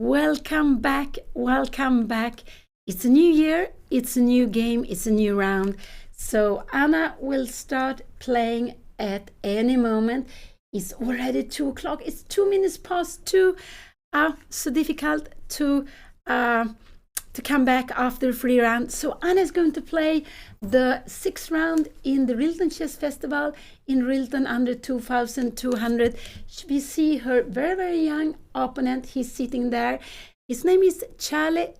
Welcome back, welcome back. It's a new year, it's a new game, it's a new round. So Anna will start playing at any moment. It's already 2 o'clock, it's 2 minutes past 2. So difficult to come back after a free round. So Anna is going to play the 6th round in the RILTON Chess Festival in RILTON under 2200. We see her very, very young opponent. He's sitting there. His name is Charlie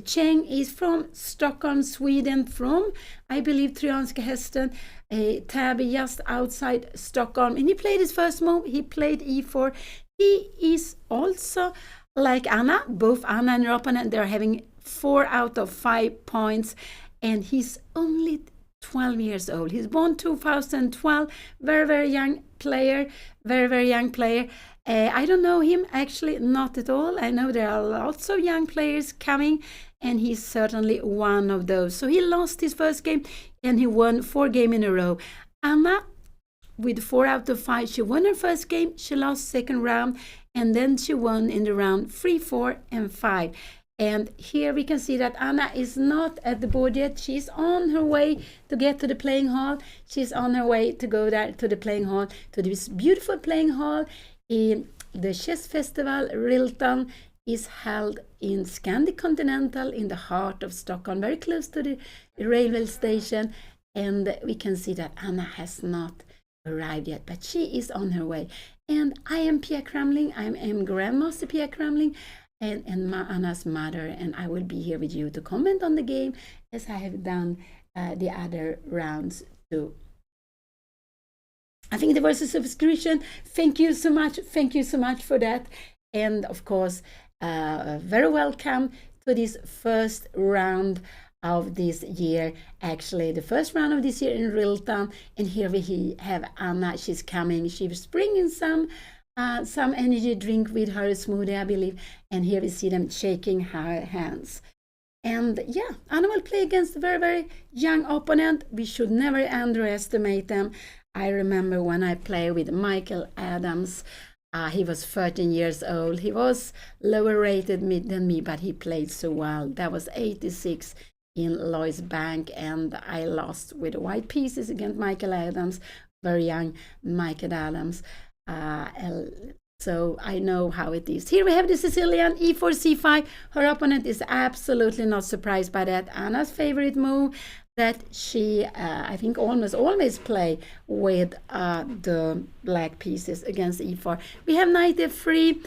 Cheng. He's from Stockholm, Sweden, from, I believe, Trojanska Hästen, Täby, just outside Stockholm. And he played his first move. He played e4. He is also like Anna. Both Anna and her opponent, they're having 4 out of 5 points, and he's only 12 years old. He's born 2012. Very, very young player. Very, very young player. I don't know him, actually, not at all. I know there are lots of young players coming, and he's certainly one of those. So he lost his first game, and he won 4 games in a row. Anna, with 4 out of 5, she won her first game. She lost second round, and then she won in the round 3, 4, and 5. And here we can see that Anna is not at the board yet. She's on her way to get to the playing hall. She's on her way to go there to the playing hall, to this beautiful playing hall. In the chess festival, RILTON, is held in Scandic Continental in the heart of Stockholm, very close to the railway station. And we can see that Anna has not arrived yet, but she is on her way. And I am Pia Cramling. I am Grandmaster Pia Cramling, and Anna's mother, and I will be here with you to comment on the game as I have done the other rounds too. I think there was a subscription. Thank you so much. Thank you so much for that. And of course, very welcome to this first round of this year. Actually, the first round of this year in RILTON. And here we have Anna. She's coming. She's bringing some energy drink with her, smoothie, I believe. And here we see them shaking her hands. And yeah, Anna will play against a very, very young opponent. We should never underestimate them. I remember when I played with Michael Adams. He was 13 years old. He was lower rated than me, but he played so well. That was 86 in Lloyd's Bank, and I lost with white pieces against Michael Adams, very young Michael Adams. So I know how it is. Here we have the Sicilian, e4, c5. Her opponent is absolutely not surprised by that. Anna's favorite move that she, I think, almost always play with the black pieces against e4. We have knight f3,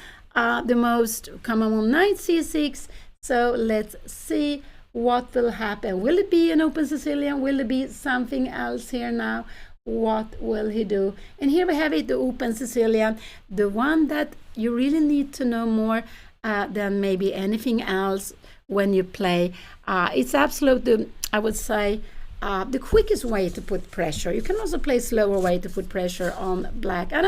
the most common one, knight c6. So let's see what will happen. Will it be an open Sicilian? Will it be something else here now? What will he do? And here we have it, the open Sicilian, the one that you really need to know more than maybe anything else when you play. It's absolutely, I would say, the quickest way to put pressure. You can also play slower way to put pressure on black. And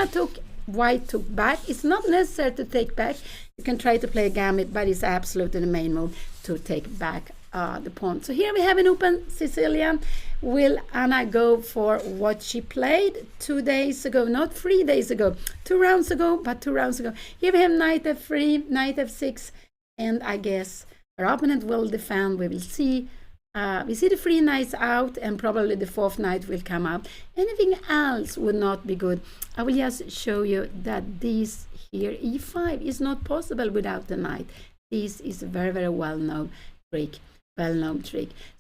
white took back. It's not necessary to take back. You can try to play a gambit, but it's absolutely the main move to take back the pawn. So here we have an open Sicilian. Will Anna go for what she played 2 days ago? Not 3 days ago, 2 rounds ago, but 2 rounds ago. Here we have knight f3, knight f6, and I guess her opponent will defend. We will see. We see the 3 knights out, and probably the 4th knight will come out. Anything else would not be good. I will just show you that this here, e5, is not possible without the knight. This is a very, very well-known trick.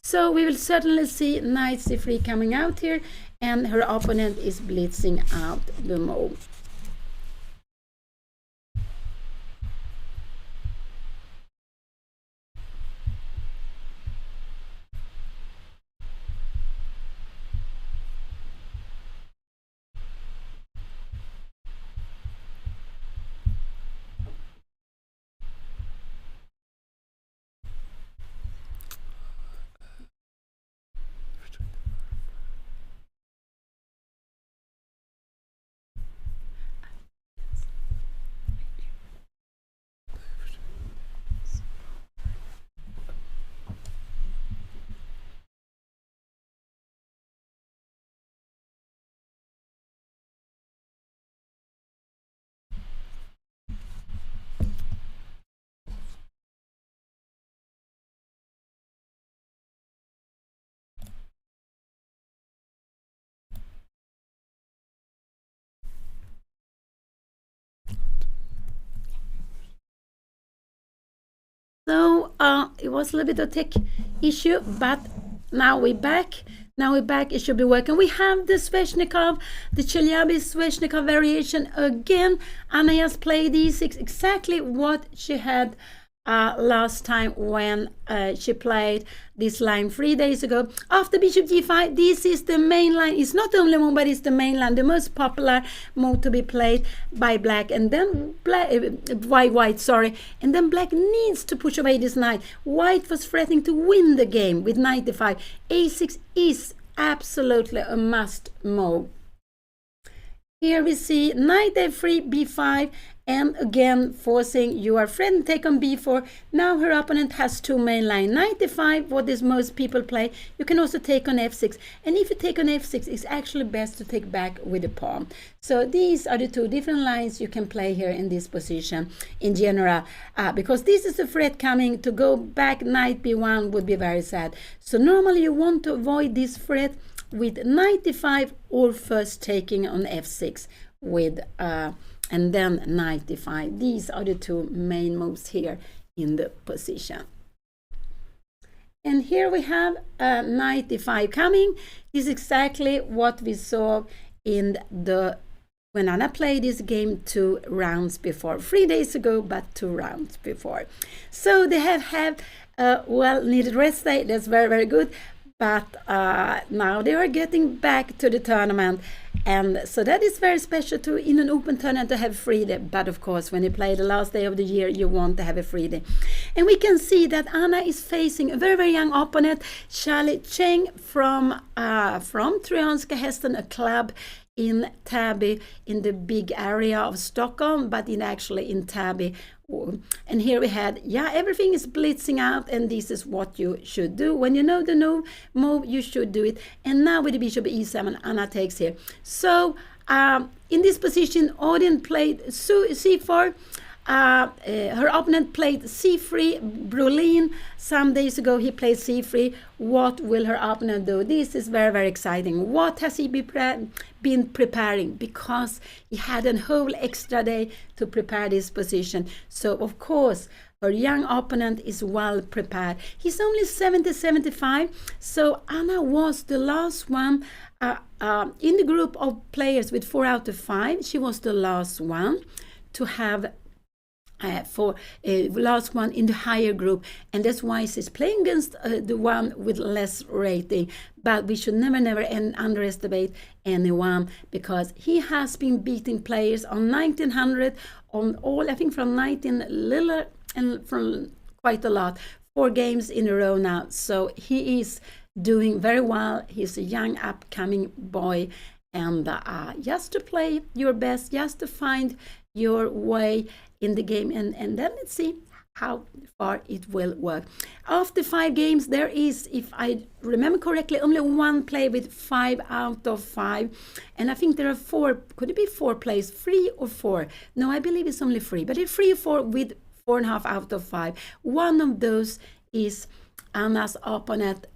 So we will certainly see knight c3 coming out here, and her opponent is blitzing out the move. So it was a little bit of tech issue, but now we're back. Now we're back. It should be working. We have the Sveshnikov, the Chelyabinsk Sveshnikov variation again. Anna just played d6, exactly what she had last time when she played this line 3 days ago. After bishop g5, this is the main line. It's not only one, but it's the main line, the most popular move to be played by black. And then white, sorry. And then black needs to push away this knight. White was threatening to win the game with knight d5. a6 is absolutely a must move. Here we see knight f3, b5, and again forcing your friend take on b4. Now her opponent has two main lines. Knight d5, what is most people play. You can also take on f6. And if you take on f6, it's actually best to take back with the pawn. So these are the two different lines you can play here in this position in general. Because this is a threat coming. To go back knight b1 would be very sad. So normally you want to avoid this threat with knight d5 or first taking on f6 with and then knight d5. These are the two main moves here in the position. And here we have knight d5 coming. This is exactly what we saw in the when Anna played this game 2 rounds before, 3 days ago, but 2 rounds before. So they have well needed rest day. That's very, very good. But now they are getting back to the tournament, and so that is very special to in an open tournament to have free day. But of course, when you play the last day of the year, you want to have a free day. And we can see that Anna is facing a very, very young opponent, Charlie Cheng from Tryanska Hästen, a club in Täby, in the big area of Stockholm, but actually in Täby. And here we had, everything is blitzing out, and this is what you should do. When you know the move, you should do it. And now with the bishop e7, Anna takes here. So in this position, Odin played c4. Her opponent played c3. Brolin, some days ago, he played c3. What will her opponent do? This is very, very exciting. What has he been preparing? Because he had a whole extra day to prepare this position. So, of course, her young opponent is well prepared. He's only 70-75. So, Anna was the last one in the group of players with 4 out of 5. She was the last one to have last one in the higher group, and that's why she's playing against the one with less rating. But we should never underestimate anyone, because he has been beating players on 1900, on all, I think from 19 little and from quite a lot, 4 games in a row now. So he is doing very well. He's a young upcoming boy, and just to play your best, just to find your way in the game, and then let's see how far it will work. After 5 games, there is, if I remember correctly, only one play with 5 out of 5, and I think there are 4. Could it be 4 plays, 3 or 4? No, I believe it's only 3, but it's 3 or 4 with 4.5 out of 5. One of those is Anna's opponent,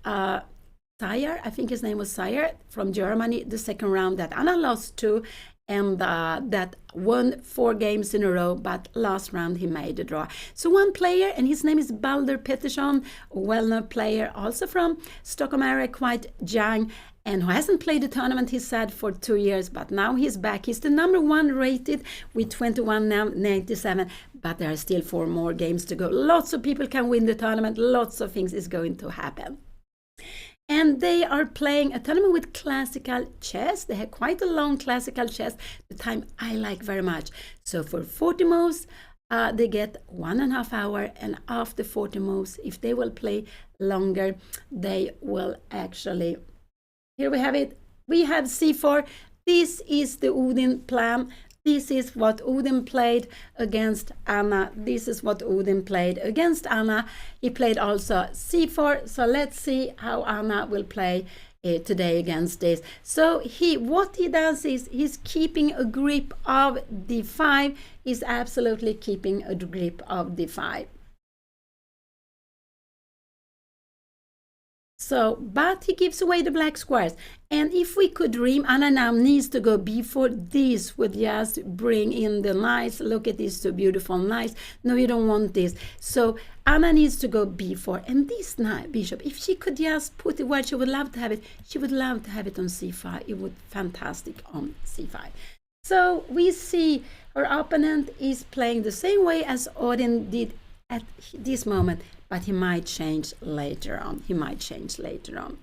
Sayer, I think his name was Sayer, from Germany, the second round that Anna lost to, and that won 4 games in a row, but last round he made a draw. So one player, and his name is Balder Pettersson, a well-known player, also from Stockholm area, quite young, and who hasn't played the tournament, he said, for 2 years, but now he's back. He's the number 1 rated with 21.97, but there are still 4 more games to go. Lots of people can win the tournament. Lots of things is going to happen. And they are playing a tournament with classical chess. They have quite a long classical chess, the time I like very much. So for 40 moves, they get 1.5 hours, and after 40 moves, if they will play longer, they will actually... Here we have it. We have c4. This is the Odin plan. This is what Odin played against Anna. This is what Odin played against Anna. He played also c4. So let's see how Anna will play today against this. So what he does is he's keeping a grip of d5. He's absolutely keeping a grip of d5. So, but he gives away the black squares. And if we could dream, Anna now needs to go b4. This would just bring in the knights. Look at these two beautiful knights. No, you don't want this. So Anna needs to go b4. And this knight, bishop, if she could just put it where she would love to have it, she would love to have it on c5. It would be fantastic on c5. So we see her opponent is playing the same way as Odin did at this moment, but he might change later on. He might change later on.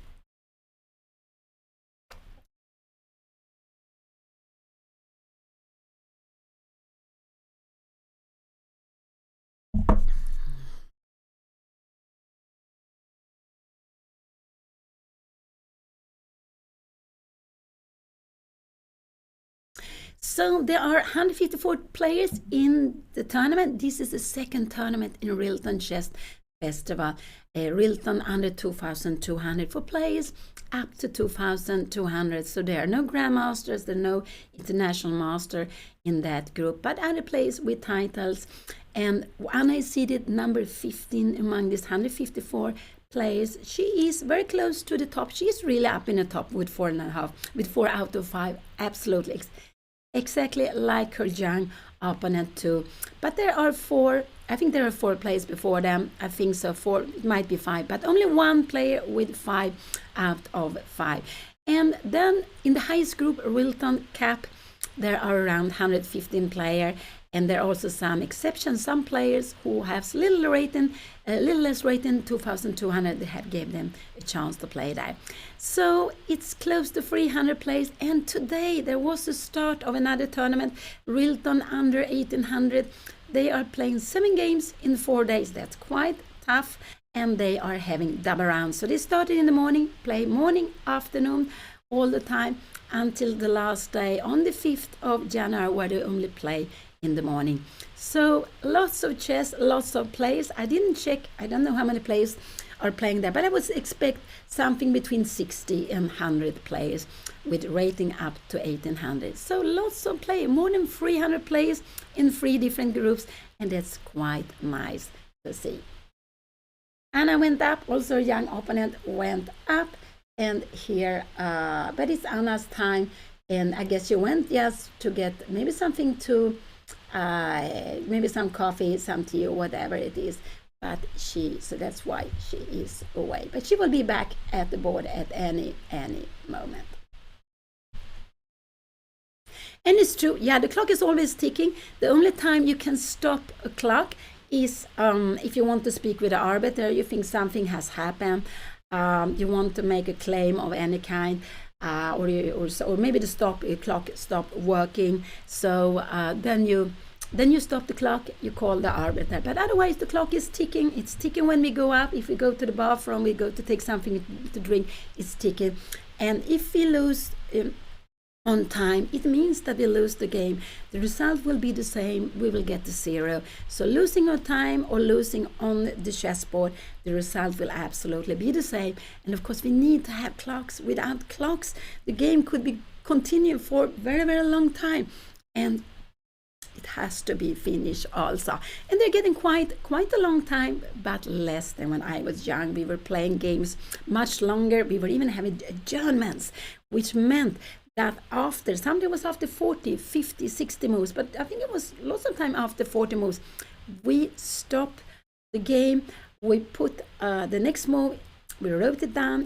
So there are 154 players in the tournament. This is the second tournament in RILTON Chess Festival. RILTON under 2,200 for players up to 2,200. So there are no grandmasters, there are no international master in that group, but other players with titles. And Anna is seated number 15 among these 154 players. She is very close to the top. She is really up in the top with 4.5, with 4 out of 5. Absolutely. Exactly like her young opponent too. But there are 4, I think there are 4 players before them. I think so, 4, it might be 5, but only 1 player with 5 out of 5. And then in the highest group, RILTON Cup, there are around 115 players. And there are also some exceptions. Some players who have little less rating, 2,200, they have gave them a chance to play there. So it's close to 300 players. And today there was the start of another tournament, RILTON under 1800. They are playing 7 games in 4 days. That's quite tough. And they are having double rounds. So they started in the morning, play morning, afternoon, all the time until the last day on the 5th of January, where they only play in the morning. So lots of chess, lots of players. I didn't check, I don't know how many players are playing there, but I would expect something between 60 and 100 players with rating up to 1800. So lots of players, more than 300 players in 3 different groups, and that's quite nice to see. Anna went up, also a young opponent went up, and here, but it's Anna's time, and I guess she went just to get maybe something to maybe some coffee, some tea, or whatever it is. But so that's why she is away. But she will be back at the board at any moment. And it's true, yeah, the clock is always ticking. The only time you can stop a clock is if you want to speak with the arbiter, you think something has happened, you want to make a claim of any kind. Or maybe the clock stopped working, so then you stop the clock, you call the arbiter. But otherwise the clock is ticking. It's ticking when we go up. If we go to the bathroom, we go to take something to drink, it's ticking. And if we lose on time, it means that we lose the game. The result will be the same. We will get to 0. So losing on time or losing on the chessboard, the result will absolutely be the same. And of course we need to have clocks. Without clocks, the game could be continue for very, very long time, and it has to be finished also. And they're getting quite a long time, but less than when I was young. We were playing games much longer. We were even having adjournments, which meant that something was after 40, 50, 60 moves, but I think it was lots of time after 40 moves, we stopped the game. We put the next move, we wrote it down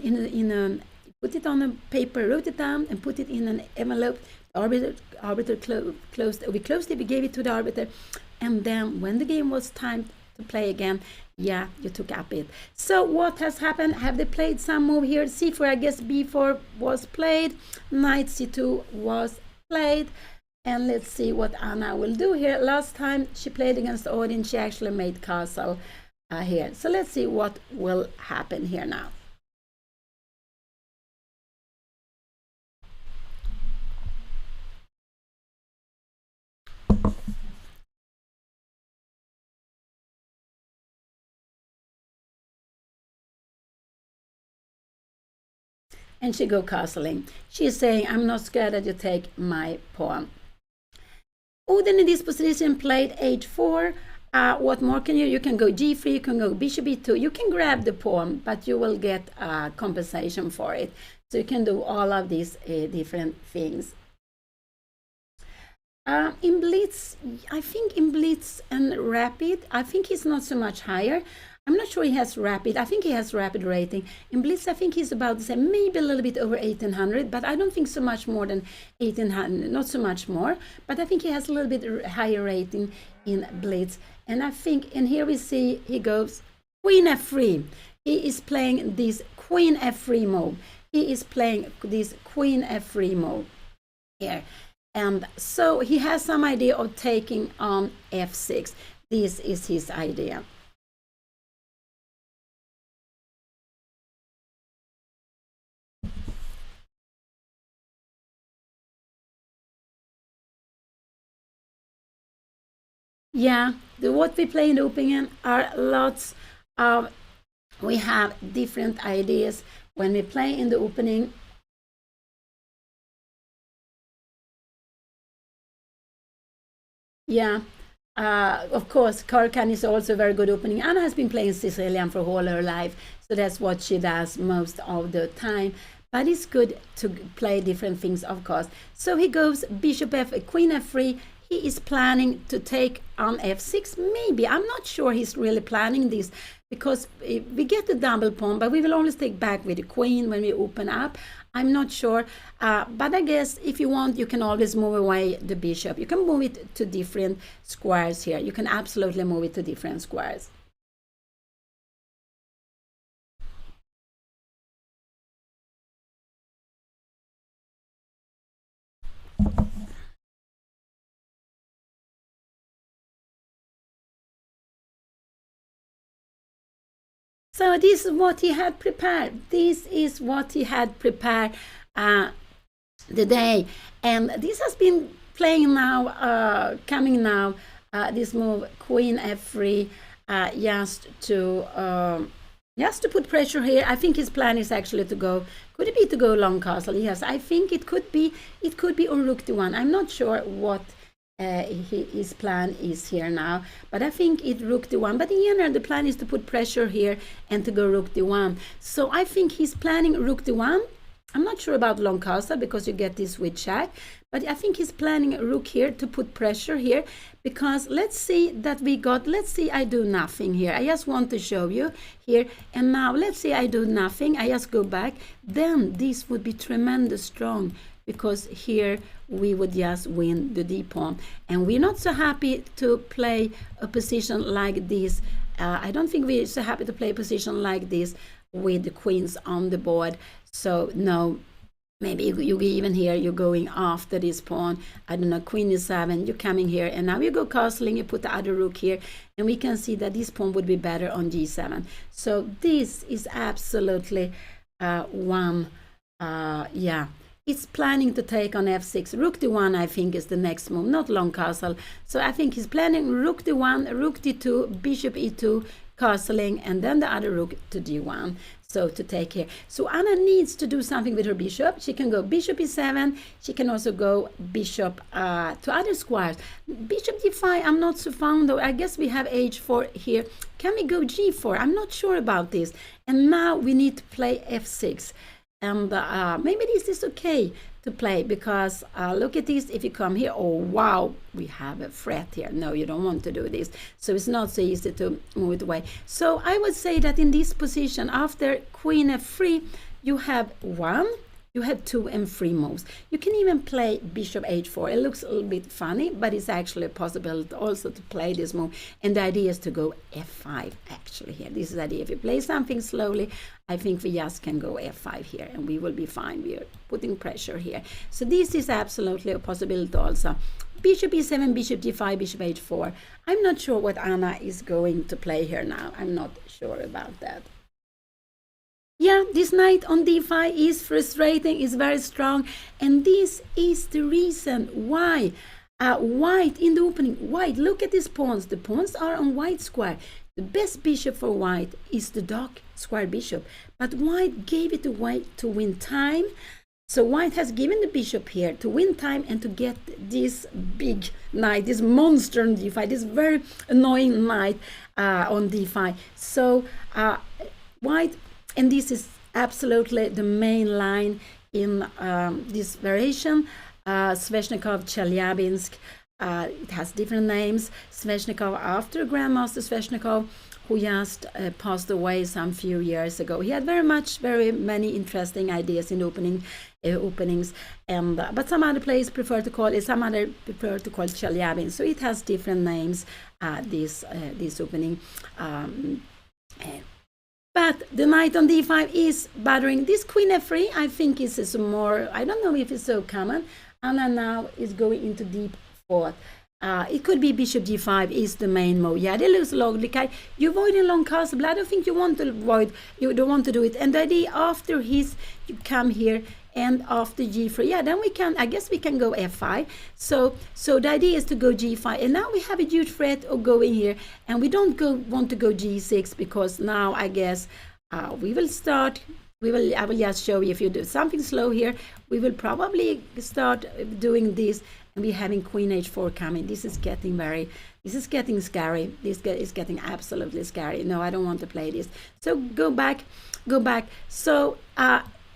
put it on a paper, wrote it down, and put it in an envelope. The arbiter closed. We closed it. We gave it to the arbiter, and then when the game was time to play again, yeah, you took up it. So what has happened? Have they played some move here? C4, I guess b4 was played. Knight c2 was played. And let's see what Anna will do here. Last time she played against Odin, she actually made castle here. So let's see what will happen here now. And she go castling. She is saying, I'm not scared that you take my pawn. Odin in this position played h4. What more can you can go g3, you can go bishop e2, you can grab the pawn, but you will get compensation for it. So you can do all of these different things. In blitz, I think in blitz and rapid, I think he's not so much higher. I'm not sure he has rapid. I think he has rapid rating. In blitz, I think he's about the same, maybe a little bit over 1800, but I don't think so much more than 1800, not so much more. But I think he has a little bit higher rating in blitz. And I think, and here we see he goes queen f3. He is playing this queen f3 move. He is playing this queen f3 move here. And so he has some idea of taking on f6. This is his idea. Yeah, what we play in the opening are lots of, we have different ideas when we play in the opening. Yeah, of course, Karkan is also a very good opening. Anna has been playing Sicilian for all her life, so that's what she does most of the time. But it's good to play different things, of course. So he goes bishop f, queen f3. He is planning to take on f6, maybe. I'm not sure he's really planning this, because we get the double pawn, but we will only take back with the queen when we open up. I'm not sure, but I guess if you want, you can always move away the bishop. You can move it to different squares here. You can absolutely move it to different squares. So this is what he had prepared. This is what he had prepared the day. And this has been playing now, coming now, this move, queen f3, just to put pressure here. I think his plan is actually to go, could it be to go long castle? Yes, I think it could be or rook d1. I'm not sure what his plan is here now, but I think it rook d1. But in general, the plan is to put pressure here and to go rook d1. So I think he's planning rook d1. I'm not sure about long castle because you get this with check, but I think he's planning rook here to put pressure here, because let's see that we got, let's see, I do nothing here. I just want to show you here, and now let's see I do nothing. I just go back. Then this would be tremendous strong, because here we would just win the d-pawn. And we're not so happy to play a position like this. I don't think we're so happy to play a position like this with the queens on the board. So no, maybe you even here, you're going after this pawn. I don't know, queen e7, you're coming here, and now you go castling, you put the other rook here, and we can see that this pawn would be better on g7. So this is absolutely yeah. It's planning to take on f6. Rook d1, I think, is the next move, not long castle. So I think he's planning rook d1, rook d2, bishop e2, castling, and then the other rook to d1. So to take here. So Anna needs to do something with her bishop. She can go bishop e7. She can also go bishop to other squares. Bishop d5, I'm not so fond of. I guess we have h4 here. Can we go g4? I'm not sure about this. And now we need to play f6. And maybe this is okay to play, because look at this. If you come here, oh wow, we have a threat here. No, you don't want to do this. So it's not so easy to move it away. So I would say that in this position, after queen f3, you have 1, you have 2 and 3 moves. You can even play bishop h4. It looks a little bit funny, but it's actually possible also to play this move. And the idea is to go f5 actually here. This is the idea. If you play something slowly, I think we just can go f5 here and we will be fine. We are putting pressure here. So this is absolutely a possibility also. Bishop e7, bishop g5, bishop h4. I'm not sure what Anna is going to play here now. I'm not sure about that. Yeah, this knight on d5 is frustrating, is very strong, and this is the reason why white in the opening, white, look at these pawns. The pawns are on white square. The best bishop for white is the dark square bishop, but white gave it to white to win time. So white has given the bishop here to win time and to get this big knight, this monster on d5, this very annoying knight on d5. So white, and this is absolutely the main line in this variation, Sveshnikov, Chelyabinsk. It has different names. Sveshnikov after Grandmaster Sveshnikov, who just passed away some few years ago. He had very many interesting ideas in openings, and but some other players prefer to call Chelyabinsk. So it has different names. This opening. But the knight on d5 is bothering this queen f3. I think is more. I don't know if it's so common. Anna now is going into deep thought. It could be bishop g5 is the main move. Yeah, they lose logically. You avoid a long castle, but I don't think you want to avoid. You don't want to do it. And the idea after you come here and after g3, yeah, then we can. I guess we can go f5. So the idea is to go g5, and now we have a huge threat of going here, and we don't want to go g6 because now I guess we will start. I will just show you if you do something slow here. We will probably start doing this. And we're having queen h4 coming. This is getting scary. This is getting absolutely scary. No, I don't want to play this. So go back. So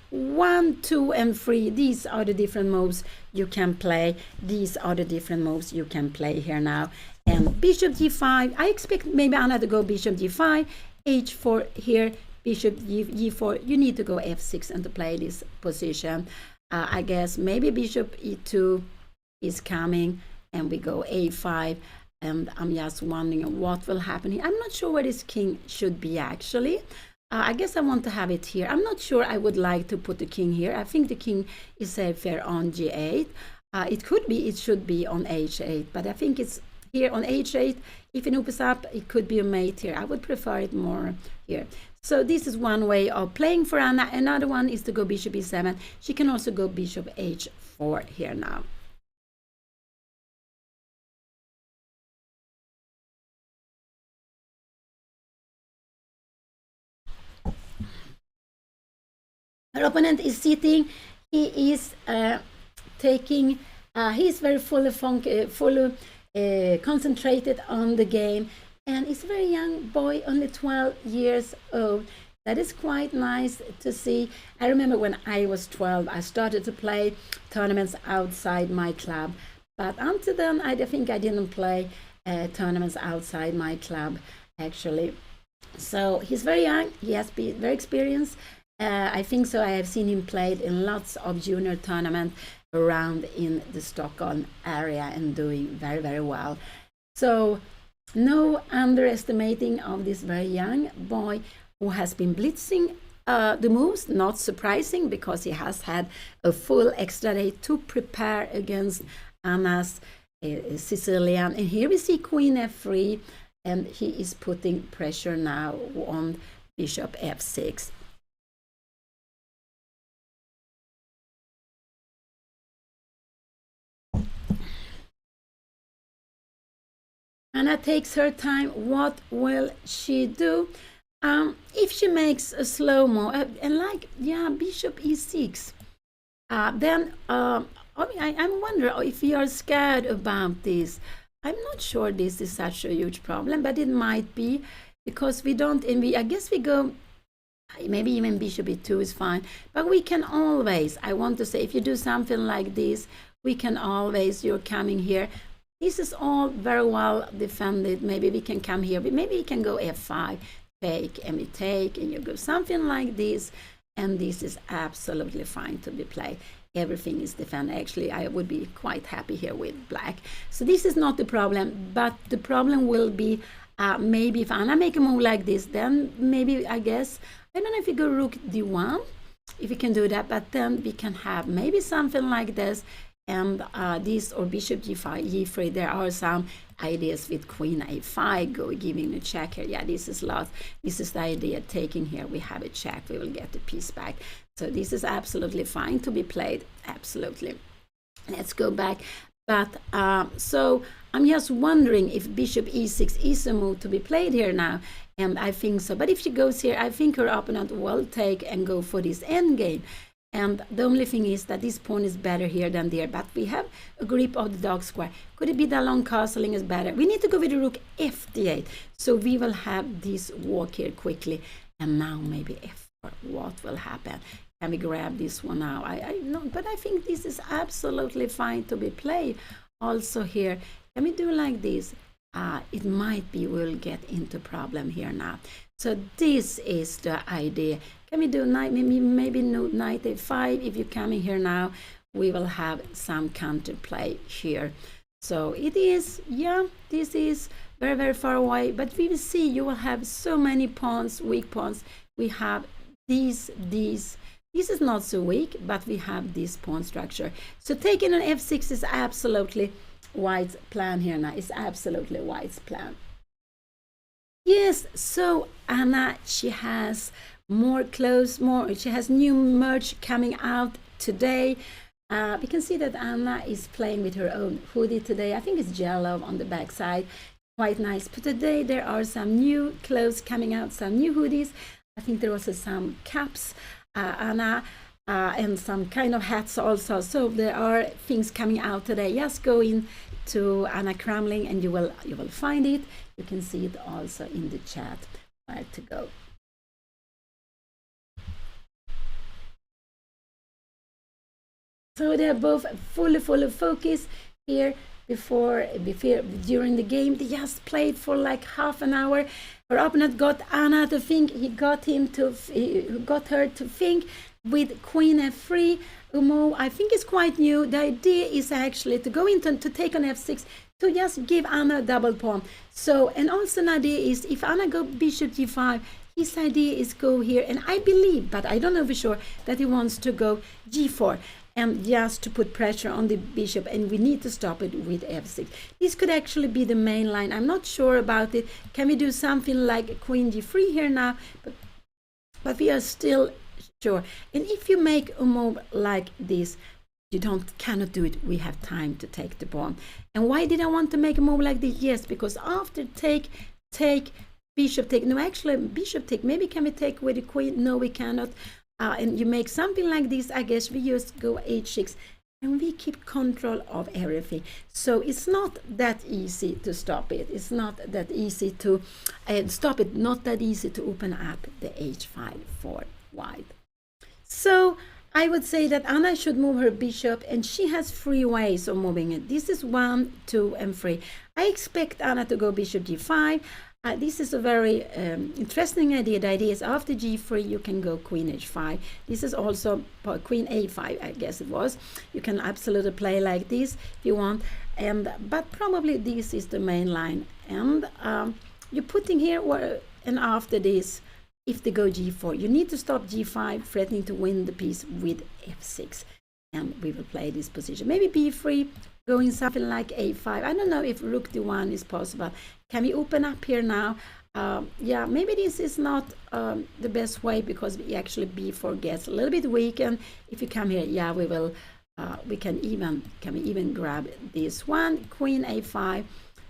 1, 2, and 3. These are the different moves you can play. These are the different moves you can play here now. And bishop g5. I expect maybe Anna to go bishop g5, h4 here, bishop g4. You need to go f6 and to play this position. I guess maybe bishop e2 is coming, and we go a5, and I'm just wondering what will happen here. I'm not sure where this king should be actually. I guess I want to have it here. I'm not sure I would like to put the king here. I think the king is safer on g8. It should be on h8, but I think it's here on h8. If it opens up, it could be a mate here. I would prefer it more here. So this is one way of playing for Anna. Another one is to go bishop e7. She can also go bishop h4 here now. Her opponent is sitting. He is taking. He's very fully concentrated on the game, and he's a very young boy, only 12 years old. That is quite nice to see. I remember when I was 12, I started to play tournaments outside my club, but until then, I think I didn't play tournaments outside my club actually. So he's very young. He has been very experienced. I think so. I have seen him played in lots of junior tournaments around in the Stockholm area and doing very well. So no underestimating of this very young boy who has been blitzing the moves. Not surprising because he has had a full extra day to prepare against Anna's Sicilian. And here we see queen f3, and he is putting pressure now on bishop f6. Anna takes her time. What will she do? If she makes a slow-mo, and bishop e6, then I'm wondering if you are scared about this. I'm not sure this is such a huge problem, but it might be because we don't, and I guess we go, maybe even bishop e2 is fine, but we can always, I want to say, if you do something like this, we can always, you're coming here. This is all very well defended. Maybe we can come here, but maybe we can go f5, take, and we take, and you go something like this, and this is absolutely fine to be played. Everything is defended. Actually, I would be quite happy here with black. So this is not the problem, but the problem will be maybe if Anna make a move like this, then maybe, I guess, I don't know if we go rook d1, if we can do that, but then we can have maybe something like this, and this, or bishop g5, g3. There are some ideas with queen a5, giving a check here. Yeah, this is the idea, taking here, we have a check, we will get the piece back. So this is absolutely fine to be played, absolutely. Let's go back. But so I'm just wondering if bishop e6 is a move to be played here now, and I think so. But if she goes here, I think her opponent will take and go for this endgame. And the only thing is that this pawn is better here than there, but we have a grip of the dark square. Could it be that long castling is better? We need to go with the rook f8. So we will have this walk here quickly. And now maybe f4. What will happen? Can we grab this one now? I know, but I think this is absolutely fine to be played. Also here, can we do like this? It might be we'll get into problem here now. So this is the idea. Can we do maybe no knight a5? If you come in here now, we will have some counterplay here. So it is, yeah, this is very, very far away. But we will see you will have so many pawns, weak pawns. We have these. This is not so weak, but we have this pawn structure. So taking an f6 is absolutely White's plan here now. It's absolutely White's plan. Yes, so Anna, she has more clothes, she has new merch coming out today. We can see that Anna is playing with her own hoodie today. I think it's yellow on the back side. Quite nice. But today there are some new clothes coming out, some new hoodies. I think there was also some caps, Anna, and some kind of hats also. So there are things coming out today. Just go in to Pia Cramling and you will find it. You can see it also in the chat where to go. So they're both fully focused here before during the game. They just played for like half an hour. Her opponent got Anna to think. He got her to think with Queen f3. Umo, I think it's quite new. The idea is actually to go into to take on f6 to just give Anna a double pawn. So, and also an idea is if Anna go bishop g5, his idea is go here, and I believe, but I don't know for sure, that he wants to go g4 and just to put pressure on the bishop, and we need to stop it with f6. This could actually be the main line. I'm not sure about it. Can we do something like queen g3 here now? But we are still sure. And if you make a move like this, you cannot do it. We have time to take the pawn. And why did I want to make a move like this? Yes, because after take, bishop take. No, actually, bishop take. Maybe can we take with the queen? No, we cannot. And you make something like this, I guess we just go h6 and we keep control of everything. So it's not that easy to stop it. It's not that easy to stop it, not that easy to open up the h5 for White. So I would say that Anna should move her bishop, and she has 3 ways of moving it. This is 1, 2, and 3. I expect Anna to go bishop g5. This is a very interesting idea. The idea is after g3 you can go queen h5. This is also queen a5, I guess it was. You can absolutely play like this if you want, but probably this is the main line. And you're putting here, and after this, if they go g4, you need to stop g5, threatening to win the piece with f6. And we will play this position. Maybe b3, going something like a5. I don't know if rook d1 is possible. Can we open up here now? Yeah, maybe this is not the best way, because we actually b4 gets a little bit weak. And if you come here, yeah, we will. Can we even grab this one, queen a5,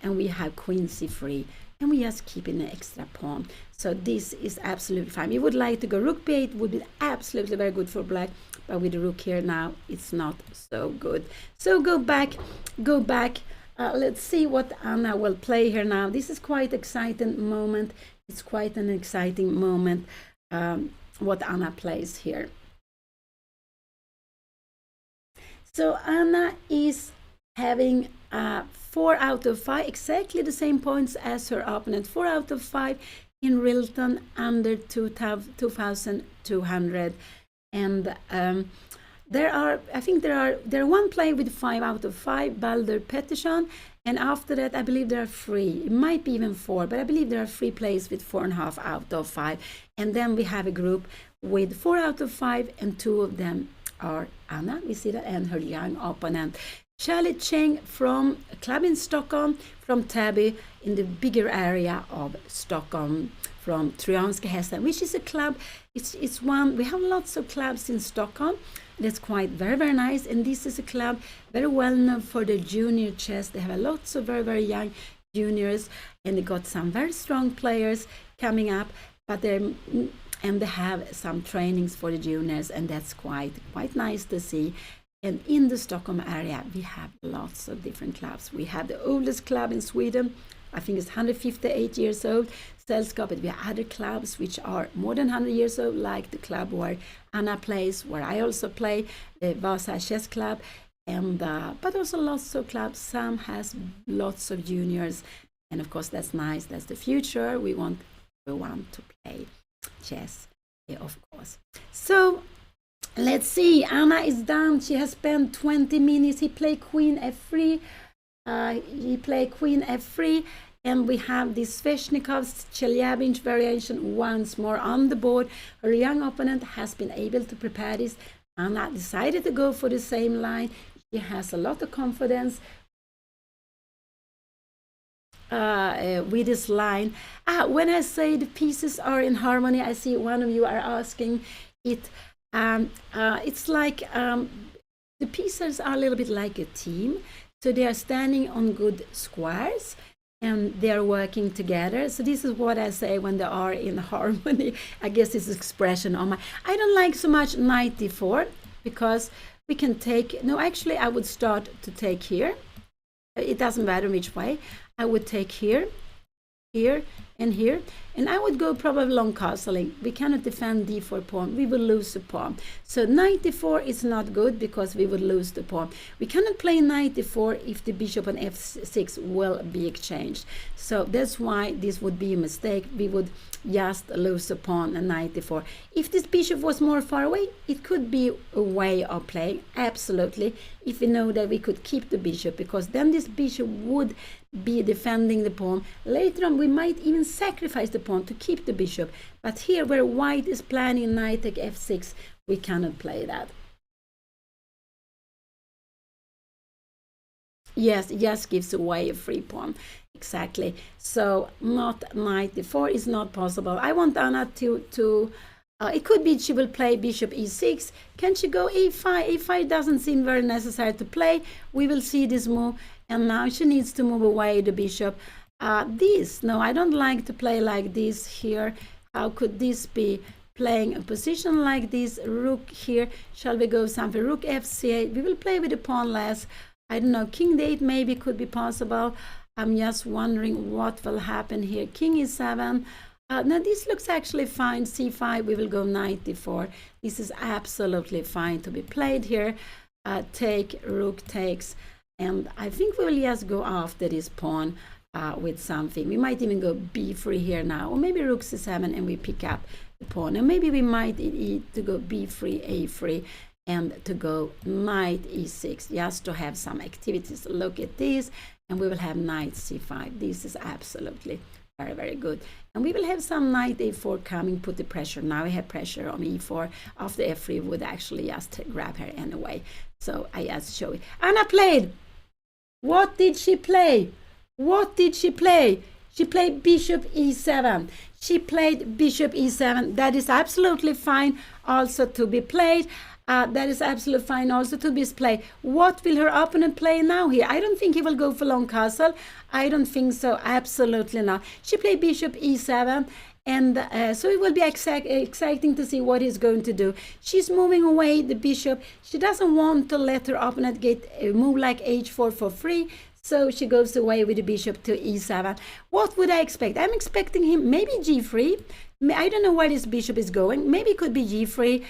and we have queen c3, and we just keep in an extra pawn. So this is absolutely fine. We would like to go rook b8, would be absolutely very good for black, but with the rook here now, it's not so good. So go back. Let's see what Anna will play here now. This is quite exciting moment. It's quite an exciting moment, what Anna plays here. So Anna is having 4 out of 5, exactly the same points as her opponent. 4 out of 5 in RILTON, under 2200. And there are one player with 5 out of 5, Balder Pettersson, and after that I believe there are 3, it might be even 4, but I believe there are 3 players with 4.5 out of 5. And then we have a group with 4 out of 5, and 2 of them are Anna, we see that, and her young opponent Charlie Cheng from a club in Stockholm, from Täby, in the bigger area of Stockholm, from Trojanska Hästen, which is a club. It's one, we have lots of clubs in Stockholm. That's quite very nice, and this is a club very well known for the junior chess. They have lots of very young juniors, and they got some very strong players coming up. But and they have some trainings for the juniors, and that's quite nice to see. And in the Stockholm area, we have lots of different clubs. We have the oldest club in Sweden, I think it's 158 years old, Sällskapet. But we have other clubs which are more than 100 years old, like the club where Anna plays, where I also play, the Vasa Chess Club, and but also lots of clubs. Some has lots of juniors, and of course that's nice. That's the future. We want everyone to play chess, of course. So let's see, Anna is done. She has spent 20 minutes. He played Queen F3. He played Queen F3. And we have this Sveshnikov's Chelyabinsk variation once more on the board. Her young opponent has been able to prepare this. Anna decided to go for the same line. She has a lot of confidence with this line. When I say the pieces are in harmony, I see one of you are asking it. It's like the pieces are a little bit like a team. So they are standing on good squares and they are working together. So this is what I say when they are in harmony. I guess this is expression on my... I don't like so much knight d4 because we can take... No, actually I would start to take here. It doesn't matter which way. I would take here, here, and here. And I would go probably long castling. We cannot defend d4 pawn. We will lose the pawn. So knight d4 is not good because we would lose the pawn. We cannot play knight d4 if the bishop on f6 will be exchanged. So that's why this would be a mistake. We would just lose the pawn and knight d4. If this bishop was more far away, it could be a way of playing. Absolutely. If we know that we could keep the bishop, because then this bishop would be defending the pawn. Later on, we might even sacrifice the pawn to keep the bishop. But here, where white is planning knight take f6, we cannot play that. Yes, it just gives away a free pawn. Exactly. So not knight d4 is not possible. I want Anna to it could be she will play bishop e6. Can she go e5? e5 doesn't seem very necessary to play. We will see this move. And now she needs to move away the bishop. No, I don't like to play like this here. How could this be? Playing a position like this, rook here. Shall we go something? Rook fc8. We will play with the pawn less. I don't know, king d8 maybe could be possible. I'm just wondering what will happen here. King e7. Now this looks actually fine. c5, we will go knight d4. This is absolutely fine to be played here. Take, rook takes. And I think we will just go after this pawn with something. We might even go b3 here now. Or maybe rook c7 and we pick up the pawn. And maybe we might need to go b3, a3. And to go knight e6, just to have some activities. Look at this, and we will have knight c5. This is absolutely very, very good. And we will have some knight a4 coming, put the pressure. Now we have pressure on e4. After f3 would actually just grab her anyway. So I just show it. Anna played. What did she play? What did she play? She played bishop e7. She played bishop e7. That is absolutely fine also to be played. That is absolutely fine also to be played. What will her opponent play now here? I don't think he will go for long castle. I don't think so. Absolutely not. She played bishop e7. And so it will be exciting to see what he's going to do. She's moving away the bishop. She doesn't want to let her opponent get a move like h4 for free. So she goes away with the bishop to e7. What would I expect? I'm expecting him maybe g3. I don't know where this bishop is going. Maybe it could be g3.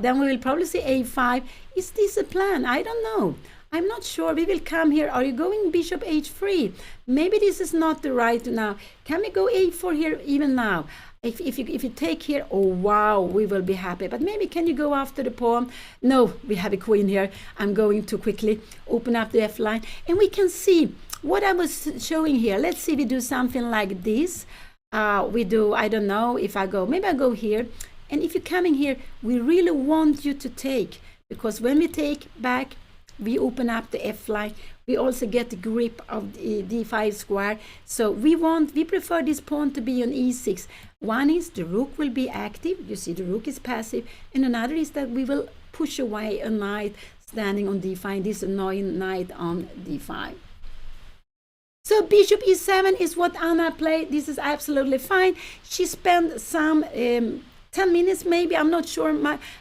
Then we will probably see a5. Is this a plan? I don't know. I'm not sure. We will come here. Are you going bishop h3? Maybe this is not the right now. Can we go a4 here even now? If you take here, oh wow, we will be happy. But maybe can you go after the pawn? No, we have a queen here. I'm going to quickly open up the f line. And we can see what I was showing here. Let's see, we do something like this. We do, I don't know if I go, maybe I go here. And if you're coming here, we really want you to take. Because when we take back, we open up the f line. We also get the grip of the d5 square. So we prefer this pawn to be on e6. One is the rook will be active. You see the rook is passive. And another is that we will push away a knight standing on d5. This annoying knight on d5. So bishop e7 is what Anna played. This is absolutely fine. She spent some 10 minutes maybe. I'm not sure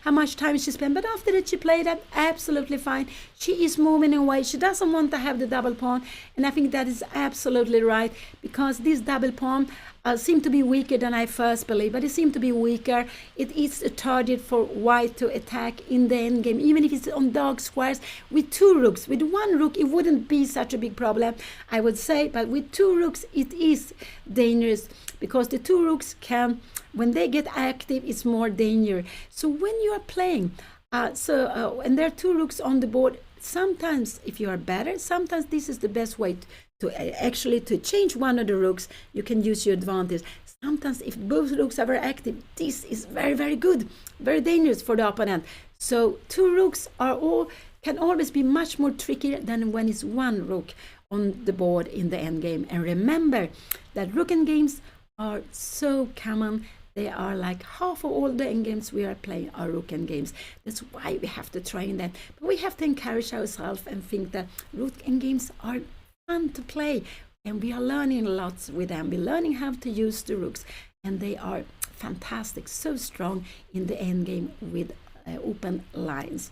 how much time she spent, but after that she played that absolutely fine. She is moving away. She doesn't want to have the double pawn, and I think that is absolutely right, because this double pawn seem to be weaker than I first believed, but it seemed to be weaker. It is a target for white to attack in the endgame, even if it's on dark squares. With two rooks, with one rook, it wouldn't be such a big problem, I would say, but with two rooks, it is dangerous, because the two rooks can, when they get active, it's more danger. So when you are playing, and there are two rooks on the board, sometimes if you are better, sometimes this is the best way to actually to change one of the rooks. You can use your advantage. Sometimes if both rooks are very active, this is very, very good, very dangerous for the opponent. So two rooks can always be much more trickier than when it's one rook on the board in the endgame. And remember that rook endgames are so common. They are like half of all the endgames we are playing are rook endgames. That's why we have to train them. But we have to encourage ourselves and think that rook endgames are fun to play. And we are learning lots with them. We're learning how to use the rooks. And they are fantastic, so strong in the endgame with open lines.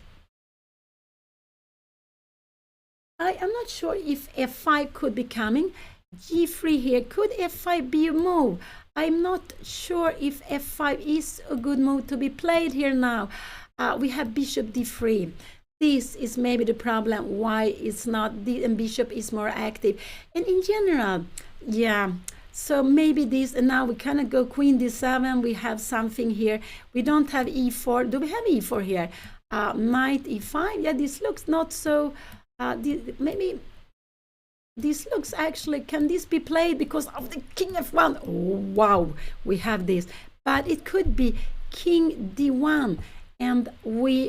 I am not sure if f5 could be coming. g3 here. Could f5 be a move? I'm not sure if f5 is a good move to be played here now. We have bishop d3. This is maybe the problem why it's not, and bishop is more active. And in general, yeah, so maybe this, and now we kind of go queen d7. We have something here. We don't have e4. Do we have e4 here? Knight e5. Yeah, this looks not so, maybe this looks actually, can this be played because of the king f1? Oh, wow, we have this. But it could be king d1. And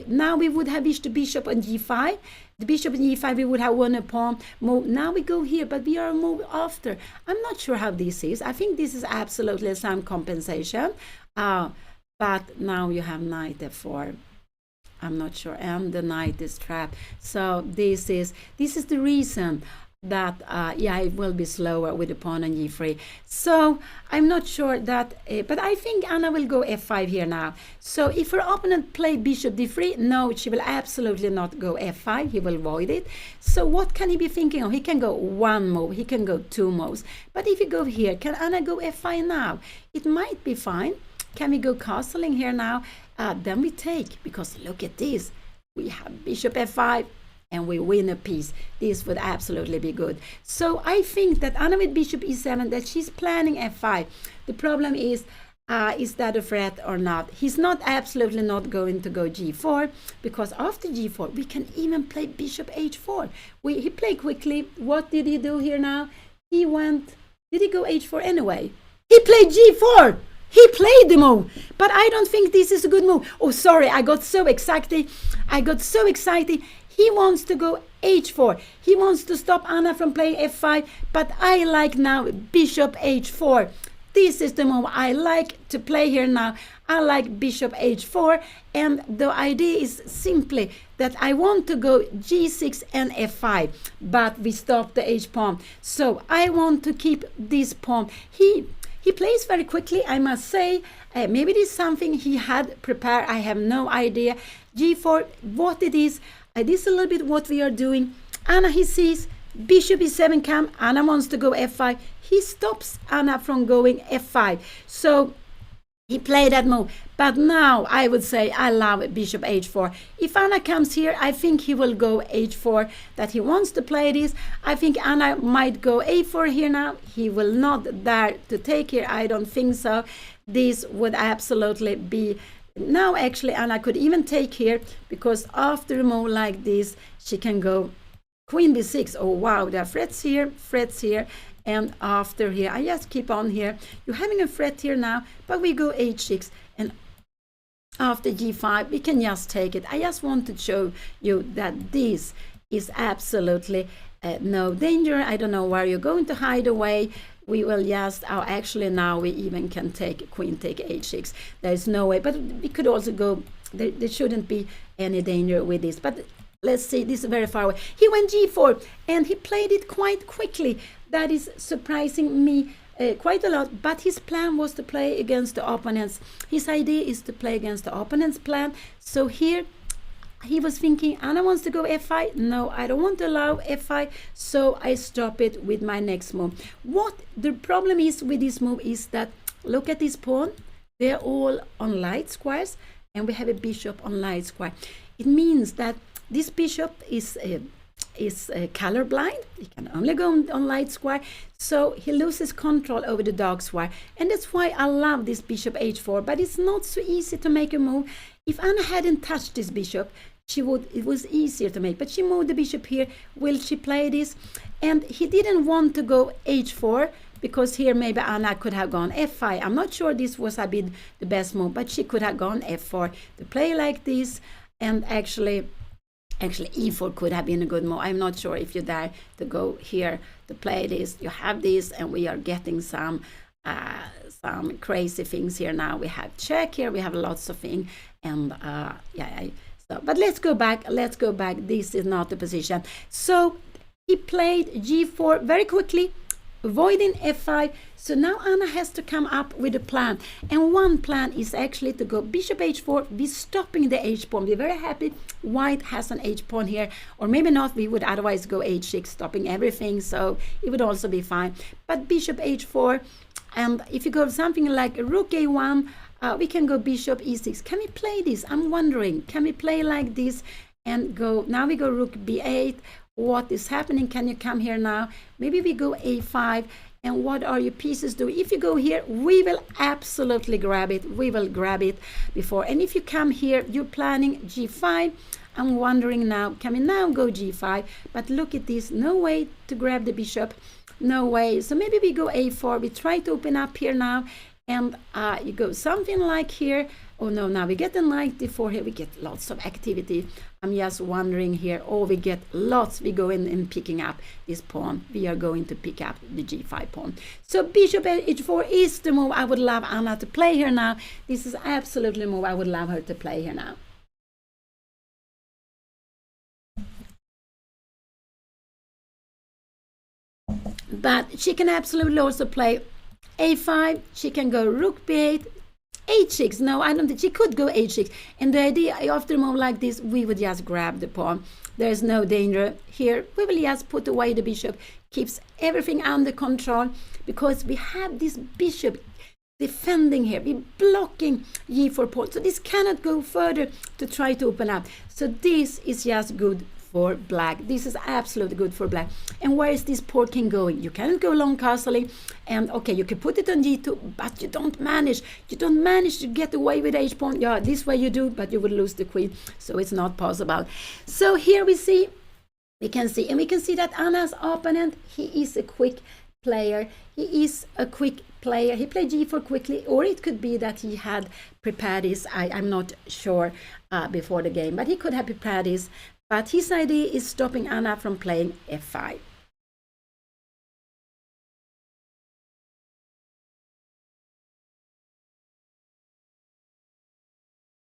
now we would have the bishop on g5. The bishop on g5, we would have one pawn move. Now we go here, but we are moved after. I'm not sure how this is. I think this is absolutely some compensation. But now you have knight f4. I'm not sure. And the knight is trapped. So this is the reason that it will be slower with the pawn on g3. So I'm not sure that, but I think Anna will go f5 here now. So if her opponent play bishop d3, no, she will absolutely not go f5. He will avoid it. So what can he be thinking of? He can go one move, he can go two moves. But if you go here, can Anna go f5 now? It might be fine. Can we go castling here now? Then we take, because look at this. We have bishop f5. And we win a piece. This would absolutely be good. So I think that Anna with bishop e7, that she's planning f5. The problem is that a threat or not? He's not absolutely not going to go g4, because after g4, we can even play bishop h4. He played quickly. What did he do here now? Did he go h4 anyway? He played g4. He played the move, but I don't think this is a good move. Oh, sorry, I got so excited. He wants to go h4. He wants to stop Anna from playing f5, but I like now bishop h4. This is the move I like to play here now. I like bishop h4, and the idea is simply that I want to go g6 and f5, but we stop the h pawn. So I want to keep this pawn. He plays very quickly, I must say. Maybe it is something he had prepared. I have no idea. g4, what it is. This is a little bit what we are doing. Anna, he sees bishop e7 come. Anna wants to go f5. He stops Anna from going f5. So he played that move. But now I would say I love bishop h4. If Anna comes here, I think he will go h4, that he wants to play this. I think Anna might go a4 here now. He will not dare to take here. I don't think so. This would absolutely be... Now actually Anna could even take here, because after a move like this, she can go queen b6. Oh wow, there are threats here, and after here, I just keep on here. You're having a threat here now, but we go h6, and after g5, we can just take it. I just want to show you that this is absolutely no danger. I don't know where you're going to hide away. We will just, actually now we even can take queen take h6. There's no way, but we could also go, there shouldn't be any danger with this. But let's see, this is very far away. He went g4, and he played it quite quickly. That is surprising me quite a lot, but his plan was to play against the opponents. His idea is to play against the opponent's plan. So here he was thinking, Anna wants to go f5. No, I don't want to allow f5, so I stop it with my next move. What the problem is with this move is that, look at this pawn. They're all on light squares, and we have a bishop on light square. It means that this bishop is colorblind. He can only go on light square, so he loses control over the dark square. And that's why I love this bishop h4, but it's not so easy to make a move. If Anna hadn't touched this bishop, it was easier to make, but she moved the bishop here. Will she play this? And he didn't want to go h4, because here maybe Anna could have gone f5. I'm not sure this was a bit the best move, but she could have gone f4 to play like this. And actually e4 could have been a good move. I'm not sure if you dare to go here to play this. You have this, and we are getting some crazy things here now. We have check here, we have lots of things, and but let's go back. This is not the position. So he played g4 very quickly, avoiding f5. So now Anna has to come up with a plan, and one plan is actually to go bishop h4, be stopping the h pawn. We're very happy white has an h pawn here, or maybe not. We would otherwise go h6, stopping everything, so it would also be fine. But bishop h4, and if you go something like rook a1, we can go bishop e6. Can we play this? I'm wondering, can we play like this and go? Now we go rook b8. What is happening? Can you come here now? Maybe we go a5. And what are your pieces doing? If you go here, we will absolutely grab it. We will grab it before. And if you come here, you're planning g5. I'm wondering now, can we now go g5? But look at this, no way to grab the bishop. No way. So maybe we go a4. We try to open up here now. And you go something like here. Oh no, now we get the knight d4 here. We get lots of activity. I'm just wondering here. Oh, we get lots. We go in and picking up this pawn. We are going to pick up the g5 pawn. So bishop h4 is the move I would love Anna to play here now. This is absolutely the move I would love her to play here now. But she can absolutely also play a5. She can go rook b8, h6. No, I don't think she could go h6. And the idea, after a move like this, we would just grab the pawn. There's no danger here. We will just put away the bishop, keeps everything under control, because we have this bishop defending here. We're blocking g4 pawn. So this cannot go further to try to open up. So this is just good for black. This is absolutely good for black. And where is this poor king going? You cannot go long castling, and okay, you can put it on g2, but you don't manage to get away with h pawn. Yeah, this way you do, but you would lose the queen, so it's not possible. So here we can see that Anna's opponent, he is a quick player. He played g4 quickly, or it could be that he had prepared this. I'm not sure before the game, but he could have prepared this. But his idea is stopping Anna from playing f5.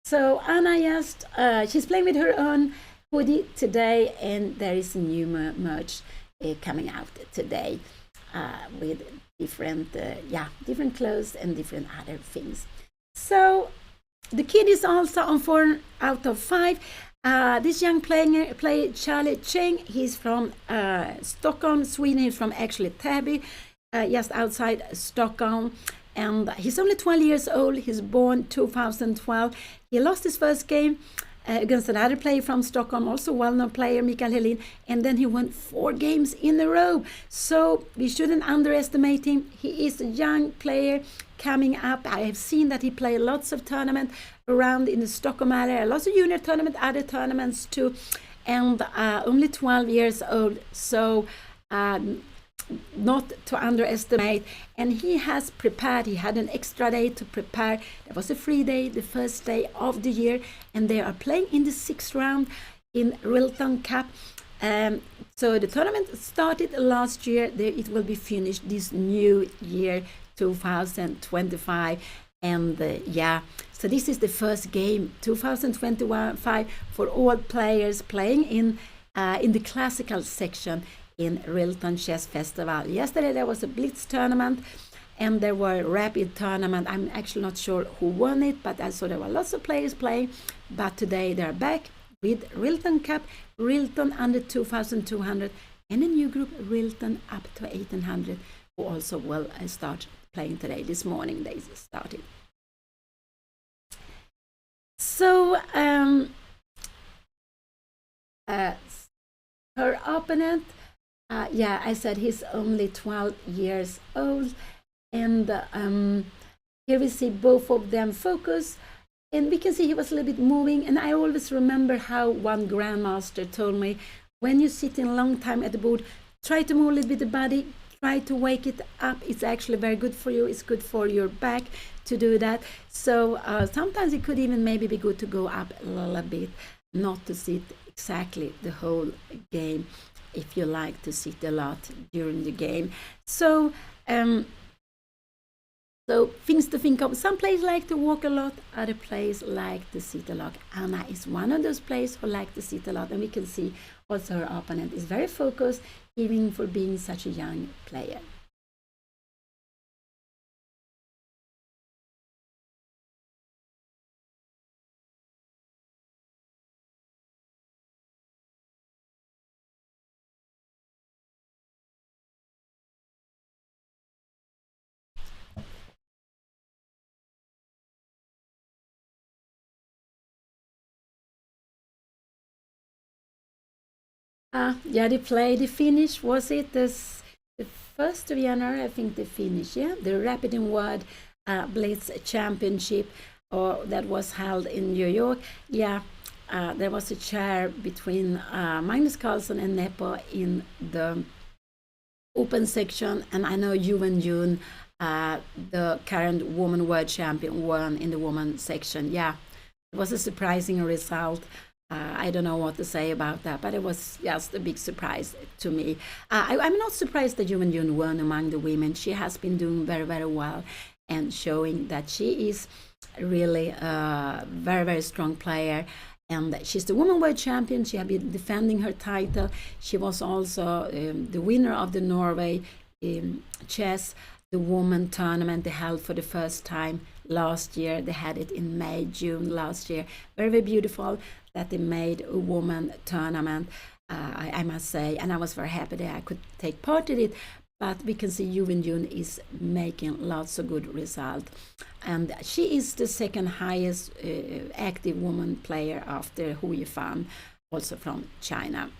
So Anna just, she's playing with her own hoodie today, and there is a new merch coming out today with different clothes and different other things. So the kid is also on 4 out of 5. This young player Charlie Cheng, he's from Stockholm, Sweden. He's from actually Täby, just outside Stockholm, and he's only 12 years old. He's born 2012. He lost his first game against another player from Stockholm, also well-known player, Mikael Helin, and then he won 4 games in a row. So we shouldn't underestimate him. He is a young player coming up. I have seen that he played lots of tournaments around in the Stockholm area, lots of junior tournament, other tournaments too, and only 12 years old. So not to underestimate. And he has prepared. He had an extra day to prepare. There was a free day, the first day of the year, and they are playing in the 6th round in RILTON Cup. So the tournament started last year. It will be finished this new year, 2025. And so this is the first game, 2025, for all players playing in the classical section in RILTON Chess Festival. Yesterday there was a blitz tournament, and there were rapid tournament. I'm actually not sure who won it, but I saw there were lots of players playing. But today they're back with RILTON Cup, RILTON under 2200, and a new group, RILTON up to 1800, who also will start playing today. This morning they started. So her opponent, yeah, I said he's only 12 years old, and here we see both of them focus, and we can see he was a little bit moving. And I always remember how one grandmaster told me, when you sit in a long time at the board, try to move a little bit the body, try to wake it up. It's actually very good for you. It's good for your back to do that. So sometimes it could even maybe be good to go up a little bit, not to sit exactly the whole game if you like to sit a lot during the game. So so things to think of. Some players like to walk a lot, other players like to sit a lot. Anna is one of those players who like to sit a lot, and we can see also her opponent is very focused, even for being such a young player. Yeah, the finish, was it the 1st of January? I think the finish, yeah, the Rapid and Word Blitz Championship, or that was held in New York. Yeah, there was a chair between Magnus Carlsen and Nepo in the open section, and I know Yuan Jun, the current woman world champion, won in the woman section. Yeah, it was a surprising result. I don't know what to say about that, but it was just a big surprise to me. I'm not surprised that Yuan Jun won among the women. She has been doing very, very well and showing that she is really a very, very strong player. And she's the woman world champion. She has been defending her title. She was also the winner of the Norway chess, the woman tournament they held for the first time last year. They had it in May, June last year. Very, very beautiful that they made a woman tournament, I must say. And I was very happy that I could take part in it. But we can see Yuan Jun is making lots of good results. And she is the second highest active woman player after Hu Yifan, also from China.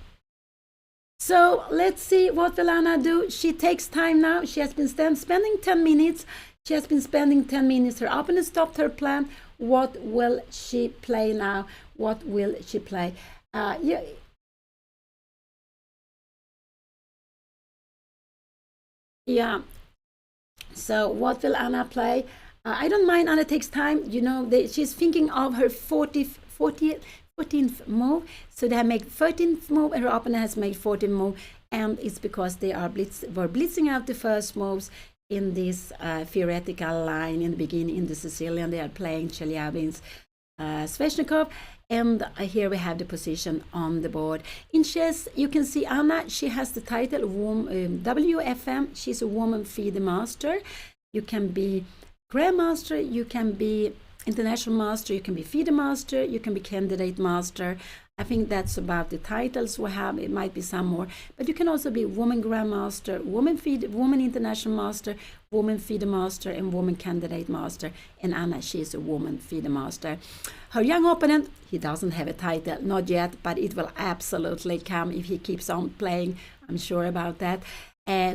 So let's see what will Anna do. She takes time now. She has been spending 10 minutes. She has been spending 10 minutes. Her opponent stopped her plan. What will she play now? What will she play? Yeah. So what will Anna play? I don't mind. Anna takes time. You know, she's thinking of her 14th move. So they have made 13th move. Her opponent has made 14th move, and it's because they were blitzing out the first moves in this theoretical line in the beginning. In the Sicilian, they are playing Chelyabinsk, Sveshnikov, and here we have the position on the board. In chess, you can see Anna, she has the title WFM. She's a woman FIDE master. You can be grandmaster, you can be international master, you can be FIDE master, you can be candidate master. I think that's about the titles we have. It might be some more, but you can also be woman grandmaster, woman FIDE, woman international master, woman FIDE master, and woman candidate master. And Anna, she is a woman FIDE master. Her young opponent, he doesn't have a title, not yet, but it will absolutely come if he keeps on playing. I'm sure about that.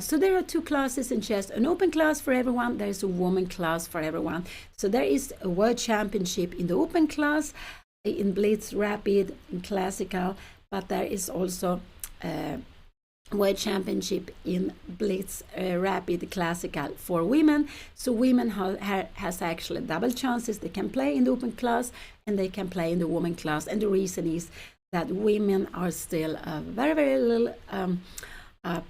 So there are two classes in chess, an open class for everyone, there is a woman class for everyone. So there is a world championship in the open class, in Blitz, Rapid, in Classical, but there is also a world championship in Blitz, Rapid, Classical for women. So women has actually double chances. They can play in the open class and they can play in the woman class. And the reason is that women are still very, very little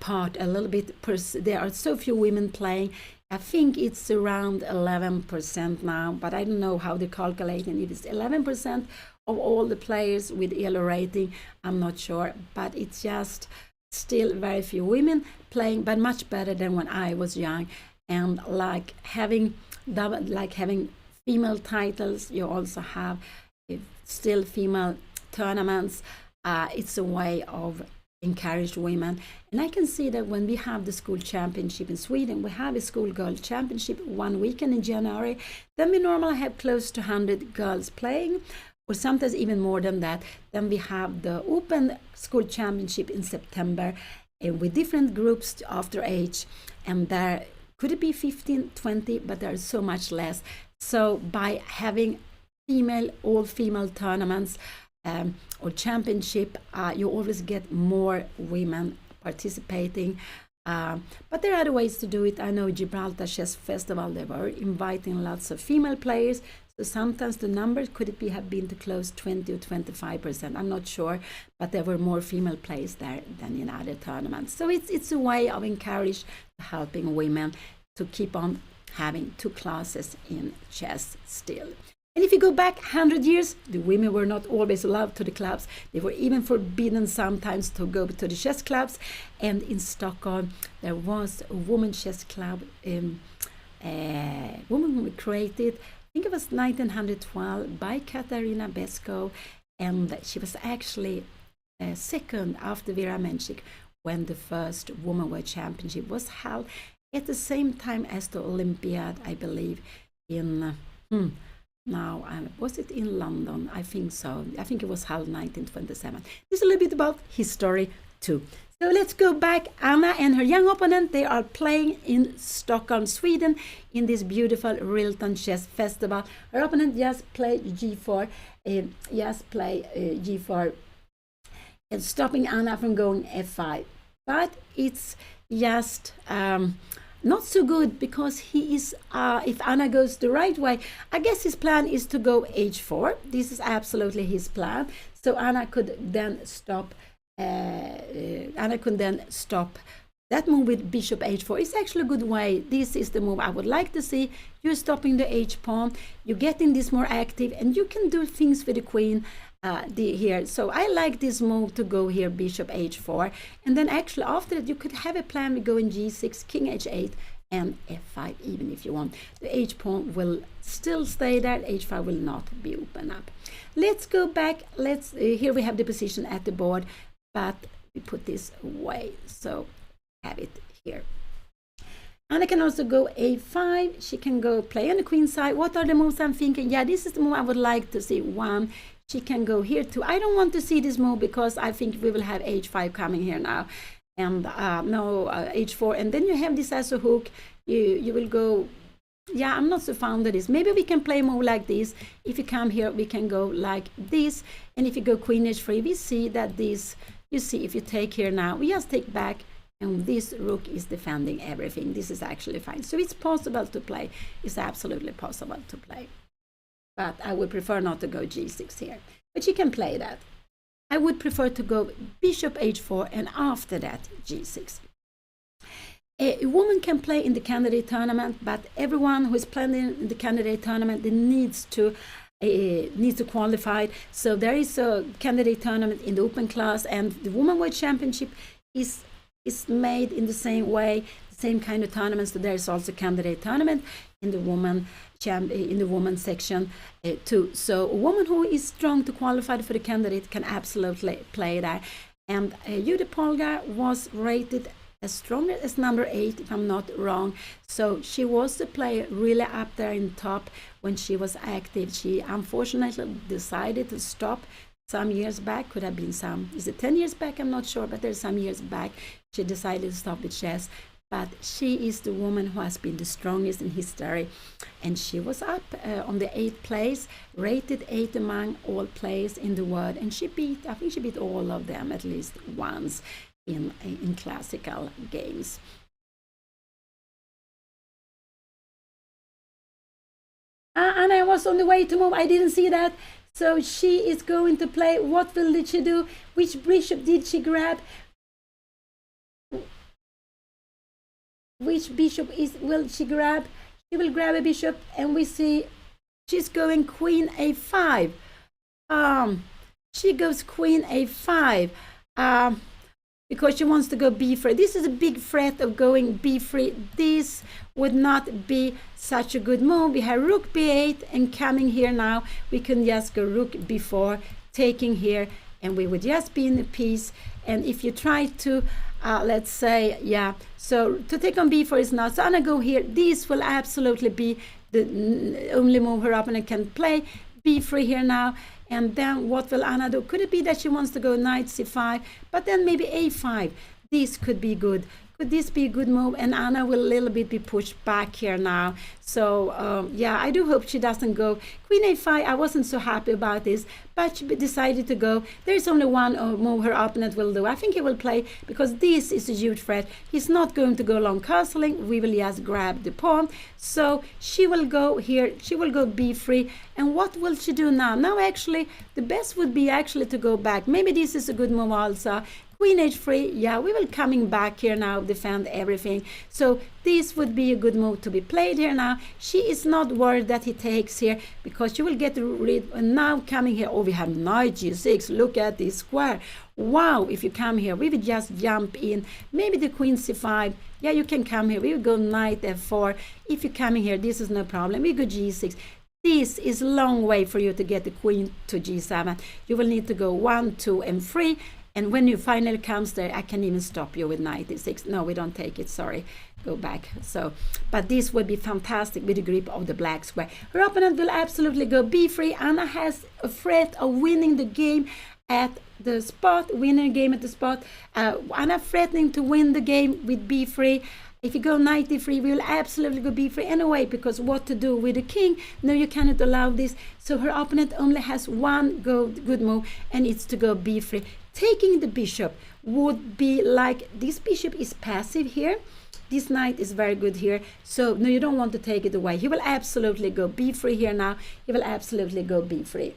part, a little bit. There are so few women playing. I think it's around 11% now, but I don't know how they're calculating. If it's 11% of all the players with ELO rating, I'm not sure, but it's just still very few women playing, but much better than when I was young. and like having female titles. You also have still female tournaments. It's a way of encourage women. And I can see that when we have the school championship in Sweden, we have a school girl championship one weekend in January. Then we normally have close to 100 girls playing, or sometimes even more than that. Then we have the open school championship in September with different groups after age. And there could it be 15, 20, but there is so much less. So by having all female tournaments, or championship, you always get more women participating. But there are other ways to do it. I know Gibraltar Chess Festival, they were inviting lots of female players. So sometimes the numbers have been to close 20 or 25%. I'm not sure, but there were more female players there than in other tournaments. So it's a way of helping women to keep on having 2 classes in chess still. And if you go back 100 years, the women were not always allowed to the clubs. They were even forbidden sometimes to go to the chess clubs. And in Stockholm, there was a women's chess club, woman who created, I think it was 1912, by Katarina Beskow. And she was actually second after Vera Menchik when the first Women World Championship was held at the same time as the Olympiad, I believe, in... Now, was it in London? I think so. I think it was held 1927. This is a little bit about history too. So let's go back. Anna and her young opponent, they are playing in Stockholm, Sweden, in this beautiful RILTON Chess Festival. Her opponent just played G4, G4, and stopping Anna from going F5. But it's just... not so good, because he is, if Anna goes the right way, I guess his plan is to go H4. This is absolutely his plan. So Anna could then stop, that move with bishop H4. It's actually a good way. This is the move I would like to see. You're stopping the H pawn, you're getting this more active, and you can do things with the queen here. So I like this move to go here, bishop H4, and then actually after that you could have a plan with going G6, king H8, and F5 even if you want. The H pawn will still stay there, H5 will not be open up. Let's go back. Here we have the position at the board, but we put this away, so have it here. Anna can also go A5. She can go play on the queen side. What are the moves I'm thinking? Yeah, this is the move I would like to see. 1. She can go here too. I don't want to see this move because I think we will have H5 coming here now. And no, H4. And then you have this as a hook. You will go... Yeah, I'm not so fond of this. Maybe we can play more like this. If you come here, we can go like this. And if you go queen H3, we see that this... You see, if you take here now, we just take back. And this rook is defending everything. This is actually fine. So it's possible to play. It's absolutely possible to play. But I would prefer not to go G6 here. But you can play that. I would prefer to go bishop H4 and after that G6. A woman can play in the candidate tournament, but everyone who is playing in the candidate tournament, they needs to qualify. So there is a candidate tournament in the open class, and the Women World Championship is made in the same way, the same kind of tournament. So there is also candidate tournament in the woman section too. So a woman who is strong to qualify for the candidate can absolutely play there. And Judith Polgar was rated as strong as number 8, if I'm not wrong. So she was the player really up there in top when she was active. She unfortunately decided to stop some years back. Could have been is it 10 years back? I'm not sure, but there's some years back she decided to stop with chess. But she is the woman who has been the strongest in history, and she was up on the 8th place, rated 8 among all players in the world, and I think she beat all of them at least once in classical games. And I was on the way to move. I didn't see that. So she is going to play. What did she do? Which bishop did she grab? Which bishop will she grab? She will grab a bishop, and we see she's going queen A5. She goes queen A5. because she wants to go b3. This is a big threat of going b3. This would not be such a good move. We have rook b8, and coming here now, we can just go rook b4, taking here, and we would just be in a piece. And if you try to, let's say, yeah, so to take on b4 is not. So I'm gonna go here. This will absolutely be the only move her opponent can play. b3 here now. And then what will Anna do? Could it be that she wants to go knight c5, but then maybe a5? This could be good. Could this be a good move? And Anna will a little bit be pushed back here now. So yeah, I do hope she doesn't go queen a5. I wasn't so happy about this, but she decided to go. There's only one move her opponent will do. I think he will play, because this is a huge threat. He's not going to go long castling. We will just grab the pawn. So she will go here. She will go b3. And what will she do now? Now actually, the best would be actually to go back. Maybe this is a good move also. Queen h3, yeah, we will coming back here now, defend everything. So this would be a good move to be played here now. She is not worried that he takes here, because she will get rid. And now coming here, oh, we have knight g6. Look at this square. Wow, if you come here, we would just jump in. Maybe the queen c5. Yeah, you can come here. We will go knight f4. If you come in here, this is no problem. We go g6. This is a long way for you to get the queen to g7. You will need to go 1, 2, and 3. And when you finally comes there, I can even stop you with knight e6. No, we don't take it. Sorry. Go back. So, but this would be fantastic with the grip of the black square. Her opponent will absolutely go b3. Anna has a threat of winning the game at the spot, winning a game at the spot. Anna threatening to win the game with b3. If you go knight d3, we will absolutely go b3 anyway, because what to do with the king? No, you cannot allow this. So her opponent only has one good move, and it's to go b3. Taking the bishop would be like, this bishop is passive here. This knight is very good here. So no, you don't want to take it away. He will absolutely go b3 here now. He will absolutely go b3.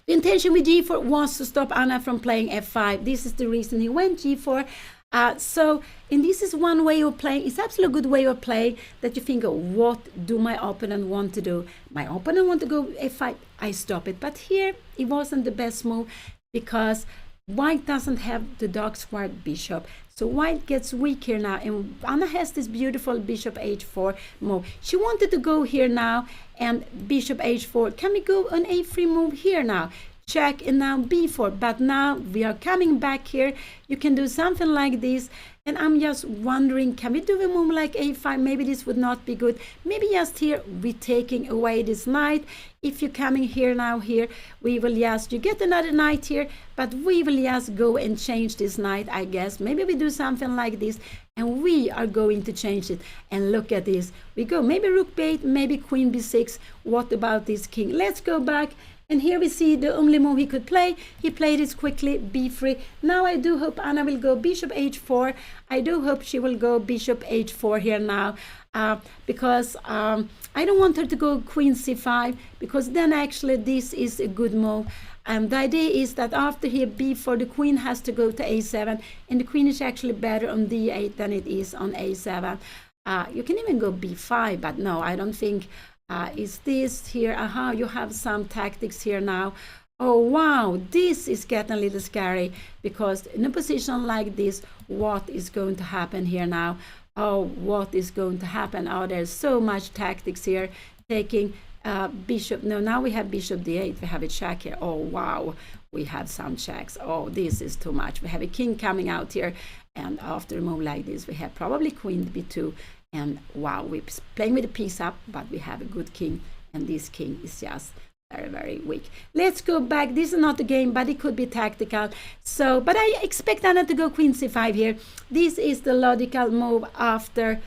The intention with g4 was to stop Anna from playing f5. This is the reason he went g4. And this is one way of playing. It's absolutely a good way of playing, that you think, oh, what do my opponent want to do? My opponent want to go f5. I stop it. But here, it wasn't the best move, because white doesn't have the dark square bishop. So white gets weak here now. And Anna has this beautiful bishop h4 move. She wanted to go here now and bishop h4. Can we go an a3 move here now? Check, and now b4, but now we are coming back here. You can do something like this, and I'm just wondering, can we do a move like a5? Maybe this would not be good. Maybe just here we taking away this knight. If you're coming here now, here we will just, you get another knight here, but we will just go and change this knight, I guess. Maybe we do something like this, and we are going to change it. And look at this, we go maybe rook b8, maybe queen b6. What about this king? Let's go back. And here we see the only move he could play. He played it quickly, b3. Now I do hope Anna will go bishop h4. I do hope she will go bishop h4 here now, because I don't want her to go queen c5, because then actually this is a good move. The idea is that after here b4, the queen has to go to a7, and the queen is actually better on d8 than it is on a7. You can even go b5, but no, I don't think. Is this here? Aha, you have some tactics here now. Oh wow, this is getting a little scary, because in a position like this, what is going to happen here now? Oh, what is going to happen? Oh, there's so much tactics here. Taking bishop. No, now we have bishop d8. We have a check here. Oh wow, we have some checks. Oh, this is too much. We have a king coming out here, and after a move like this, we have probably queen b2. And wow, we're playing with the piece up, but we have a good king, and this king is just very, very weak. Let's go back. This is not a game, but it could be tactical. So, but I expect Anna to go queen c5 here. This is the logical move after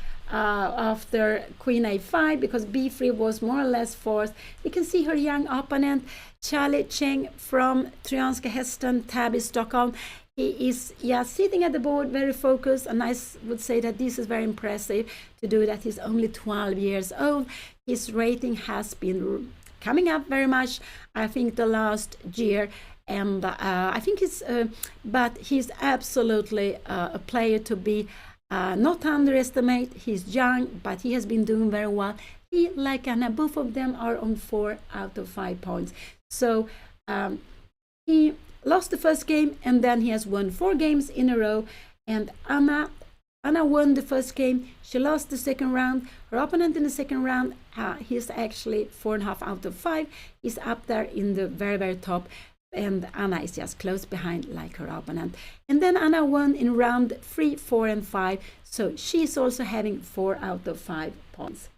queen a5, because b3 was more or less forced. You can see her young opponent, Charlie Cheng from Trianska Hästen, Täby, Stockholm. He is, yeah, sitting at the board, very focused, and I would say that this is very impressive to do that. He's only 12 years old. His rating has been coming up very much, I think, the last year, and I think it's, but he's absolutely a player to be not underestimate. He's young, but he has been doing very well. He, like Anna, both of them are on 4 out of 5 points. So He lost the first game, and then he has won 4 games in a row. And Anna won the first game. She lost the second round. Her opponent in the second round, he's actually 4.5 out of 5. He's up there in the very, very top. And Anna is just close behind like her opponent. And then Anna won in round 3, 4, and 5. So she's also having 4 out of 5 points.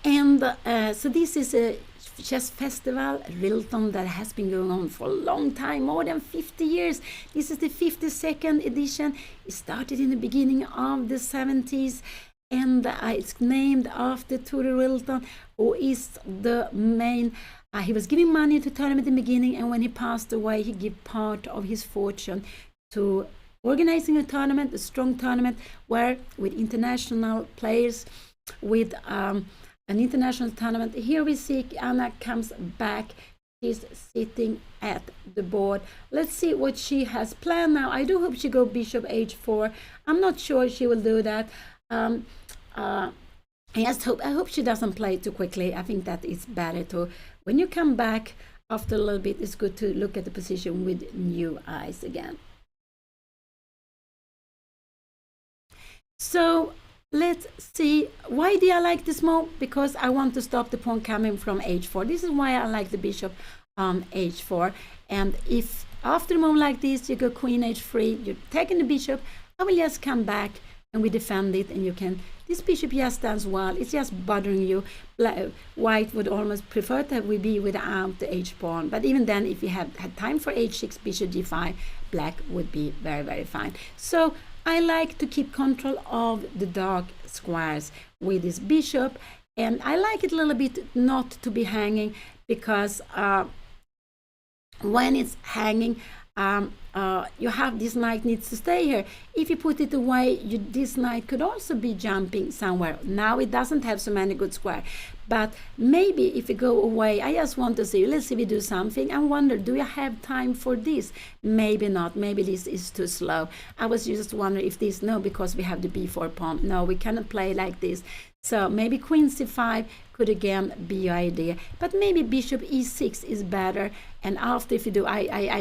And so this is a chess festival, RILTON, that has been going on for a long time, more than 50 years. This is the 52nd edition. It started in the beginning of the 70s, and it's named after Tore RILTON, who is the main. He was giving money to tournament in the beginning, and when he passed away, he gave part of his fortune to organizing a tournament, a strong tournament, where with international players, with an international tournament. Here we see Anna comes back. She's sitting at the board. Let's see what she has planned now. I do hope she go bishop h4. I'm not sure she will do that. I hope she doesn't play too quickly. I think that is better to, when you come back after a little bit, it's good to look at the position with new eyes again. So let's see, why do I like this move? Because I want to stop the pawn coming from h4. This is why I like the bishop on h4. And if after a move like this, you go queen h3, you're taking the bishop, I will just come back and we defend it, and you can, this bishop just stands well, it's just bothering you. White would almost prefer that we be without the h pawn, but even then, if you had time for h6, bishop g5, black would be very, very fine. So I like to keep control of the dark squares with this bishop, and I like it a little bit not to be hanging, because when it's hanging, you have this knight needs to stay here. If you put it away, this knight could also be jumping somewhere. Now it doesn't have so many good squares, but maybe if you go away, I just want to see, let's see if we do something. I wonder, do you have time for this? Maybe not. Maybe this is too slow. I was just wondering if this, no, because we have the b4 pawn. No, we cannot play like this. So maybe queen c5 could again be an idea, but maybe bishop e6 is better. And after, if you do, I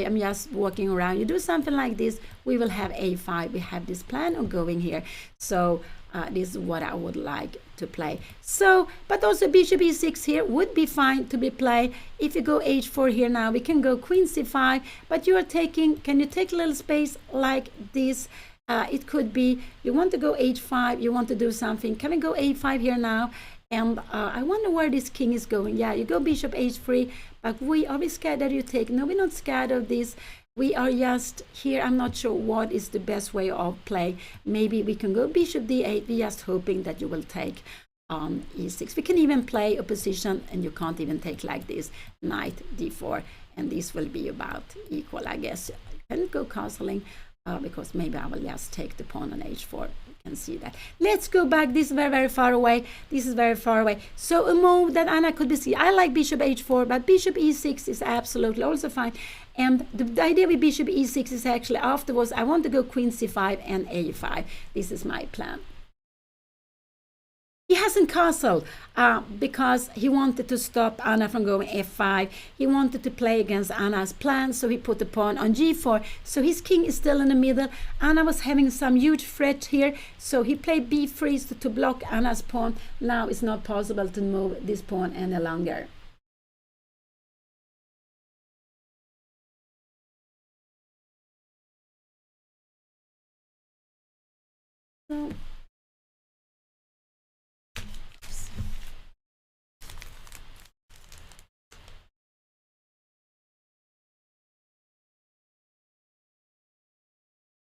am just walking around, you do something like this, we will have a5. We have this plan of going here. So this is what I would like to play. So, but also bishop e6 here would be fine to be played. If you go h4 here now, we can go queen c5, but you are taking, can you take a little space like this? It could be, you want to go h5, you want to do something. Can we go a5 here now? And I wonder where this king is going. Yeah, you go bishop h3, but are we scared that you take? No, we're not scared of this. We are just here. I'm not sure what is the best way of play. Maybe we can go bishop d8. We're just hoping that you will take e6. We can even play a position, and you can't even take like this, knight d4, and this will be about equal, I guess. You can go castling. Because maybe I will just take the pawn on h4. You can see that. Let's go back. This is very, very far away. This is very far away. So a move that Anna could be see. I like bishop h4, but bishop e6 is absolutely also fine. And the idea with bishop e6 is actually afterwards, I want to go queen c5 and a5. This is my plan. He hasn't castled because he wanted to stop Anna from going f5. He wanted to play against Anna's plan, so he put the pawn on g4. So his king is still in the middle. Anna was having some huge threat here, so he played b3 to block Anna's pawn. Now it's not possible to move this pawn any longer.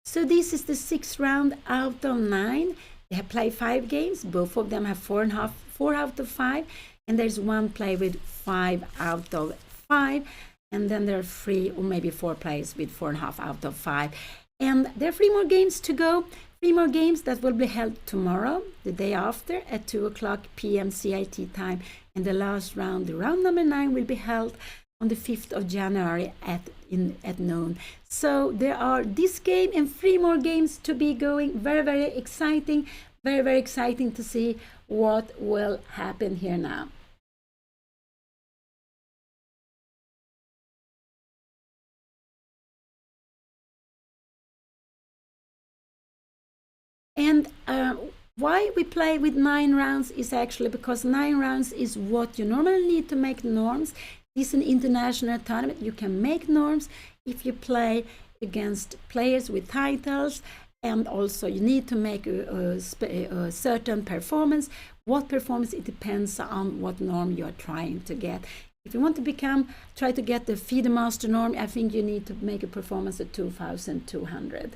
So this is the 6th round out of 9. They have played 5 games. Both of them have 4 out of 5. And there's one play with 5 out of 5. And then there are 3 or maybe 4 plays with 4.5 out of 5. And there are 3 more games to go. 3 more games that will be held tomorrow, the day after, at 2:00 p.m. CIT time. And the last round, the round number 9, will be held on the 5th of January at noon. So there are this game and 3 more games to be going. Very, very exciting. Very, very exciting to see what will happen here now. And why we play with 9 rounds is actually because 9 rounds is what you normally need to make norms. This is an international tournament. You can make norms if you play against players with titles, and also you need to make a certain performance. What performance? It depends on what norm you are trying to get. If you want to try to get the FIDE Master norm, I think you need to make a performance at 2,200.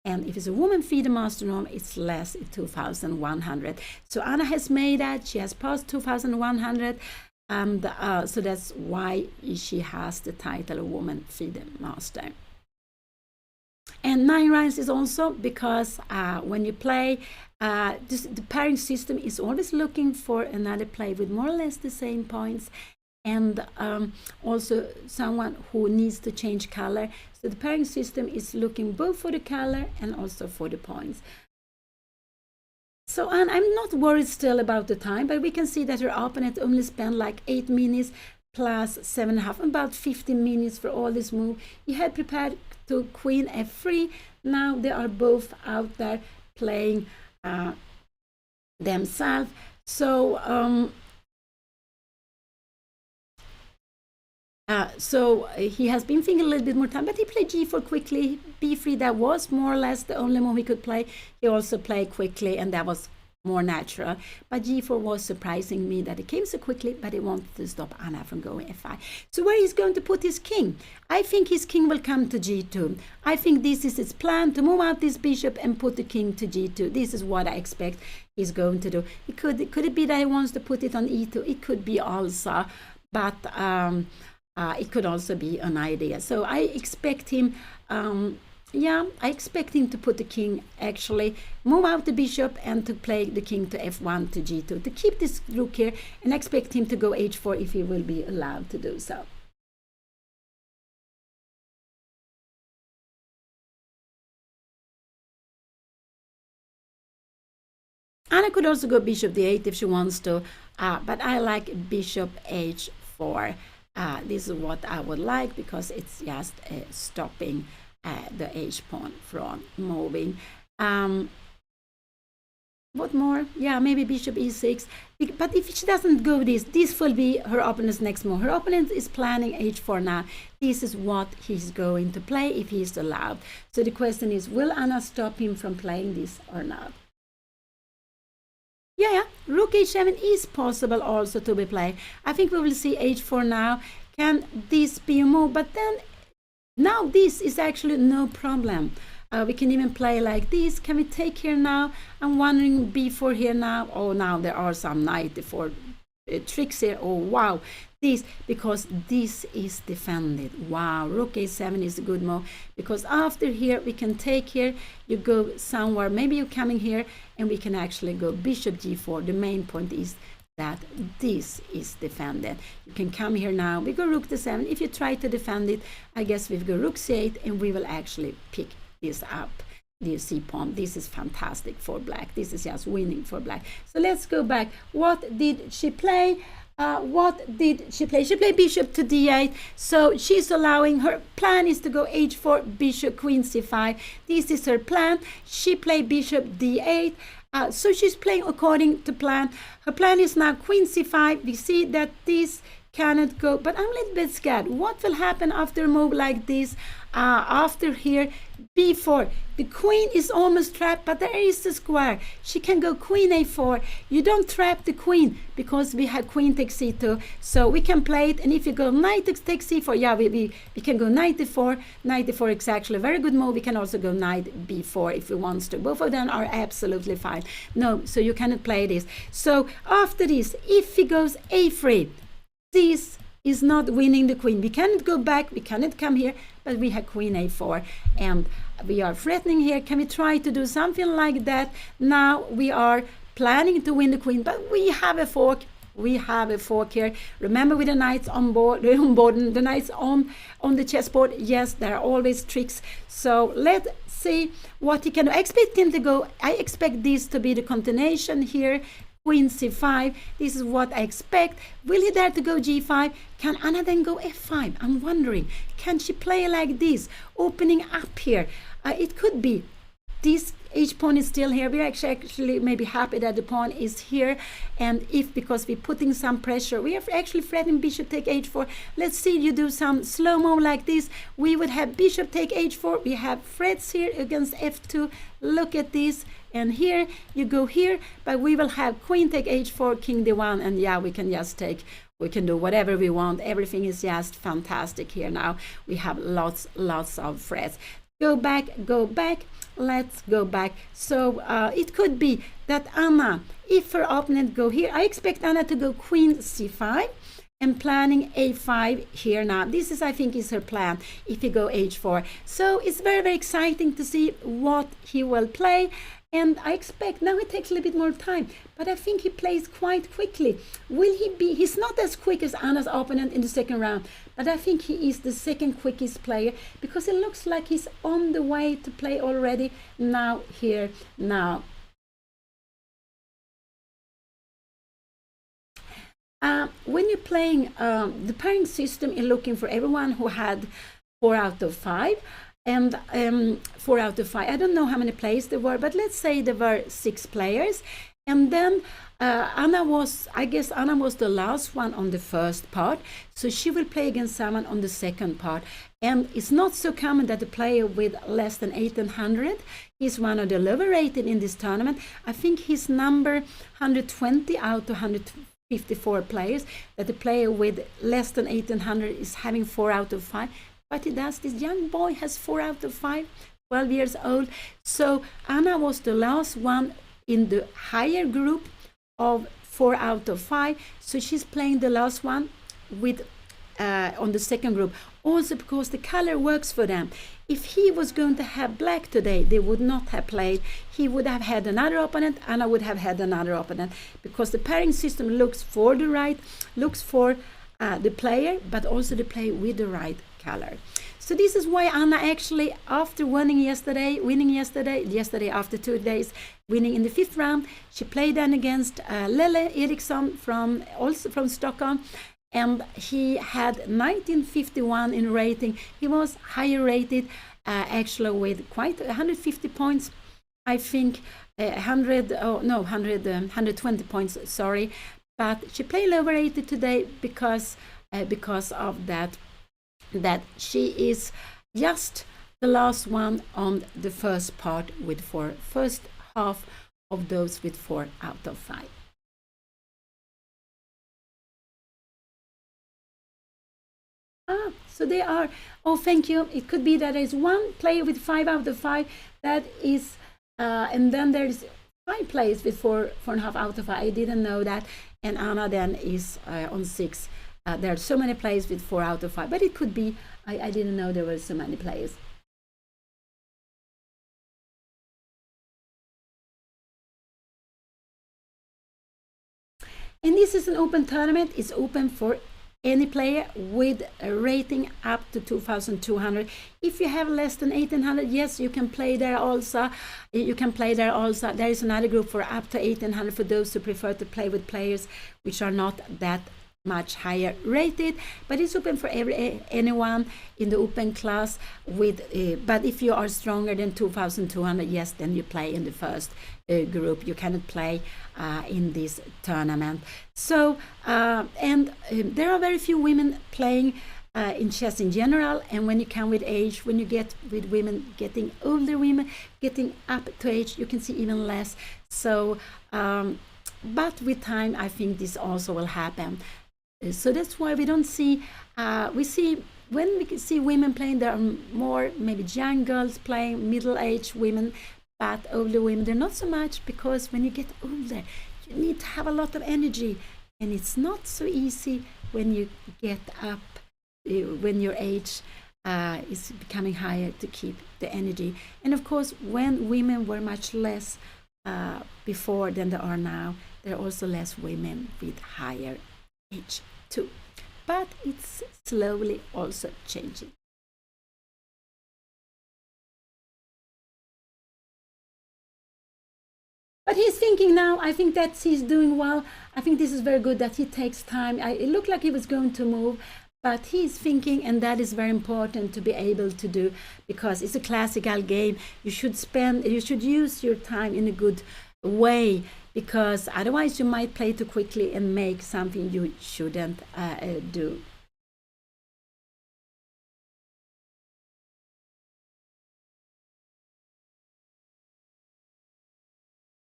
And if it's a woman FIDE Master norm, it's less, 2,100. So Anna has made that. She has passed 2,100. And so that's why she has the title of Woman FIDE Master. And 9 rounds is also because when you play, the pairing system is always looking for another player with more or less the same points. And also someone who needs to change color. So the pairing system is looking both for the color and also for the points. So I'm not worried still about the time, but we can see that her opponent only spent like 8 minutes plus 7.5, about 15 minutes for all this move. He had prepared to Queen F3. Now they are both out there playing themselves. So he has been thinking a little bit more time, but he played G4 quickly. B3, that was more or less the only move he could play. He also played quickly, and that was more natural. But G4 was surprising me that it came so quickly, but he wanted to stop Anna from going F5. So where he's going to put his king? I think his king will come to G2. I think this is his plan, to move out this bishop and put the king to G2. This is what I expect he's going to do. Could it be that he wants to put it on E2? It could be also, but it could also be an idea. So I expect him, I expect him to put the king, actually move out the bishop and to play the king to F1 to G2, to keep this rook here, and expect him to go H4 if he will be allowed to do so. Anna could also go bishop d8 if she wants to, but I like bishop H4. This is what I would like, because it's just stopping the H pawn from moving. What more? Yeah, maybe bishop E6. But if she doesn't go this will be her opponent's next move. Her opponent is planning H4 now. This is what he's going to play if he's allowed. So the question is, will Anna stop him from playing this or not? Yeah, rook H7 is possible also to be played. I think we will see H4 now. Can this be a move? But then, now this is actually no problem. We can even play like this. Can we take here now? I'm wondering B4 here now. Oh, now there are some knight d4 tricks here. Oh, wow. Because this is defended. Wow, rook A7 is a good move, because after here we can take here, you go somewhere, maybe you're coming here, and we can actually go bishop G4. The main point is that this is defended. You can come here now, we go rook D7. If you try to defend it, I guess we go rook C8, and we will actually pick this up. The C pawn. This is fantastic for black. This is just winning for black. So let's go back. What did she play? What did she play? She played bishop to d8. So she's allowing, her plan is to go h4, bishop, queen c5. This is her plan. She played bishop d8. So she's playing according to plan. Her plan is now queen c5. We see that this cannot go, but I'm a little bit scared. What will happen after a move like this? After here, b4. The queen is almost trapped, but there is the square. She can go queen a4. You don't trap the queen, because we have queen takes c2. So we can play it, and if you go knight takes c4, yeah, we can go knight d4. Knight d4 is actually a very good move. We can also go knight b4 if we want to. Both of them are absolutely fine. No, so you cannot play this. So after this, if he goes a3, this is not winning the queen. We cannot go back, we cannot come here, but we have queen a4, and we are threatening here. Can we try to do something like that? Now we are planning to win the queen, but we have a fork. We have a fork here. Remember, with the knights on board, the knights on the chessboard. Yes, there are always tricks. So let's see what he can do. I expect him to go. I expect this to be the continuation here. Queen c5. This is what I expect. Will he dare to go g5? Can Anna then go f5? I'm wondering, can she play like this, opening up here? It could be. This h pawn is still here. We're actually maybe happy that the pawn is here, and if because we're putting some pressure, we are actually threatening bishop take h4. Let's see you do some slow-mo like this. We would have bishop take h4. We have threats here against f2. Look at this, and here you go here, but we will have queen take h4, king d1, and yeah, we can just take, we can do whatever we want. Everything is just fantastic here now. We have lots of threats. Go back, let's go back. So it could be that Anna, if her opponent go here, I expect Anna to go queen c5 and planning a5 here now. This is, I think, is her plan if he go h4. So it's very exciting to see what he will play. And I expect now it takes a little bit more time, but I think he plays quite quickly. Will he be? He's not as quick as Anna's opponent in the second round, but I think he is the second quickest player because it looks like he's on the way to play already now here now. When you're playing the pairing system, is looking for everyone who had 4 out of 5. And 4 out of 5. I don't know how many players there were, but let's say there were 6 players. And then Anna was, I guess Anna was the last one on the first part. So she will play against someone on the second part. And it's not so common that a player with less than 1800 is one of the lower rated in this tournament. I think he's number 120 out of 154 players, that the player with less than 1800 is having 4 out of 5. But he does, this young boy has 4 out of 5, 12 years old. So Anna was the last one in the higher group of 4 out of 5. So she's playing the last one with on the second group. Also because the color works for them. If he was going to have black today, they would not have played. He would have had another opponent, Anna would have had another opponent. Because the pairing system looks for the right, looks for the player, but also the player with the right color. So this is why Anna actually, after winning yesterday after 2 days, winning in the 5th round, she played then against Lelle Eriksson also from Stockholm, and he had 1951 in rating. He was higher rated, actually with quite 150 points, I think, 120 points, sorry. But she played lower rated today because of that she is just the last one on the first part with 4, first half of those with 4 out of 5. So they are, oh, thank you. It could be that there is one player with 5 out of 5, that is, and then there's 5 players with 4.5 out of 5. I didn't know that. And Anna then is on 6. There are so many players with 4 out of 5, but it could be, I didn't know there were so many players. And this is an open tournament. It's open for any player with a rating up to 2200. If you have less than 1800, yes, you can play there also. There is another group for up to 1800 for those who prefer to play with players which are not that much higher rated, but it's open for anyone in the open class with but if you are stronger than 2200, yes, then you play in the first group. You cannot play in this tournament. So there are very few women playing in chess in general, and when you come with age, when you get with women, getting older women, getting up to age, you can see even less. So but with time, I think this also will happen. So that's why we don't see, when we see women playing, there are more maybe young girls playing, middle-aged women, but older women, they're not so much, because when you get older, you need to have a lot of energy, and it's not so easy when you get up, when your age is becoming higher to keep the energy. And of course, when women were much less before than there are now, there are also less women with higher age too. But it's slowly also changing. But he's thinking now, I think that he's doing well. I think this is very good that he takes time. It looked like he was going to move, but he's thinking, and that is very important to be able to do, because it's a classical game. You should use your time in a good way, because otherwise you might play too quickly and make something you shouldn't do.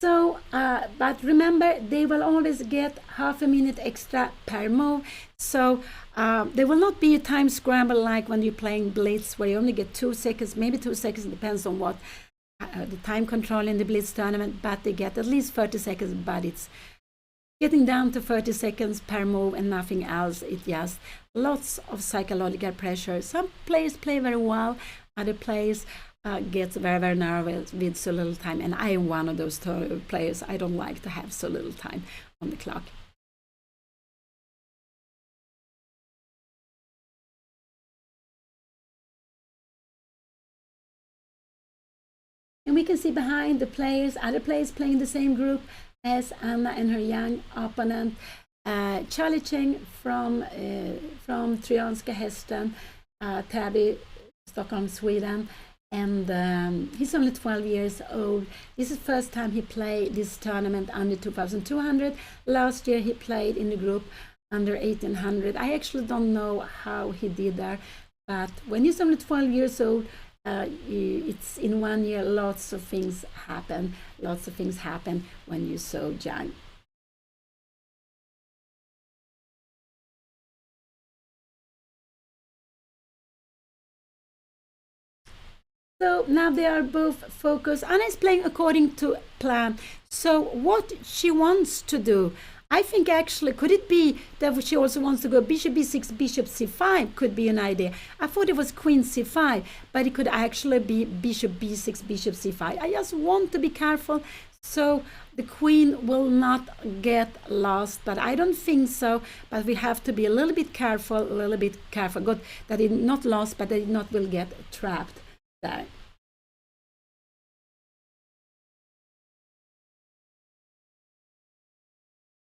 So, but remember, they will always get half a minute extra per move. So there will not be a time scramble like when you're playing Blitz, where you only get 2 seconds, maybe 2 seconds, depends on what the time control in the Blitz tournament, but they get at least 30 seconds, but it's getting down to 30 seconds per move and nothing else. It just lots of psychological pressure. Some players play very well, other players gets very, very nervous with so little time, and I am one of those players. I don't like to have so little time on the clock. And we can see behind the players, other players playing the same group as Anna and her young opponent, Charlie Cheng from Trianska Hästen, Täby, Stockholm, Sweden. And he's only 12 years old. This is the first time he played this tournament under 2200. Last year he played in the group under 1800. I actually don't know how he did there, but when he's only 12 years old, it's in 1 year, lots of things happen. Lots of things happen when you're so young. So now they are both focused. Anna is playing according to plan. So what she wants to do, I think actually, could it be that she also wants to go bishop b6, bishop c5 could be an idea. I thought it was queen c5, but it could actually be bishop b6, bishop c5. I just want to be careful so the queen will not get lost, but I don't think so. But we have to be a little bit careful, Good that it not lost, but that it not will get trapped there.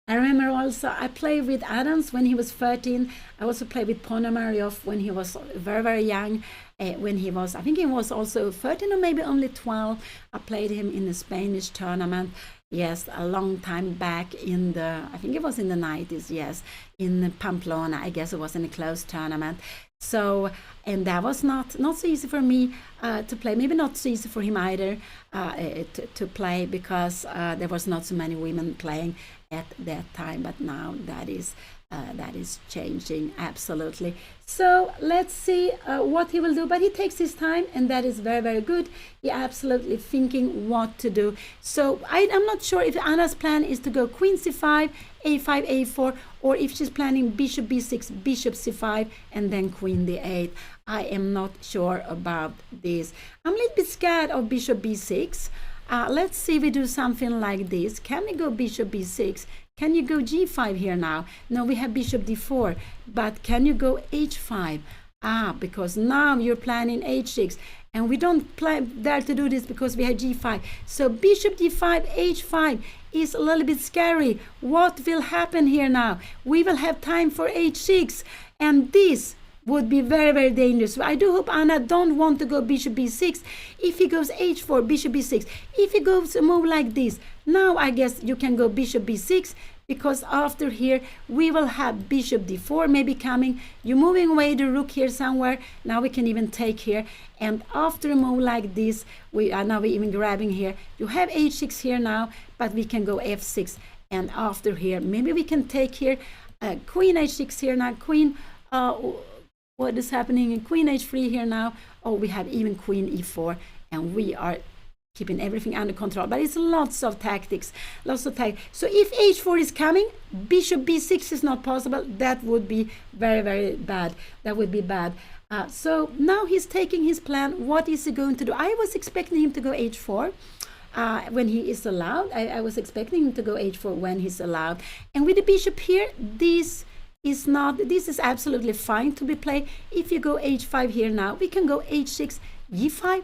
I remember also I played with Adams when he was 13. I also played with Ponomaryov when he was very, very young. When he was, I think he was also 13 or maybe only 12. I played him in a Spanish tournament. Yes, a long time back in the, I think it was in the 90s, yes, in Pamplona. I guess it was in a closed tournament. So, and that was not so easy for me to play. Maybe not so easy for him either to play, because there was not so many women playing at that time. But now that is changing absolutely. So let's see what he will do. But he takes his time, and that is very, very good. He absolutely thinking what to do. So I'm not sure if Anna's plan is to go queen c5, a5, a4, or if she's planning bishop b6, bishop c5, and then queen d8. I am not sure about this. I'm a little bit scared of bishop b6. Let's see if we do something like this. Can we go bishop b6? Can you go g5 here now? No, we have bishop d4, but can you go h5? Because now you're planning h6, and we don't dare to do this because we have g5. So bishop d5, h5 is a little bit scary. What will happen here now? We will have time for h6, and this would be very, very dangerous. I do hope Anna don't want to go bishop b6. If he goes h4, bishop b6, if he goes a move like this, now I guess you can go bishop b6, because after here we will have bishop d4 maybe coming. You're moving away the rook here somewhere. Now we can even take here, and after a move like this, we are now even grabbing here. You have h6 here now, but we can go f6, and after here maybe we can take here queen h6 here now, queen what is happening in queen h3 here now. Oh, we have even queen e4, and we are keeping everything under control. But it's lots of tactics, lots of tactics. So if h4 is coming, bishop b6 is not possible. That would be very, very bad. That would be bad. So now he's taking his plan. What is he going to do? I was expecting him to go h4 when he is allowed. I was expecting him to go h4 when he's allowed. And with the bishop here, this is absolutely fine to be played. If you go h5 here now, we can go h6, g5.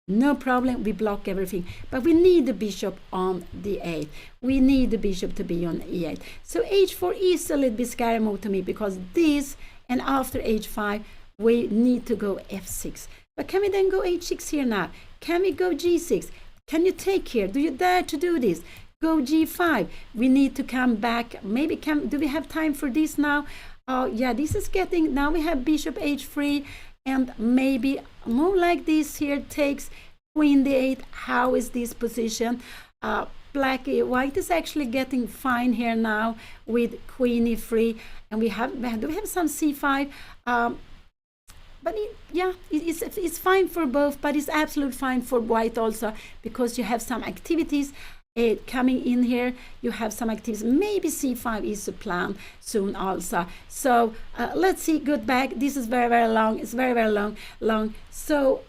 No problem, we block everything. But we need the bishop on the 8. We need the bishop to be on e8. So h4 is a little bit scary move to me, because this, and after h5, we need to go f6. But can we then go h6 here now? Can we go g6? Can you take here? Do you dare to do this? Go g5. We need to come back. Maybe do we have time for this now? Oh yeah, this is getting, now we have bishop h3, and maybe more like this here takes queen d8. How is this position? White is actually getting fine here now with queen e3, and do we have some c5? But it's fine for both, but it's absolutely fine for white also, because you have some activities coming in here. You have some activities. Maybe c5 is a plan soon also. So let's see. Good back. This is very, very long. It's very, very long. So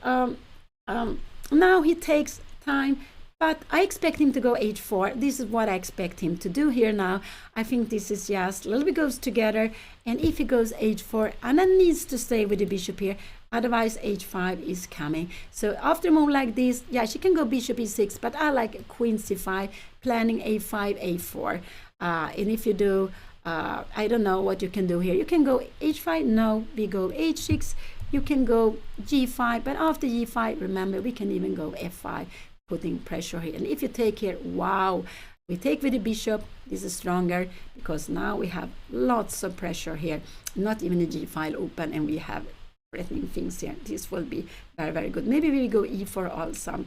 now he takes time. But I expect him to go h4. This is what I expect him to do here now. I think this is just a little bit goes together. And if he goes h4, Anna needs to stay with the bishop here. Otherwise, h5 is coming. So after a move like this, yeah, she can go bishop e6. But I like queen c5, planning a5, a4. And if you do, I don't know what you can do here. You can go h5. No, we go h6. You can go g5. But after g5, remember, we can even go f5. Putting pressure here. And if you take here, wow, we take with the bishop. This is stronger, because now we have lots of pressure here. Not even the g file open, and we have threatening things here. This will be very, very good. Maybe we go e4 also.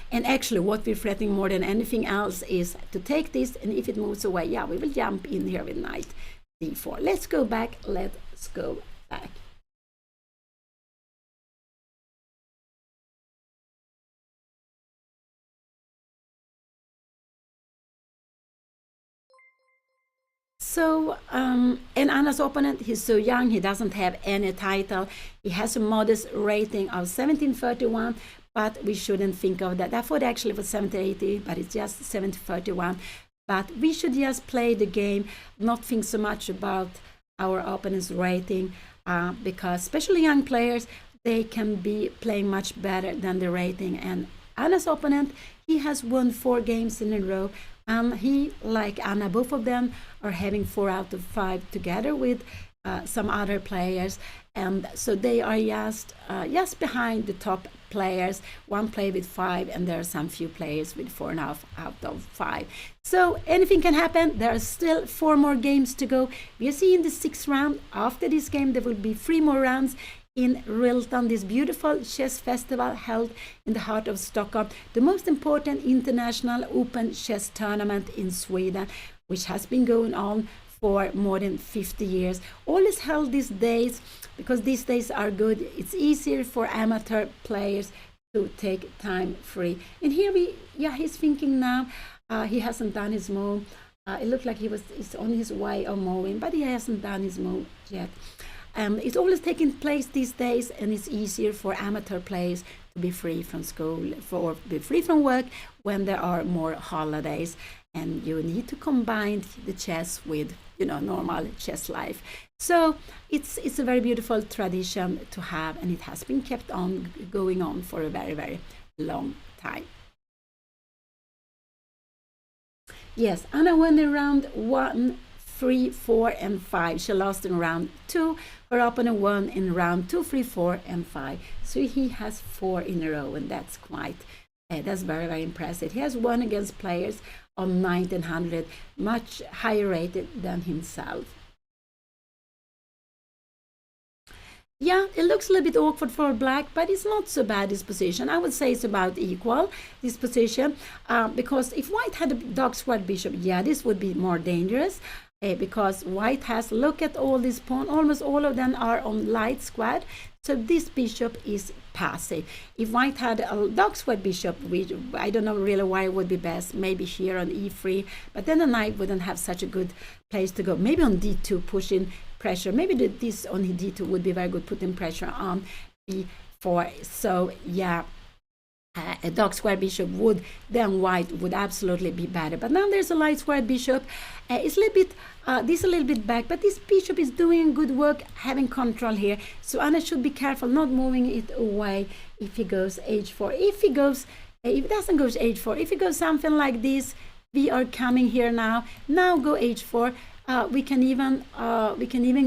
And actually, what we're threatening more than anything else is to take this, and if it moves away, yeah, we will jump in here with knight d4. Let's go back. Let's go back. So, and Anna's opponent, he's so young, he doesn't have any title. He has a modest rating of 1731, but we shouldn't think of that. I thought actually it was 1780, but it's just 1731. But we should just play the game, not think so much about our opponent's rating, because especially young players, they can be playing much better than the rating. And Anna's opponent, he has won 4 games in a row. He, like Anna, both of them are having 4 out of 5 together with some other players, and so they are just behind the top players. One player with 5, and there are some few players with 4.5 out of 5. So anything can happen. There are still 4 more games to go. We are seeing the 6th round. After this game, there will be 3 more rounds in RILTON, this beautiful chess festival held in the heart of Stockholm, the most important international open chess tournament in Sweden, which has been going on for more than 50 years. Always held these days, because these days are good. It's easier for amateur players to take time free. And here he's thinking now. He hasn't done his move. It looked like he's on his way of moving, but he hasn't done his move yet. It's always taking place these days, and it's easier for amateur players to be free from school, or be free from work when there are more holidays. And you need to combine the chess with, normal chess life. So it's a very beautiful tradition to have, and it has been kept on going on for a very, very long time. Yes, Anna won in round 1, 3, 4, and 5. She lost in round 2. Her opponent won in round 2, 3, 4, and 5. So he has 4 in a row, and that's that's very, very impressive. He has won against players on 1900, much higher rated than himself. Yeah, it looks a little bit awkward for black, but it's not so bad, this position. I would say it's about equal, this position, because if white had a dog square bishop, yeah, this would be more dangerous. because white has, look at all these pawns, almost all of them are on light square, so this bishop is passive. If white had a dark square bishop, which I don't know really why it would be best, maybe here on e3, but then the knight wouldn't have such a good place to go. Maybe on d2, pushing pressure, maybe this on d2 would be very good, putting pressure on b4. So yeah, a dark square bishop would, then white would absolutely be better. But now there's a light square bishop. It's a little bit, this a little bit back, but this bishop is doing good work, having control here. So Anna should be careful not moving it away if he goes h4. If he doesn't go h4, if he goes something like this, we are coming here now. Now go h4. We can even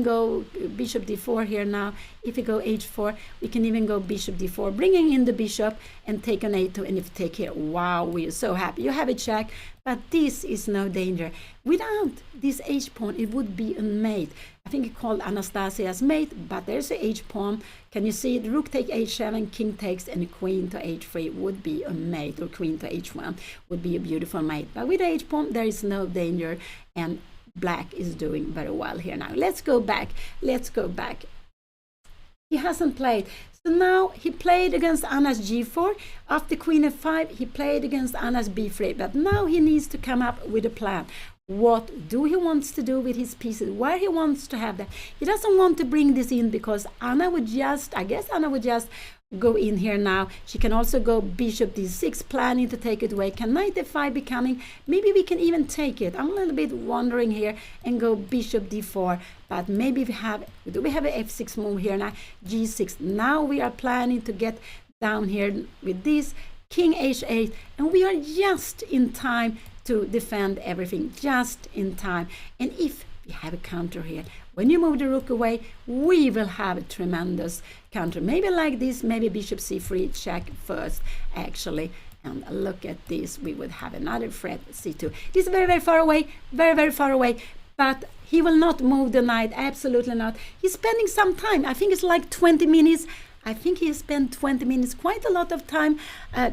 go bishop d4 here now. If we go h4, we can even go bishop d4, bringing in the bishop and take on a2. And if you take here, wow, we're so happy. You have a check, but this is no danger. Without this h pawn, it would be a mate. I think it called Anastasia's mate, but there's a h pawn. Can you see it? Rook take h7, king takes, and queen to h3 would be a mate, or queen to h1 would be a beautiful mate. But with h pawn, there is no danger, and black is doing very well here now. Let's go back. He hasn't played. So now he played against Anna's g4. After queen f5, he played against Anna's b3. But now he needs to come up with a plan. What do he wants to do with his pieces? Where he wants to have that? He doesn't want to bring this in because Anna would just, I guess Anna would just go in here now. She can also go bishop d6, planning to take it away. Can knight f5 be coming? Maybe we can even take it. I'm a little bit wondering here and go bishop d4. But maybe do we have a f6 move here now? g6. Now we are planning to get down here with this king h8, and we are just in time to defend everything, just in time. And if we have a counter here, when you move the rook away, we will have a tremendous counter. Maybe like this, maybe bishop c3, check first, actually. And look at this, we would have another threat, c2. This is very, very far away, very, very far away. But he will not move the knight, absolutely not. He's spending some time. I think it's like 20 minutes. I think he spent 20 minutes, quite a lot of time, but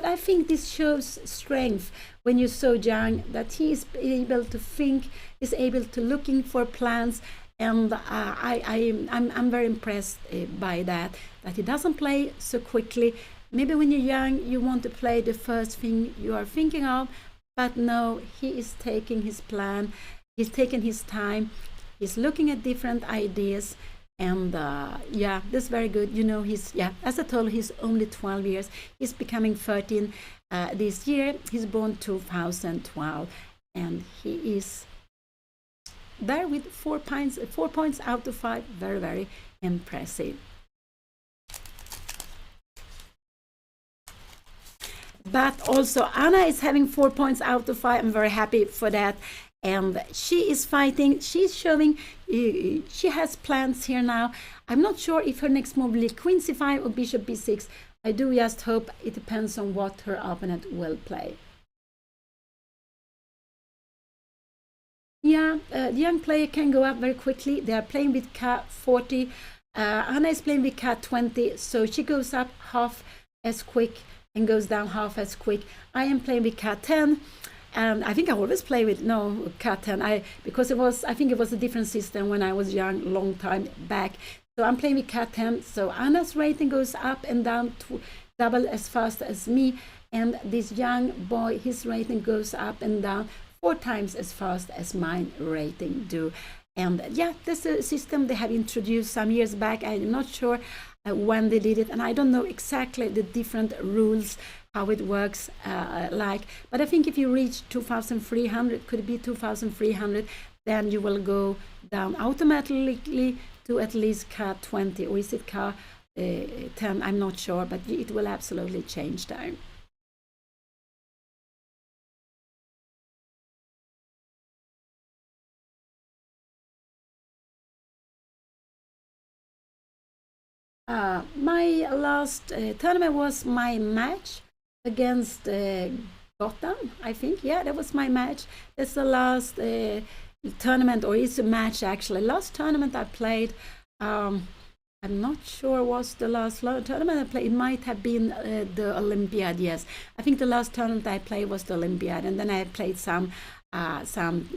I think this shows strength when you're so young, that he is able to think, is able to looking for plans, and I'm very impressed by that he doesn't play so quickly. Maybe when you're young, you want to play the first thing you are thinking of, but no, he is taking his plan, he's taking his time, he's looking at different ideas. And yeah, that's very good. You know, he's, yeah, as I told you, he's only 12 years. He's becoming 13 this year. He's born 2012, and he is there with 4 points out of 5. Very, very impressive. But also Anna is having 4 points out of 5. I'm very happy for that. And she is fighting, she's showing, she has plans here now. I'm not sure if her next move will be queen c5 or bishop b6. I do just hope. It depends on what her opponent will play. Yeah, the young player can go up very quickly. They are playing with k40. Anna is playing with k20, so she goes up half as quick and goes down half as quick. I am playing with k10. And I think I always play with k10 because I think it was a different system when I was young, long time back. So I'm playing with k10. So Anna's rating goes up and down to double as fast as me, and this young boy, his rating goes up and down 4 times as fast as mine rating do. And yeah, that's a system they have introduced some years back. I'm not sure when they did it, and I don't know exactly the different rules, how it works, but I think if you reach 2,300, could it be 2,300, then you will go down automatically to at least k20, or is it k10? I'm not sure, but it will absolutely change there. My last tournament was my match against Gotham, I think. Yeah, that was my match. That's the last tournament, or it's a match actually. Last tournament I played, I'm not sure was the last tournament I played. It might have been the Olympiad, yes. I think the last tournament I played was the Olympiad, and then I played some some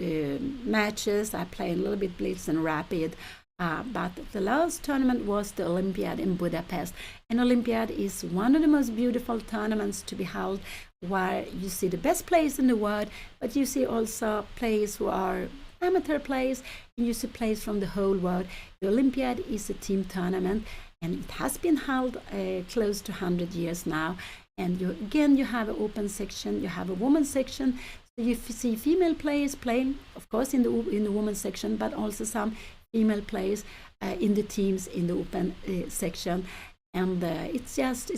matches. I played a little bit blitz and rapid. But the last tournament was the Olympiad in Budapest. And Olympiad is one of the most beautiful tournaments to be held, where you see the best players in the world, but you see also players who are amateur players, and you see players from the whole world. The Olympiad is a team tournament, and it has been held close to 100 years now. And you have an open section, you have a women's section. So you see female players playing, of course, in the women's section, but also some female players in the teams in the open section. And it's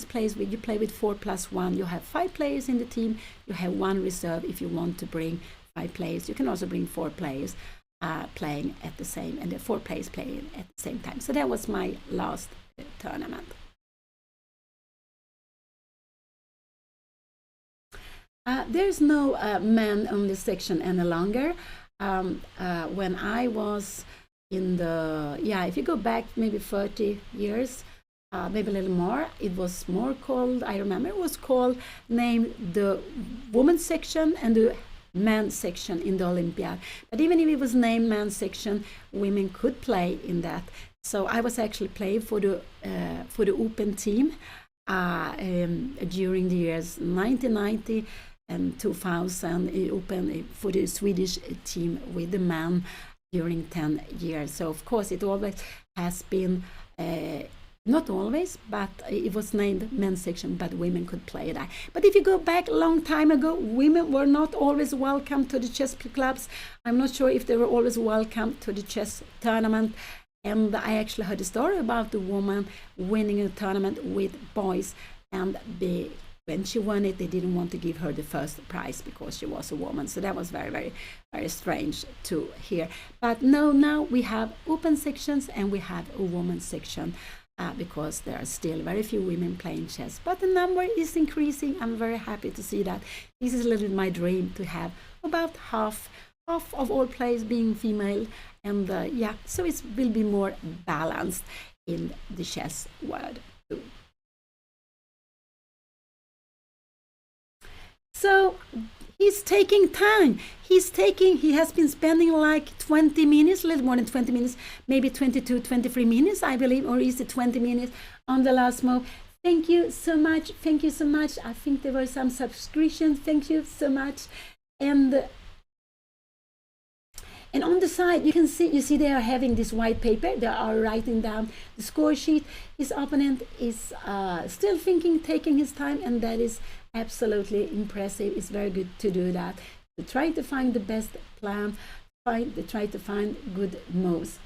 plays with, you play with 4+1. You have 5 players in the team. You have 1 reserve if you want to bring 5 players. You can also bring 4 players playing at the same, and the 4 players playing at the same time. So that was my last tournament. There's no men-only section any longer. When I was in the, if you go back maybe 30 years, maybe a little more, it was more called, I remember it was called, named the women's section and the men's section in the Olympiad. But even if it was named men's section, women could play in that. So I was actually playing for the open team during the years 1990 and 2000, open for the Swedish team with the men during 10 years. So of course it always has been, not always, but it was named men's section, but women could play that. But if you go back a long time ago, women were not always welcome to the chess clubs. I'm not sure if they were always welcome to the chess tournament. And I actually heard a story about the woman winning a tournament with boys, and when she won it, they didn't want to give her the first prize because she was a woman. So that was very, very, very strange to hear. But no, now we have open sections and we have a women's section because there are still very few women playing chess. But the number is increasing. I'm very happy to see that. This is a little bit my dream, to have about half of all players being female. And so it will be more balanced in the chess world too. So he's taking time. He has been spending like 20 minutes, a little more than 20 minutes, maybe 22, 23 minutes, I believe, or is it 20 minutes on the last move. Thank you so much. Thank you so much. I think there were some subscriptions. Thank you so much. And on the side, you see they are having this white paper. They are writing down the score sheet. His opponent is still thinking, taking his time, and that is absolutely impressive. It's very good to do that, to try to find the best plan, try to find good moves.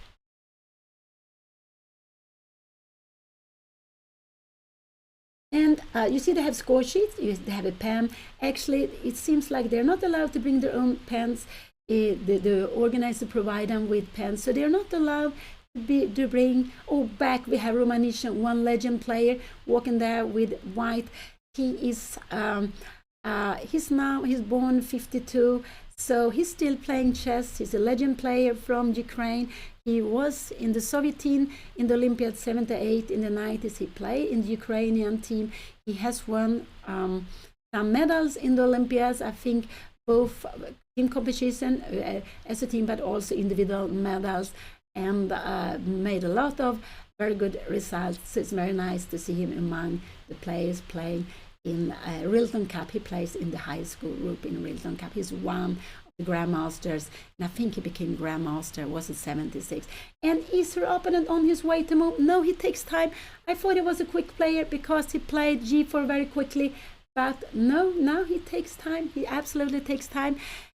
And you see they have score sheets, they have a pen. Actually, it seems like they're not allowed to bring their own pens. The organizer provide them with pens, so they're not allowed to bring. Back we have Romanisha, one legend player, walking there with white. He is he's born 52, so he's still playing chess. He's a legend player from Ukraine. He was in the Soviet team in the Olympiad 78 in the 90s. He played in the Ukrainian team. He has won some medals in the Olympiads, I think, both team competition as a team, but also individual medals, and made a lot of very good results. So it's very nice to see him among the players playing in RILTON Cup. He plays in the high school group in RILTON Cup. He's one of the Grandmasters, and I think he became Grandmaster, was it 76? And is her opponent on his way to move? No, he takes time. I thought he was a quick player because he played G4 very quickly, but no, now he takes time. He absolutely takes time.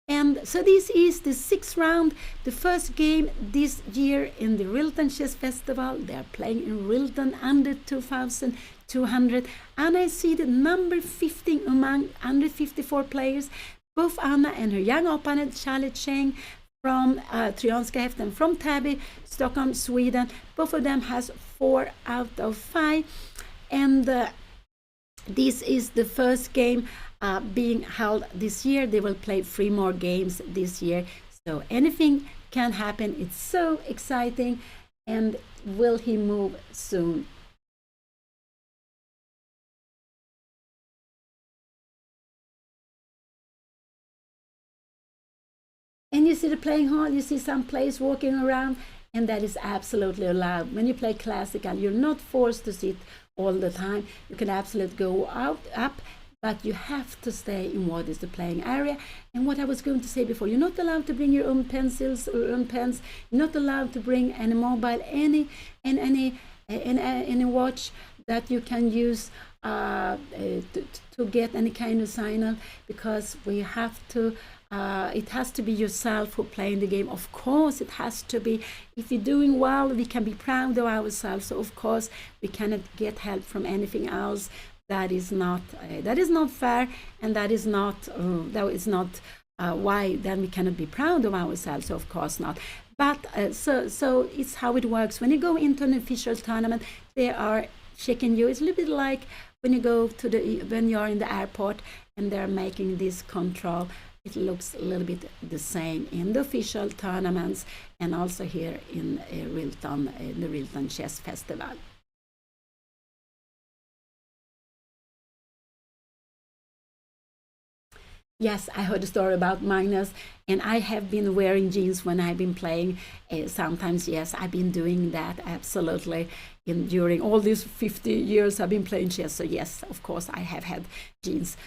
And so this is the 6th round, the first game this year in the RILTON Chess Festival. They are playing in RILTON under 2,200. And I see the number 15 among under 54 players. Both Anna and her young opponent, Charlotte Cheng from Tryanska Häften from Täby, Stockholm, Sweden. Both of them has 4 out of 5. And this is the first game being held this year. They will play 3 more games this year, so anything can happen. It's so exciting. And will he move soon? And you see the playing hall, you see some players walking around, and that is absolutely allowed. When you play classical, you're not forced to sit all the time. You can absolutely go up, but you have to stay in what is the playing area. And what I was going to say before, you're not allowed to bring your own pencils or own pens. You're not allowed to bring any mobile, any watch that you can use to get any kind of signal, because we have to. It has to be yourself who playing the game. Of course, it has to be. If you're doing well, we can be proud of ourselves. So of course, we cannot get help from anything else. That is not fair, and that is not why then we cannot be proud of ourselves. So of course not. But so it's how it works. When you go into an official tournament, they are checking you. It's a little bit like when you go to when you're in the airport and they're making this control. It looks a little bit the same in the official tournaments and also here in RILTON, the RILTON Chess Festival. Yes, I heard a story about Magnus, and I have been wearing jeans when I've been playing. Sometimes, yes, I've been doing that absolutely. During all these 50 years I've been playing chess, so yes, of course, I have had jeans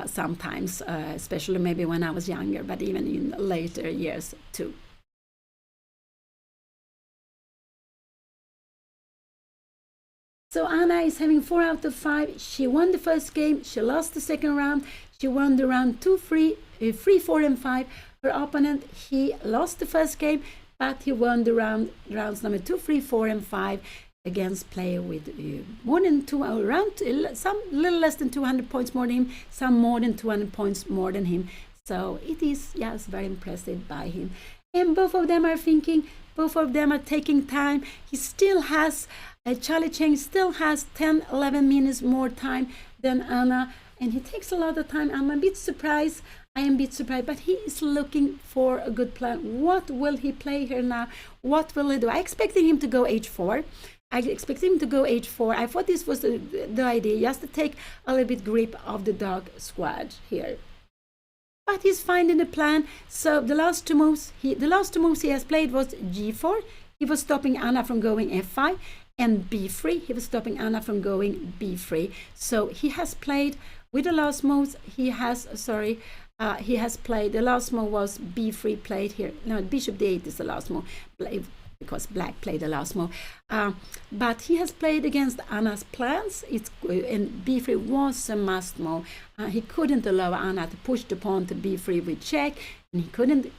sometimes, especially maybe when I was younger, but even in later years too. So Anna is having 4 out of 5. She won the first game. She lost the second round. She won the round 2, 3, 4, and 5. Her opponent, he lost the first game, but he won the rounds number 2, 3, 4, and 5 against player with more than some little less than 200 points more than him, some more than 200 points more than him. So it is, yes, very impressive by him. And both of them are thinking, both of them are taking time. He still has, Charlie Cheng still has 10, 11 minutes more time than Anna, and he takes a lot of time. I'm a bit surprised. I am a bit surprised, but he is looking for a good plan. What will he play here now? What will he do? I expected him to go h4. I expected him to go h4. I thought this was the idea, just to take a little bit grip of the dark squad here. But he's finding a plan. So the last two moves he has played was g4. He was stopping Anna from going f5, and b3. He was stopping Anna from going b3. So he has played with the last moves. He has played. The last move was b3 played here. No, bishop d8 is the last move, because black played the last move. But he has played against Anna's plans. And b3 was a must move. He couldn't allow Anna to push the pawn to b3 with check, and he couldn't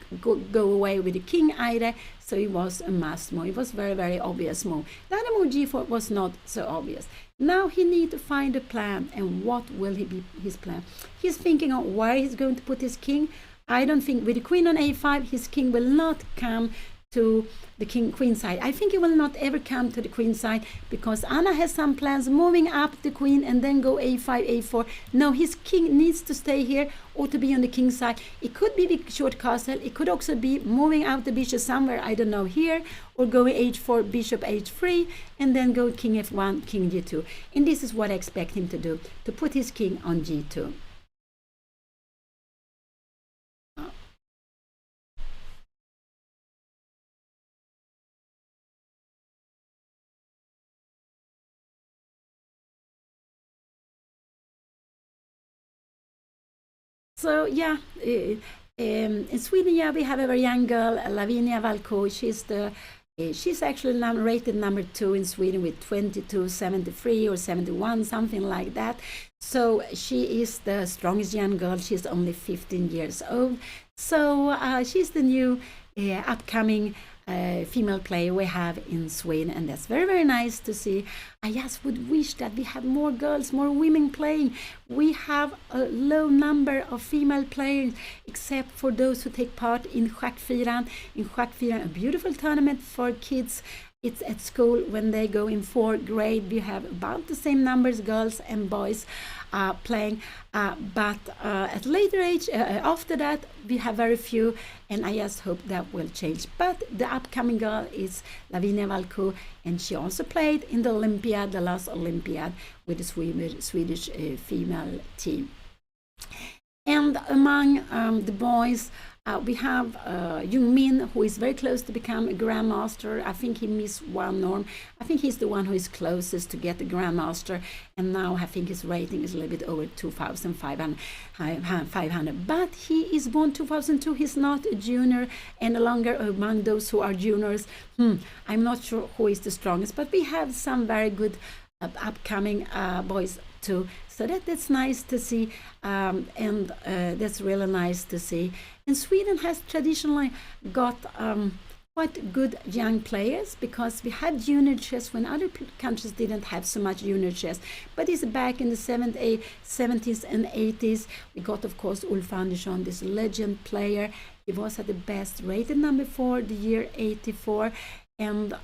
go away with the king either. So it was a must move. It was very, very obvious move. The other move, g4, was not so obvious. Now he needs to find a plan, and what will be his plan? He's thinking of where he's going to put his king. I don't think with the queen on a5, his king will not come to the queen side. I think he will not ever come to the queen side, because Anna has some plans moving up the queen and then go a5, a4. No, his king needs to stay here or to be on the king side. It could be the short castle. It could also be moving out the bishop somewhere, I don't know, here, or going h4, bishop h3, and then go king f1, king g2. And this is what I expect him to do, to put his king on g2. So yeah, in Sweden, yeah, we have a very young girl, Lavinia Valco. She's actually rated number 2 in Sweden with 2273 or 71, something like that. So she is the strongest young girl. She's only 15 years old. So she's the new upcoming female player we have in Sweden, and that's very, very nice to see. I just would wish that we had more girls, more women playing. We have a low number of female players, except for those who take part in Schackfyran. In Schackfyran, a beautiful tournament for kids. It's at school when they go in 4th grade. We have about the same numbers, girls and boys playing. But at later age, after that, we have very few, and I just hope that will change. But the upcoming girl is Lavinia Valco, and she also played in the Olympiad, the last Olympiad, with the Swedish female team. And among the boys, We have Jung Min, who is very close to become a grandmaster. I think he missed one norm. I think he's the one who is closest to get the grandmaster, and now I think his rating is a little bit over 2,500. But he is born 2002. He's not a junior any longer among those who are juniors. I'm not sure who is the strongest, but we have some very good upcoming boys too. So that's nice to see, and that's really nice to see. And Sweden has traditionally got quite good young players, because we had junior chess when other countries didn't have so much junior chess. But it's back in the 70s and 80s. We got, of course, Ulf Andersson, this legend player. He was at the best rated number 4 the year 84. And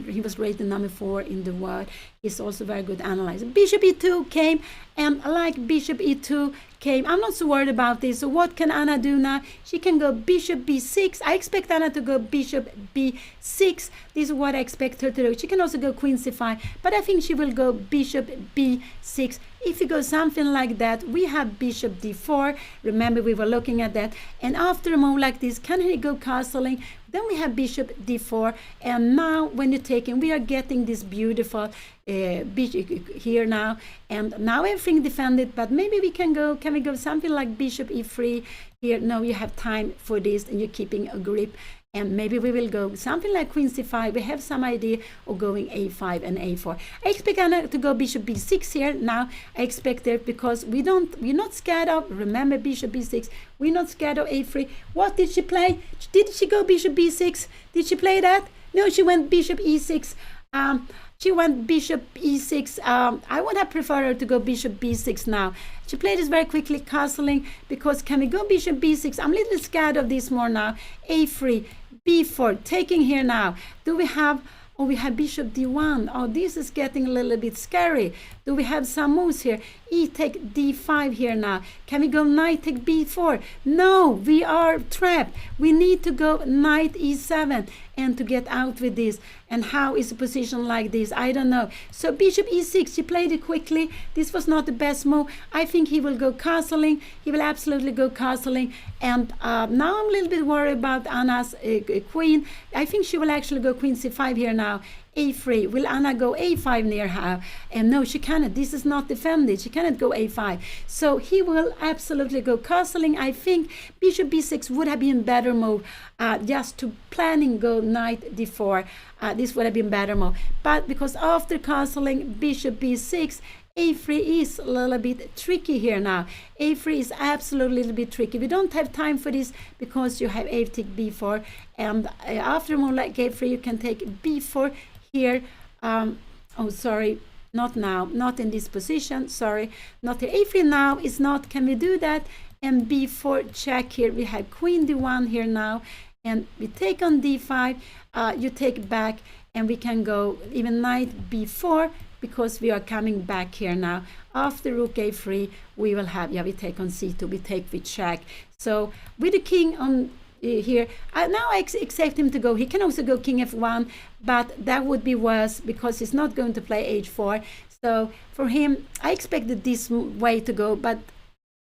he was rated number 4 in the world. He's also very good analyzer. Bishop e2 came, and like Bishop e2 came, I'm not so worried about this. So what can Anna do now? She can go Bishop b6. I expect Anna to go Bishop b6. This is what I expect her to do. She can also go Queen c5, but I think she will go Bishop b6. If you go something like that, we have Bishop d4. Remember, we were looking at that. And after a move like this, can he go castling? Then we have Bishop d4. And now when you're taking, we are getting this beautiful here now. And now everything defended, but maybe we can we go something like Bishop e3 here? No, you have time for this, and you're keeping a grip. And maybe we will go something like Queen c5. We have some idea of going a5 and a4. I expect Anna to go Bishop b6 here. Now I expect that, because we're not scared of, remember, Bishop b6. We're not scared of a3. What did she play? Did she go Bishop b6? Did she play that? No, she went Bishop e6. She went Bishop e6. I would have preferred her to go Bishop b6 now. She played this very quickly, castling, because can we go Bishop b6? I'm a little scared of this more now. a3, b4, taking here now. Do we have, oh, we have Bishop d1. Oh, this is getting a little bit scary. Do we have some moves here? E take d5 here now. Can we go knight take b4? No, we are trapped. We need to go knight e7 and to get out with this. And how is a position like this? I don't know. So Bishop e6, she played it quickly. This was not the best move. I think he will go castling. He will absolutely go castling. And now I'm a little bit worried about Anna's queen. I think she will actually go Queen c5 here now. a3. Will Anna go a5 near her? And no, she cannot. This is not defended. She cannot go a5. So he will absolutely go castling. I think Bishop b6 would have been better move. Just to planning go knight d4. This would have been better move. But because after castling Bishop b6, a3 is a little bit tricky here now. a3 is absolutely a little bit tricky. We don't have time for this, because you have a take b4. And after a move like a3, you can take b4 here. Oh, sorry, not now, not in this position, sorry, not here. a3 now is not, can we do that? And b4 check here. We have Queen d1 here now, and we take on d5, you take back, and we can go even knight b4, because we are coming back here now. After rook a3, we will have, we take on c2, we take with check. So with the king on here, now I accept him to go. He can also go king f1, but that would be worse, because he's not going to play h4. So for him, I expected this way to go, but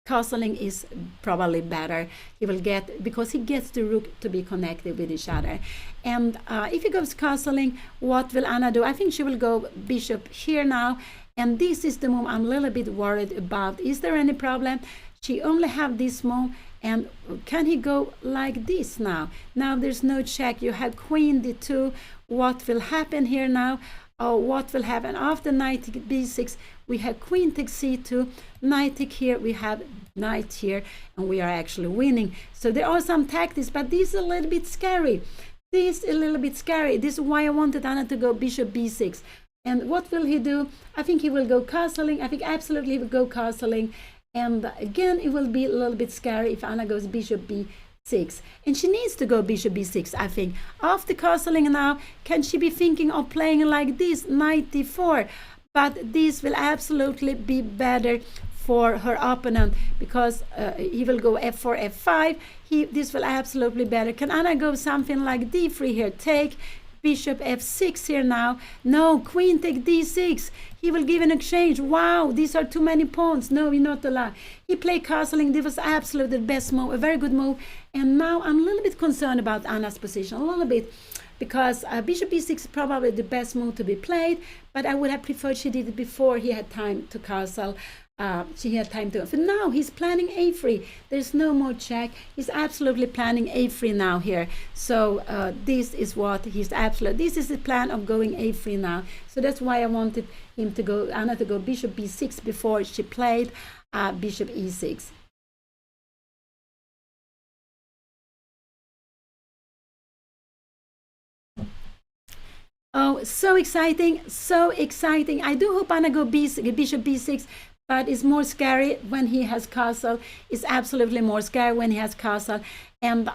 castling is probably better. He will get, because he gets the rook to be connected with each other. And if he goes castling, what will Anna do? I think she will go bishop here now. And this is the move I'm a little bit worried about. Is there any problem? She only have this move. And can he go like this now? Now there's no check. You have Queen d2. What will happen here now? Oh, what will happen after knight b6? We have Queen takes c2, knight take here, we have knight here, and we are actually winning. So there are some tactics, but this is a little bit scary. This is a little bit scary. This is why I wanted Anna to go bishop b6. And what will he do? I think he will go castling. I think absolutely he will go castling. And again, it will be a little bit scary if Anna goes bishop b6. And she needs to go bishop b6, I think. After castling now, can she be thinking of playing like this, knight d4? But this will absolutely be better for her opponent, because he will go f4, f5. This will absolutely better. Can Anna go something like d3 here? Take bishop f6 here now. No, queen take d6. He will give an exchange. Wow, these are too many pawns. No, you're not allowed. He played castling. This was absolutely the best move, a very good move. And now I'm a little bit concerned about Anna's position, a little bit, because bishop b6 is probably the best move to be played, but I would have preferred she did it before he had time to castle. She had time to. For now, he's planning a3. There's no more check. He's absolutely planning a3 now here. So this is what he's absolutely. This is the plan of going a3 now. So that's why I wanted him to go, Anna to go bishop b6 before she played bishop e6. Oh, so exciting, so exciting. I do hope Anna go bishop b6, but it's more scary when he has castle. It's absolutely more scary when he has castle. And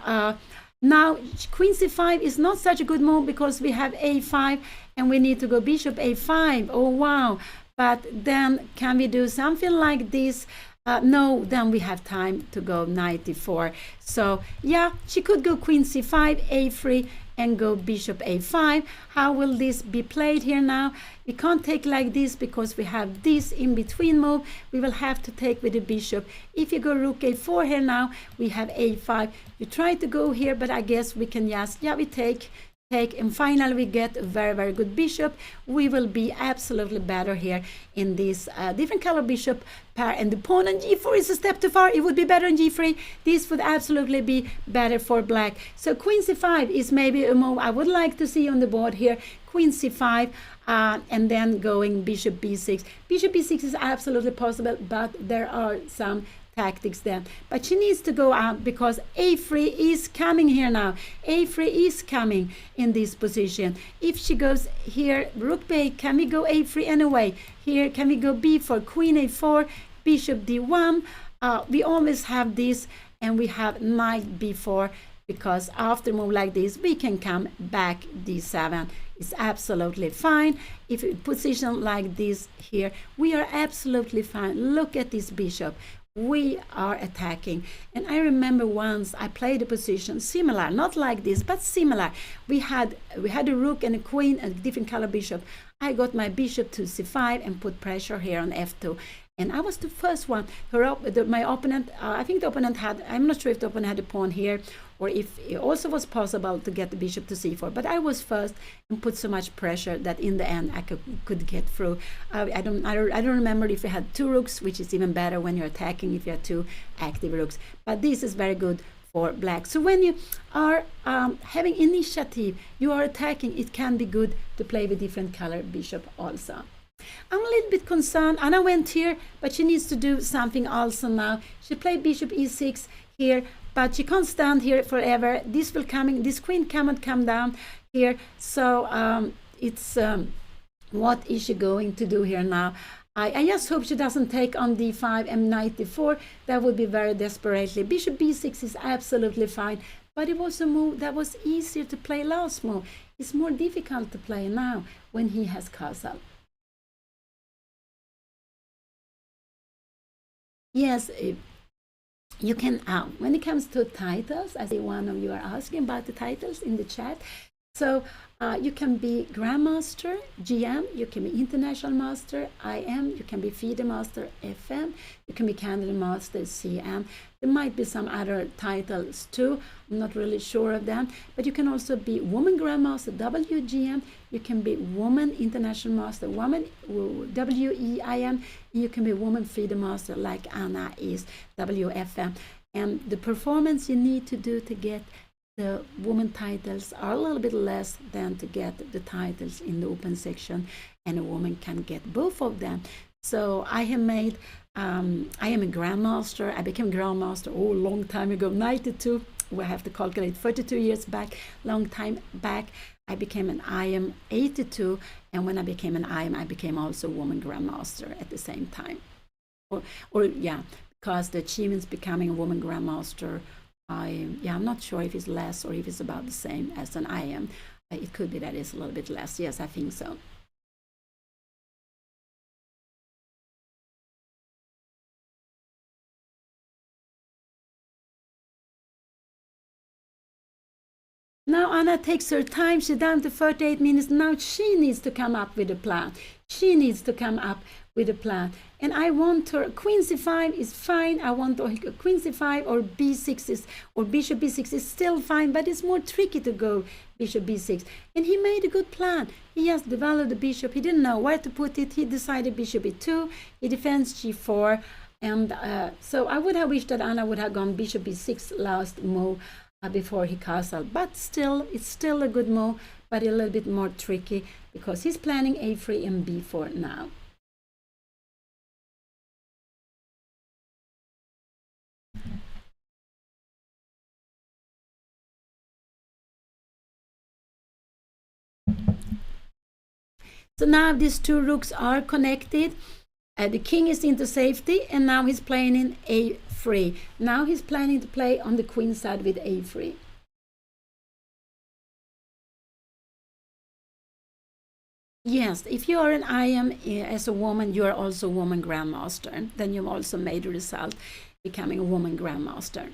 now queen c5 is not such a good move because we have a5 and we need to go bishop a5. Oh, wow. But then can we do something like this? No, then we have time to go knight d4. So yeah, she could go queen c5, a3, and go bishop a5. How will this be played here now? We can't take like this because we have this in between move. We will have to take with the bishop. If you go rook a4 here now, we have a5. You try to go here, but I guess we can just, yeah, we take, and finally we get a very, very good bishop. We will be absolutely better here in this different color bishop pair, and the pawn on g4 is a step too far. It would be better on g3. This would absolutely be better for black. So queen c5 is maybe a move I would like to see on the board here. Queen c5 and then going bishop b6. Bishop b6 is absolutely possible, but there are some tactics then. But she needs to go out because a3 is coming here now. a3 is coming in this position. If she goes here, rook b8, can we go a3 anyway? Here, can we go b4, queen a4, bishop d1? We always have this, and we have knight b4, because after move like this, we can come back d7. It's absolutely fine. If we position like this here, we are absolutely fine. Look at this bishop. We are attacking. And I remember once I played a position similar, not like this, but similar. We had a rook and a queen and a different color bishop. I got my bishop to c5 and put pressure here on f2. And I was the first one. My opponent, I think the opponent had, I'm not sure if the opponent had a pawn here, or if it also was possible to get the bishop to c4. But I was first and put so much pressure that in the end I could get through. I don't remember if you had two rooks, which is even better when you're attacking if you have two active rooks. But this is very good for black. So when you are having initiative, you are attacking, it can be good to play with different color bishop also. I'm a little bit concerned. Anna went here, but she needs to do something also now. She played bishop e6 here, but she can't stand here forever. This queen cannot come down here. So it's what is she going to do here now? I just hope she doesn't take on d5 and knight d4. That would be very desperately. Bishop b6 is absolutely fine, but it was a move that was easier to play last move. It's more difficult to play now when he has castle. Yes, you can, when it comes to titles, I see one of you are asking about the titles in the chat. So you can be Grandmaster, GM, you can be International Master, IM, you can be FIDE Master, FM, you can be Candidate Master, CM. There might be some other titles too, I'm not really sure of them, but you can also be Woman Grandmaster, WGM, you can be Woman International Master, Woman WEIM, and you can be Woman FIDE Master like Anna is, WFM. And the performance you need to do to get the woman titles are a little bit less than to get the titles in the open section, and a woman can get both of them. So I have made, I am a Grandmaster. I became Grandmaster a long time ago, 92. We have to calculate 42 years back, long time back. I became an IM 82, and when I became an IM, I became also Woman Grandmaster at the same time. Or yeah, because the achievements becoming a Woman Grandmaster, I'm not sure if it's less or if it's about the same as an IM. It could be that it's a little bit less. Yes, I think so. Now Anna takes her time. She's down to 38 minutes. Now she needs to come up with a plan. She needs to come up with a plan. And I want her, queen c5 is fine. I want her, queen c5 or b6 is, or bishop b6 is still fine, but it's more tricky to go bishop b6. And he made a good plan. He just developed the bishop. He didn't know where to put it. He decided bishop e2. He defends g4. And so I would have wished that Anna would have gone bishop b6 last move before he castled. But still, it's still a good move, but a little bit more tricky because he's planning a3 and b4 now. So now these two rooks are connected. The king is into safety, and now he's playing in a3. Now he's planning to play on the queen side with a3. Yes, if you are an IM as a woman, you are also a woman grandmaster. Then you've also made a result becoming a woman grandmaster.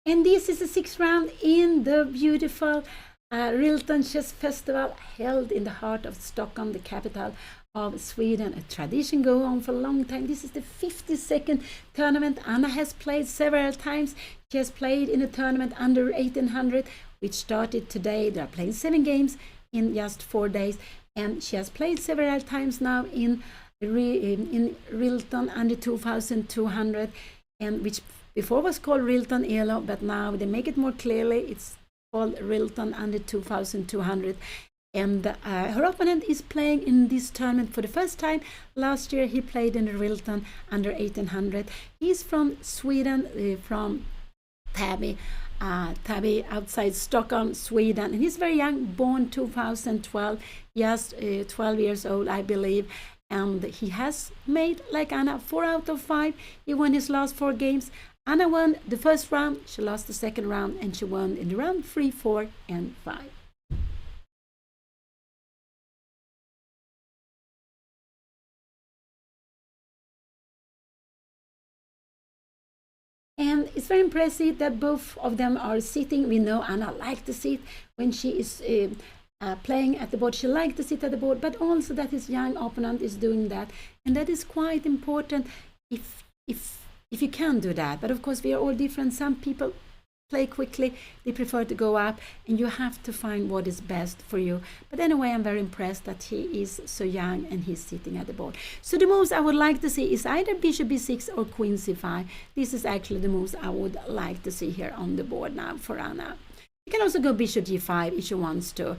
And this is the 6th round in the beautiful RILTON Chess Festival held in the heart of Stockholm, the capital of Sweden. A tradition going on for a long time. This is the 52nd tournament. Anna has played several times. She has played in a tournament under 1800, which started today. They are playing 7 games in just 4 days. And she has played several times now in RILTON under 2200, and which before was called RILTON ELO, but now they make it more clearly. It's called RILTON under 2200. And her opponent is playing in this tournament for the first time. Last year he played in the RILTON under 1800. He's from Sweden, from Täby outside Stockholm, Sweden. And he's very young, born 2012, just 12 years old, I believe. And he has made, like Anna, 4 out of 5. He won his last 4 games. Anna won the first round, she lost the second round, and she won in the round 3, 4, and 5. And it's very impressive that both of them are sitting. We know Anna likes to sit when she is playing at the board. She likes to sit at the board, but also that his young opponent is doing that. And that is quite important if you can do that. But of course, we are all different. Some people play quickly, they prefer to go up, and you have to find what is best for you. But anyway, I'm very impressed that he is so young and he's sitting at the board. So the moves I would like to see is either bishop b6 or queen c5. This is actually the moves I would like to see here on the board now for Anna. You can also go bishop g5 if she wants to.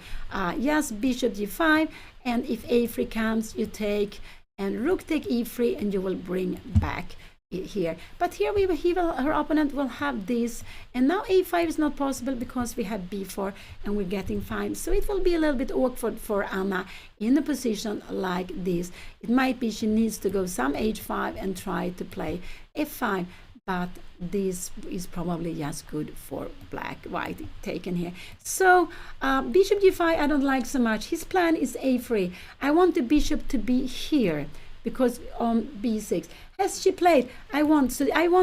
Yes, bishop g5, and if a3 comes, you take, and rook take e3, and you will bring back here. But here her opponent will have this, and now a5 is not possible because we have b4 and we're getting 5. So it will be a little bit awkward for Anna in a position like this. It might be she needs to go some h5 and try to play f5, but this is probably just good for white taken here. So bishop g5 I don't like so much. His plan is a3. I want the bishop to be here because on b6. As she played, I want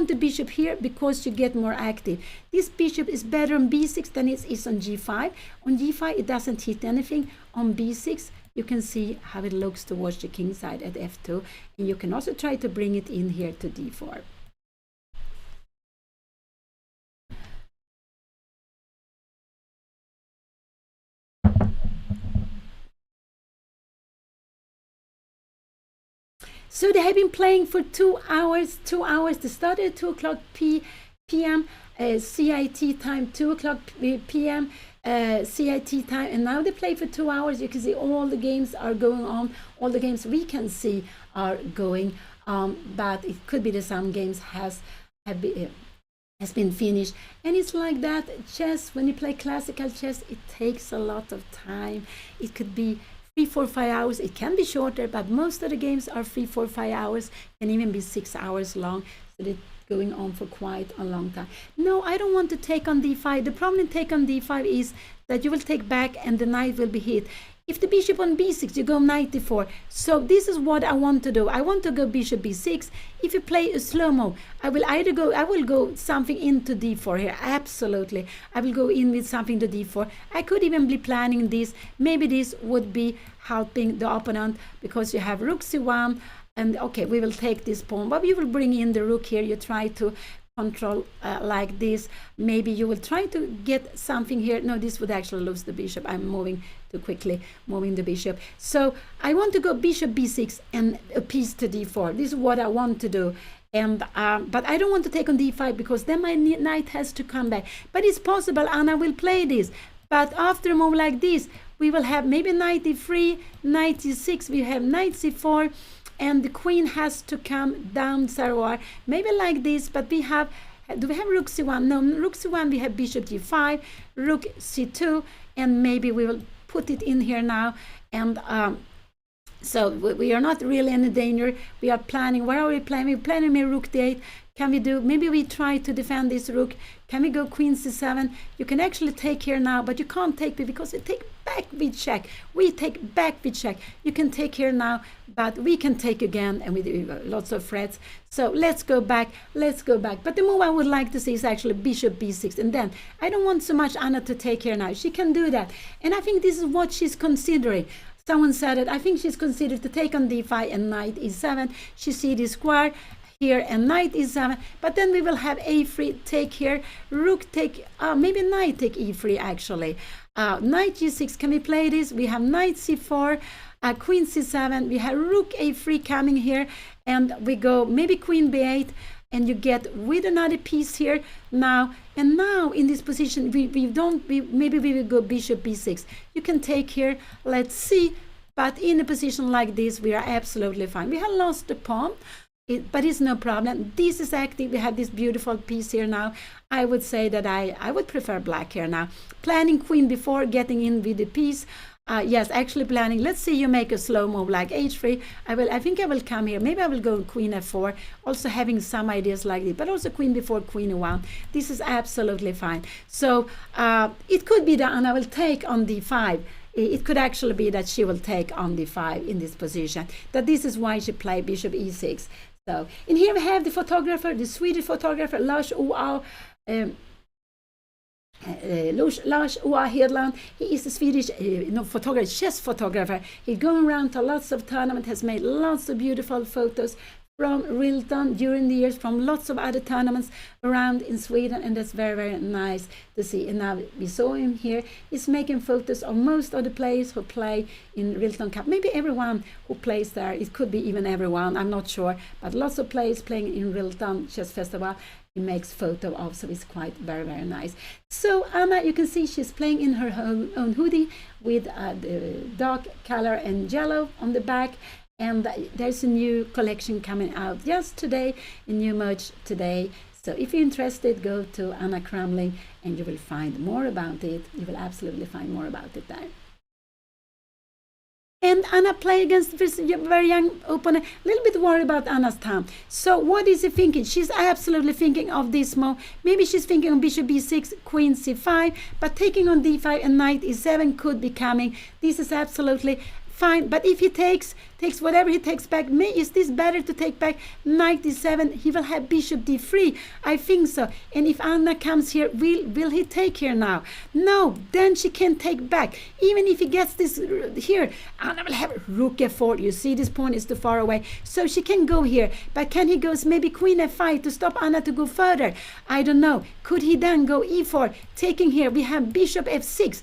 the bishop here because you get more active. This bishop is better on b6 than it is on g5. On g5 it doesn't hit anything. On b6 you can see how it looks towards the king side at f2, and you can also try to bring it in here to d4. So they have been playing for 2 hours. They started at 2 o'clock p.m. CIT time, 2 o'clock p.m. CIT time, and now they play for 2 hours. You can see all the games are going on. All the games we can see are going on, but it could be that some games has been finished. And it's like that. Chess, when you play classical chess, it takes a lot of time. It could be 3, 4, 5 hours. It can be shorter, but most of the games are 3, 4, 5 hours, can even be 6 hours long. So they're going on for quite a long time. No, I don't want to take on d5. The problem in take on d5 is that you will take back and the knight will be hit. If the bishop on b6, you go knight d4. So this is what I want to do. I want to go bishop b6. If you play a slow-mo, I will go something into d4 here. Absolutely. I will go in with something to d4. I could even be planning this. Maybe this would be helping the opponent because you have rook c1. And okay, we will take this pawn, but you will bring in the rook here. You try to control like this. Maybe you will try to get something here. No, this would actually lose the bishop. I'm moving too quickly, moving the bishop. So I want to go bishop b6 and a piece to d4. This is what I want to do. And but I don't want to take on d5 because then my knight has to come back. But it's possible Anna will play this. But after a move like this, we will have maybe knight d3, knight d6, we have knight c4, and the queen has to come down Sarawar, maybe like this. But we have, do we have rook c1? No, rook c1, we have bishop g5, rook c2, and maybe we will put it in here now. And so we are not really in danger. We are planning, where are we playing? We're planning maybe rook d8. Can we do, maybe we try to defend this rook. Can we go queen c7? You can actually take here now, but you can't take because we take back with check. We take back with check. You can take here now, but we can take again, and with lots of threats. So let's go back, let's go back. But the move I would like to see is actually bishop b6. And then I don't want so much Anna to take here now. She can do that. And I think this is what she's considering. Someone said it. I think she's considered to take on d5 and knight e7. She see the square here and knight e7, but then we will have a3 take here, rook take, maybe knight take e3 actually. Knight g6, can we play this? We have knight c4, queen c7, we have rook a3 coming here, and we go maybe queen b8, and you get with another piece here now. And now in this position, maybe we will go bishop b6. You can take here, let's see, but in a position like this, we are absolutely fine. We have lost the pawn. But it's no problem. This is active. We have this beautiful piece here now. I would say that I would prefer black here now. Planning queen before getting in with the piece. Yes, actually planning. Let's see you make a slow move like h3. I think I will come here. Maybe I will go queen f4. Also having some ideas like this. But also queen before queen e1. This is absolutely fine. So it could be that Anna will take on d5. It could actually be that she will take on d5 in this position. That this is why she played bishop e6. So, in here we have the photographer, the Swedish photographer, Lars O.A. Hedlund. He is a Swedish photographer, chess photographer. He's going around to lots of tournaments, has made lots of beautiful photos from RILTON during the years, from lots of other tournaments around in Sweden, and that's very, very nice to see. And now we saw him here. He's making photos of most of the players who play in RILTON Cup. Maybe everyone who plays there. It could be even everyone, I'm not sure. But lots of players playing in RILTON Chess Festival. He makes photo of, so it's quite very, very nice. So Anna, you can see she's playing in her own hoodie with the dark color and yellow on the back. And there's a new collection coming out just today, a new merch today. So if you're interested, go to Pia Cramling and you will find more about it. You will absolutely find more about it there. And Anna play against this very young opponent. A little bit worried about Anna's time. So what is she thinking? She's absolutely thinking of this move. Maybe she's thinking on bishop b6, queen c5, but taking on d5 and knight e7 could be coming. This is absolutely fine. But if he takes whatever he takes back, is this better to take back knight d7? He will have bishop d3. I think so. And if Anna comes here, will he take here now? No, then she can take back. Even if he gets this here, Anna will have rook f4. You see, this pawn is too far away. So she can go here. But can he go maybe queen f5 to stop Anna to go further? I don't know. Could he then go e4? Taking here, we have bishop f6.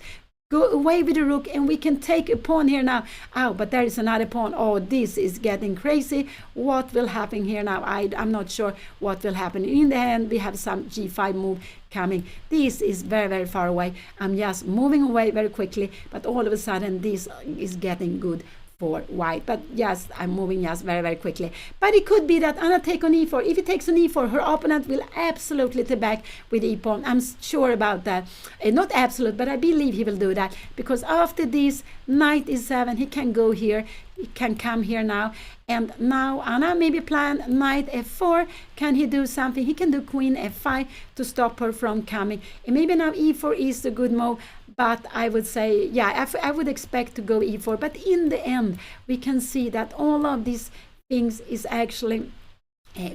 Go away with the rook, and we can take a pawn here now. Oh, but there is another pawn. Oh, this is getting crazy. What will happen here now? I'm not sure what will happen. In the end, we have some g5 move coming. This is very, very far away. I'm just moving away very quickly, but all of a sudden, this is getting good for white. But yes, I'm moving just very, very quickly. But it could be that Anna take on e4. If he takes on e4, her opponent will absolutely take back with e-pawn. I'm sure about that. Not absolute, but I believe he will do that, because after this knight e7, he can go here. He can come here now. And now Anna maybe plan knight f4. Can he do something? He can do queen f5 to stop her from coming. And maybe now e4 is a good move. but I would say, yeah, I would expect to go e4. But in the end, we can see that all of these things is actually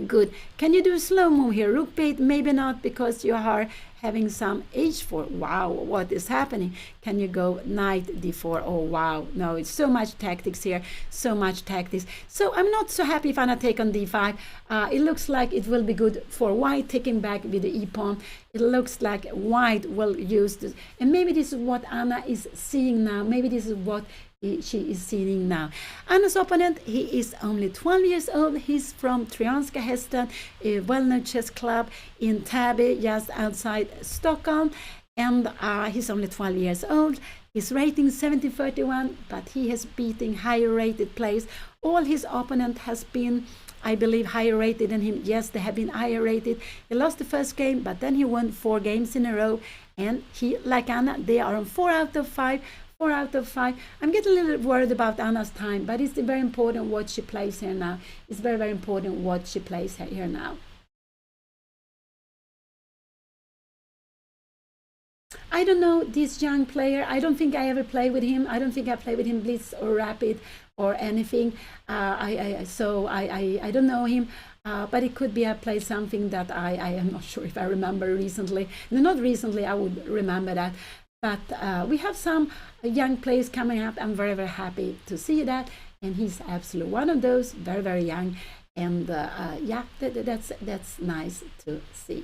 good. Can you do a slow move here? Rook b8, maybe not, because you are having some h4. Wow, what is happening? Can you go knight d4? Oh wow, no, it's so much tactics here, so much tactics. So I'm not so happy if Anna take on d5. It looks like it will be good for white, taking back with the e-pawn. It looks like white will use this, and maybe this is what Anna is seeing now. Maybe this is what she is seeing now. Anna's opponent, he is only 12 years old. He's from Trianska Hästen, a well-known chess club in Täby, just outside Stockholm. And he's only 12 years old. His rating is 70-31, but he has beaten higher rated players. All his opponent has been, I believe, higher rated than him. Yes, they have been higher rated. He lost the first game, but then he won 4 games in a row. And he, like Anna, they are on 4 out of 5. 4 out of 5. I'm getting a little worried about Anna's time, but it's very important what she plays here now. It's very, very important what she plays here now. I don't know this young player. I don't think I ever play with him. I don't think I play with him blitz or rapid or anything. I don't know him. But it could be I played something that I am not sure if I remember recently. No, not recently. I would remember that. But we have some young players coming up. I'm very, very happy to see that. And he's absolutely one of those, very, very young. And yeah, that's nice to see.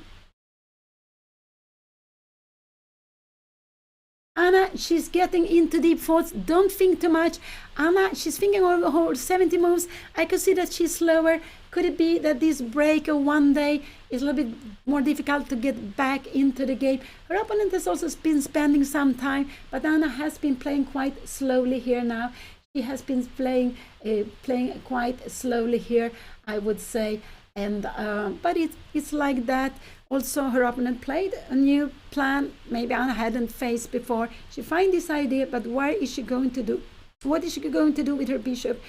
Anna, she's getting into deep thoughts. Don't think too much. Anna, she's thinking over her 70 moves. I could see that she's slower. Could it be that this break of one day is a little bit more difficult to get back into the game? Her opponent has also been spending some time, but Anna has been playing quite slowly here now. She has been playing quite slowly here, I would say. And but it's like that. Also, her opponent played a new plan maybe Anna hadn't faced before. She finds this idea, but what is she going to do? What is she going to do with her bishop?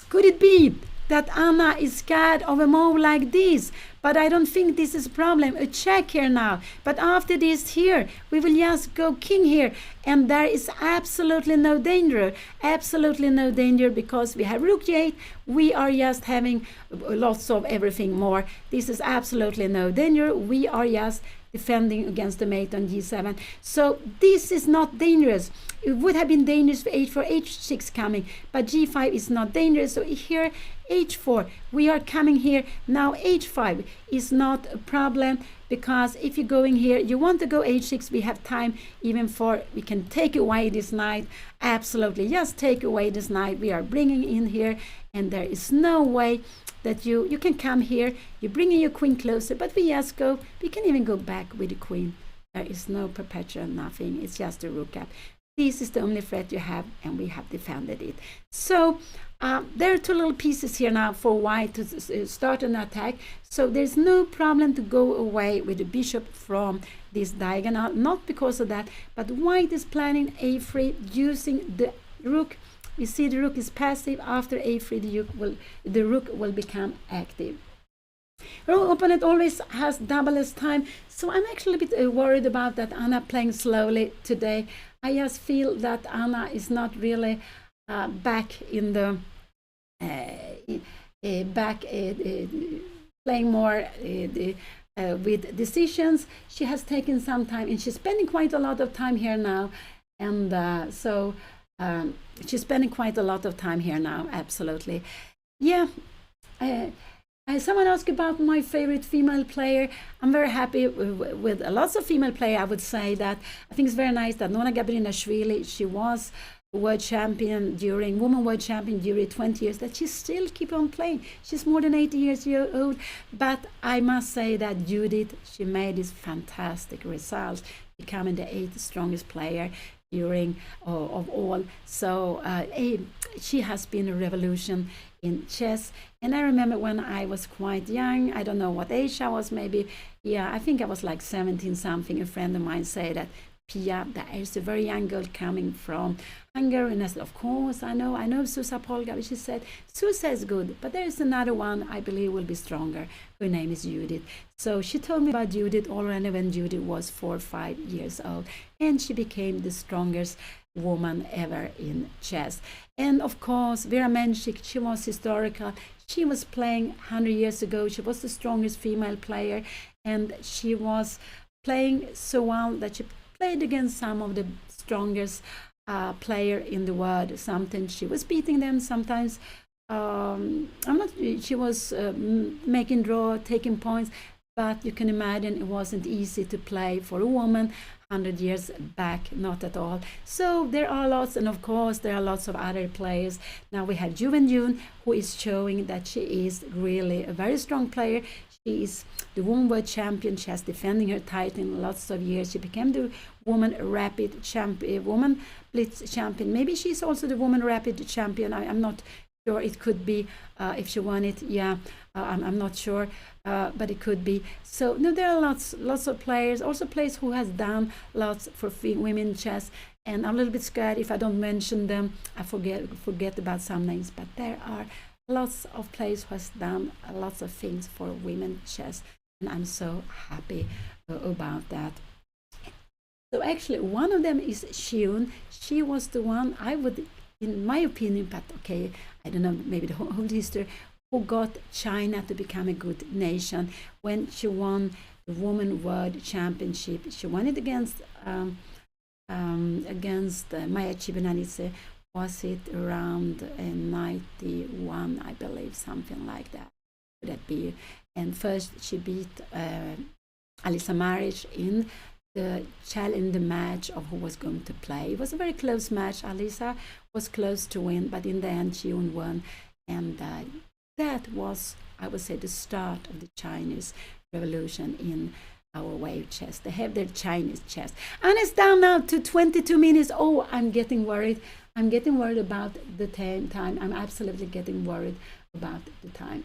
Could it be that Anna is scared of a move like this? But I don't think this is a problem. A check here now. But after this here, we will just go king here. And there is absolutely no danger. Absolutely no danger, because we have rook g8. We are just having lots of everything more. This is absolutely no danger. We are just defending against the mate on g7. So this is not dangerous. It would have been dangerous for h4, h6 coming, but g5 is not dangerous. So here, h4, we are coming here. Now h5 is not a problem, because if you're going here, you want to go h6, we have time even for, we can take away this knight. Absolutely, just take away this knight. We are bringing in here, and there is no way that you can come here. You're bringing your queen closer, but we just go, we can even go back with the queen. There is no perpetual, nothing. It's just a rook up. This is the only threat you have, and we have defended it. So there are 2 little pieces here now for white to start an attack. So there's no problem to go away with the bishop from this diagonal, not because of that, but white is planning a3 using the rook. You see the rook is passive. After a3, the rook will become active. Her opponent always has double as time, so I'm actually a bit worried about that Anna playing slowly today. I just feel that Anna is not really back in the playing more with decisions. She has taken some time, and she's spending quite a lot of time here now, and she's spending quite a lot of time here now. Absolutely, yeah. Someone asked about my favorite female player. I'm very happy with lots of female players. I would say that I think it's very nice that Nona Gabrinashvili, she was world champion women world champion during 20 years, that she still keep on playing. She's more than 80 years old. But I must say that Judith, she made this fantastic results, becoming the 8th strongest player during of all. So she has been a revolution in chess. And I remember when I was quite young, I don't know what age I was, maybe, yeah, I think I was like 17 something. A friend of mine said that Pia, there is a very young girl coming from Hungary. And I said, of course, I know Susa Polga. But she said, Susa is good, but there is another one I believe will be stronger. Her name is Judith. So she told me about Judith already when Judith was 4 or 5 years old. And she became the strongest woman ever in chess. And of course, Vera Menchik, she was historical. She was playing 100 years ago. She was the strongest female player. And she was playing so well that she played against some of the strongest player in the world. Sometimes she was beating them, sometimes she was making draw, taking points, but you can imagine it wasn't easy to play for a woman 100 years back, not at all. So there are lots, and of course there are lots of other players. Now we have Ju Wen-jun, who is showing that she is really a very strong player. She is the woman world champion. She has defending her title in lots of years. She became the woman rapid champion, woman blitz champion. Maybe she's also the woman rapid champion. I'm not sure. It could be if she won it. Yeah, I'm not sure, but it could be. So no, there are lots of players. Also players who has done lots for women chess. And I'm a little bit scared if I don't mention them. I forget about some names, but there are lots of players who has done lots of things for women chess, and I'm so happy about that. So actually one of them is Xiun. She was the one I would, in my opinion, but okay, I don't know, maybe the whole history, who got China to become a good nation when she won the Women World Championship. She won it against Maya Chibanadze. Was it around 91, I believe, something like that. Could that be? And first she beat Alisa Maric in the match of who was going to play. It was a very close match. Alisa was close to win, but in the end Xiun won. And that was, I would say, the start of the Chinese revolution in our way of chess. They have their Chinese chess. And it's down now to 22 minutes. Oh, I'm getting worried. I'm getting worried about the time. I'm absolutely getting worried about the time.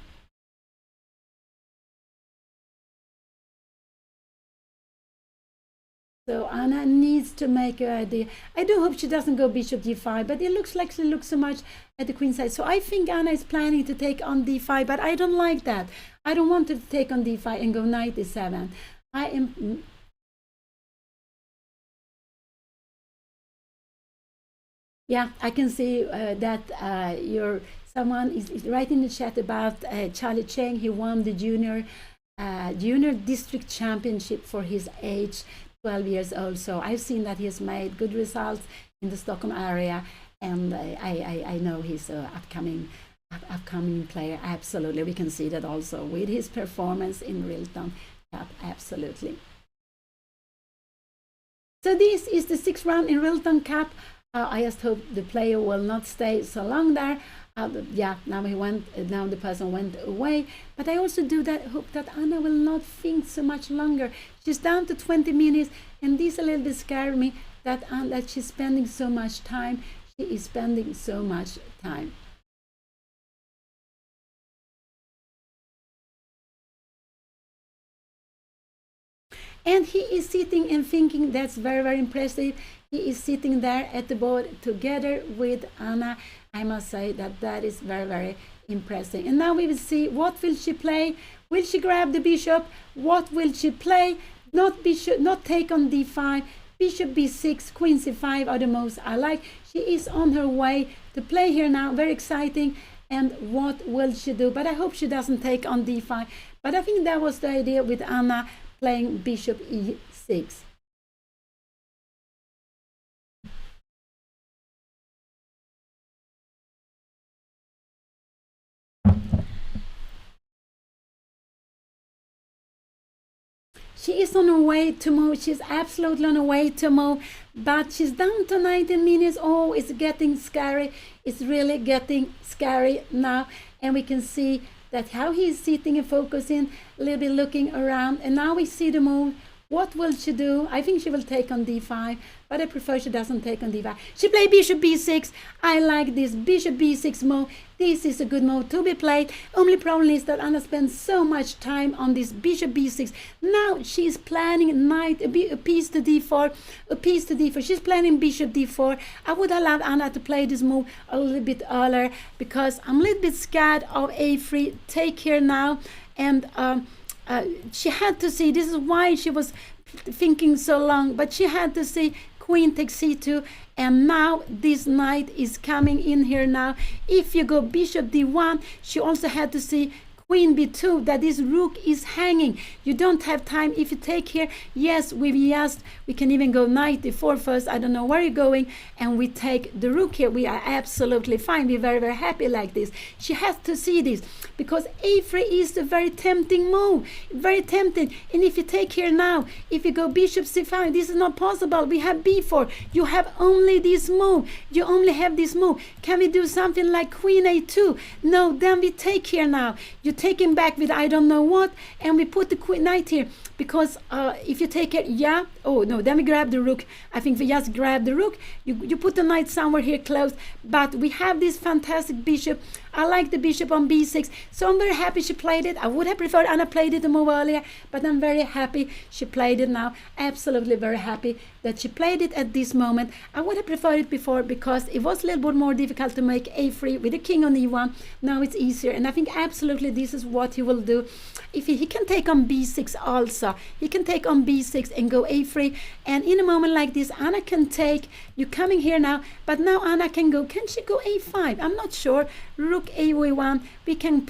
So Anna needs to make her idea. I do hope she doesn't go bishop d5, but it looks like she looks so much at the queen side. So I think Anna is planning to take on d5, but I don't like that. I don't want to take on d5 and go knight d7. I am... Yeah, I can see that someone is writing in the chat about Charlie Cheng. He won the junior district championship for his age, 12 years old. So I've seen that he has made good results in the Stockholm area, and I know he's an upcoming player. Absolutely, we can see that also with his performance in RILTON Cup. Absolutely. So this is the 6th round in RILTON Cup. I just hope the player will not stay so long there. Yeah, now the person went away. But I also hope that Anna will not think so much longer. She's down to 20 minutes, and this a little bit scared me that she's spending so much time. She is spending so much time. And he is sitting and thinking. That's very, very impressive. He is sitting there at the board together with Anna. I must say that is very, very impressive. And now we will see, what will she play? Will she grab the bishop? What will she play? Not take on d5. Bishop b6, queen c5 are the most I like. She is on her way to play here now. Very exciting. And what will she do? But I hope she doesn't take on d5. But I think that was the idea with Anna playing bishop e6. She is on her way to move. She's absolutely on her way to move, but she's down to 19 minutes. Oh, it's getting scary. It's really getting scary now. And we can see that how he's sitting and focusing, a little bit looking around. And now we see the move What will she do? I think she will take on d5, but I prefer she doesn't take on d5. She played bishop b6. I like this bishop b6 move. This is a good move to be played. Only problem is that Anna spends so much time on this bishop b6. Now she's planning knight, a piece to d4, a piece to d4. She's planning bishop d4. I would allow Anna to play this move a little bit earlier because I'm a little bit scared of a3. Take here now. And she had to see, this is why she was thinking so long, but she had to see queen takes c2, and now this knight is coming in here now. If you go bishop d1, she also had to see queen b2, that this rook is hanging. You don't have time. If you take here, yes, we can even go knight d4 first. I don't know where you're going, and we take the rook here. We are absolutely fine. We're very, very happy like this. She has to see this because a3 is a very tempting move, very tempting. And if you take here now, if you go bishop c5, this is not possible. We have b4. You have only this move. You only have this move. Can we do something like queen a2? No, then we take here now. You take him back with I don't know what, and we put the queen knight here because if you take it, yeah, oh no, then we grab the rook. I think we just grab the rook. You put the knight somewhere here close, but we have this fantastic bishop. I like the bishop on b6, so I'm very happy she played it. I would have preferred Anna played it a move earlier, but I'm very happy she played it now. Absolutely very happy that she played it at this moment. I would have preferred it before because it was a little bit more difficult to make a3 with the king on e1. Now it's easier, and I think absolutely this is what he will do. If he can take on b6 also, he can take on b6 and go a3, and in a moment like this Anna can take, you coming here now, but now Anna can go, can she go a5? I'm not sure. Rook a1, we can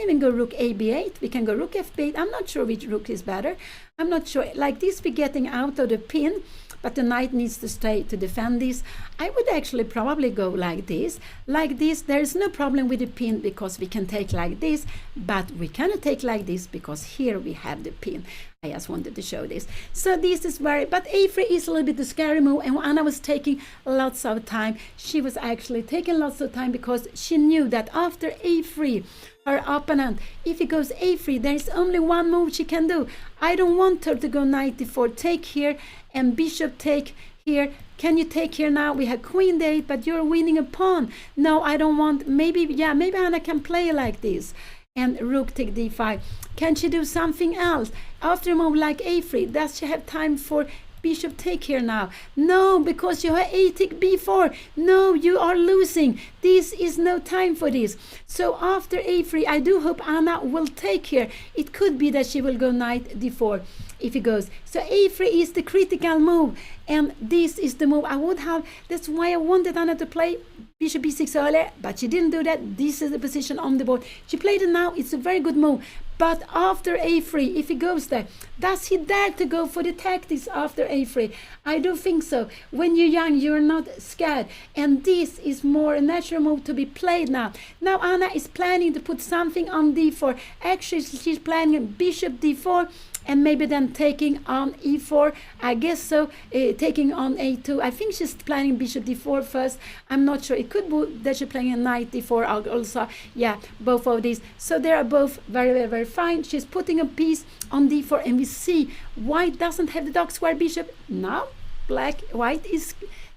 even go rook a b8, we can go rook f8. I'm not sure which rook is better. I'm not sure. Like this, we're getting out of the pin, but the knight needs to stay to defend this. I would actually probably go like this. Like this, there is no problem with the pin because we can take like this, but we cannot take like this because here we have the pin. I just wanted to show this. So this is but a3 is a little bit the scary move, and Anna was taking lots of time. She was actually taking lots of time because she knew that after a3, her opponent, if he goes a3, there is only one move she can do. I don't want her to go knight d4, take here, and bishop take here. Can you take here now? We have queen d8, but you're winning a pawn. No, I don't want. Maybe Anna can play like this. And rook take d5. Can she do something else? After a move like a3, does she have time for bishop take here now? No, because you have a take b4. No, you are losing. This is no time for this. So after a3, I do hope Anna will take here. It could be that she will go knight d4 if he goes. So a3 is the critical move, and this is the move I would have. That's why I wanted Anna to play bishop b6 earlier, but she didn't do that. This is the position on the board. She played it now. It's a very good move. But after a3, if he goes there, does he dare to go for the tactics after a3? I don't think so. When you're young, you're not scared. And this is more a natural move to be played now. Now Anna is planning to put something on d4. Actually, she's planning bishop d4, and maybe then taking on e4. I guess so. Taking on a2. I think she's planning bishop d4 first. I'm not sure. It could be that she's playing a knight d4 also. Yeah, both of these. So they are both very, very, very fine. She's putting a piece on d4, and we see white doesn't have the dark square bishop. Now white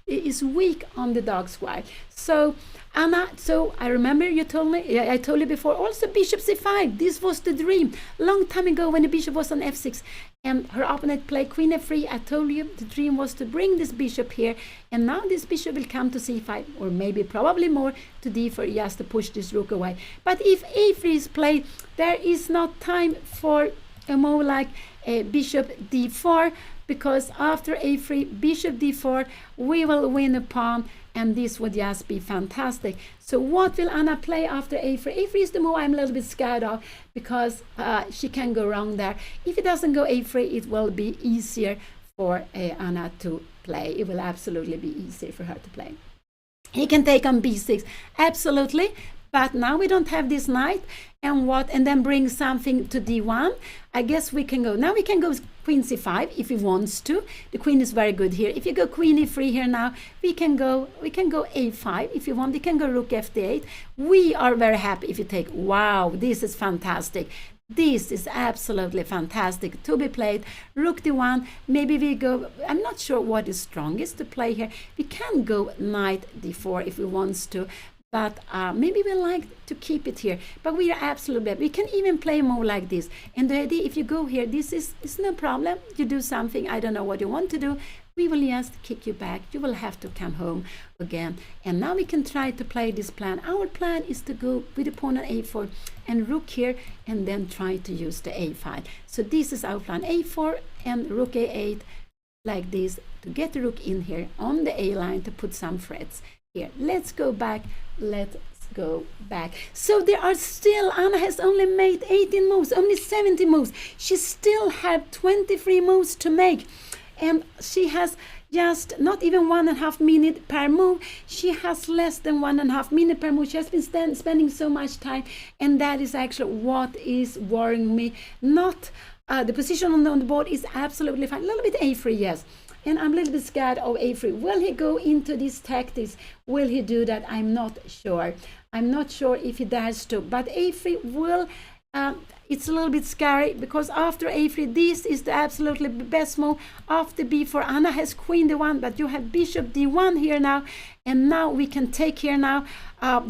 is weak on the dark square. So Anna, so I remember you told me, I told you before, also bishop c5. This was the dream long time ago when the bishop was on f6 and her opponent played queen f3. I told you the dream was to bring this bishop here, and now this bishop will come to c5, or maybe probably more to d4, just to push this rook away. But if a3 is played, there is not time for a move like bishop d4, because after a3, bishop d4, we will win a pawn, and this would just be fantastic. So what will Anna play after a3? a3 is the move I'm a little bit scared of, because she can go wrong there. If it doesn't go a3, it will be easier for Anna to play. It will absolutely be easier for her to play. He can take on b6, absolutely. But now we don't have this knight, and then bring something to d1. I guess we can go, now we can go queen c5 if he wants to. The queen is very good here. If you go queen e3 here now, we can go a5 if you want. We can go rook f d8. We are very happy if you take, wow, this is fantastic. This is absolutely fantastic to be played. Rook d1, maybe we go, I'm not sure what is strongest to play here. We can go knight d4 if we want to, but maybe we like to keep it here. But we are absolutely, we can even play more like this. And the idea, if you go here, this is no problem. You do something, I don't know what you want to do, we will just kick you back. You will have to come home again. And now we can try to play this plan. Our plan is to go with the pawn on a4 and rook here, and then try to use the a5. So this is our plan, a4 and rook a8, like this, to get the rook in here on the a line to put some threats here. Let's go back. Let's go back. So there are still, Anna has only made 18 moves, only 70 moves. She still had 23 moves to make. And she has just not even 1.5 minutes per move. She has less than 1.5 minutes per move. She has been spending so much time, and that is actually what is worrying me. Not the position on the board is absolutely fine. A little bit a3, yes. And I'm a little bit scared of a3. Will he go into these tactics? Will he do that? I'm not sure. I'm not sure if he dares to. But a3 will... it's a little bit scary, because after a3, this is the absolutely best move. After b4, Anna has queen d1, but you have bishop d1 here now, and now we can take here now.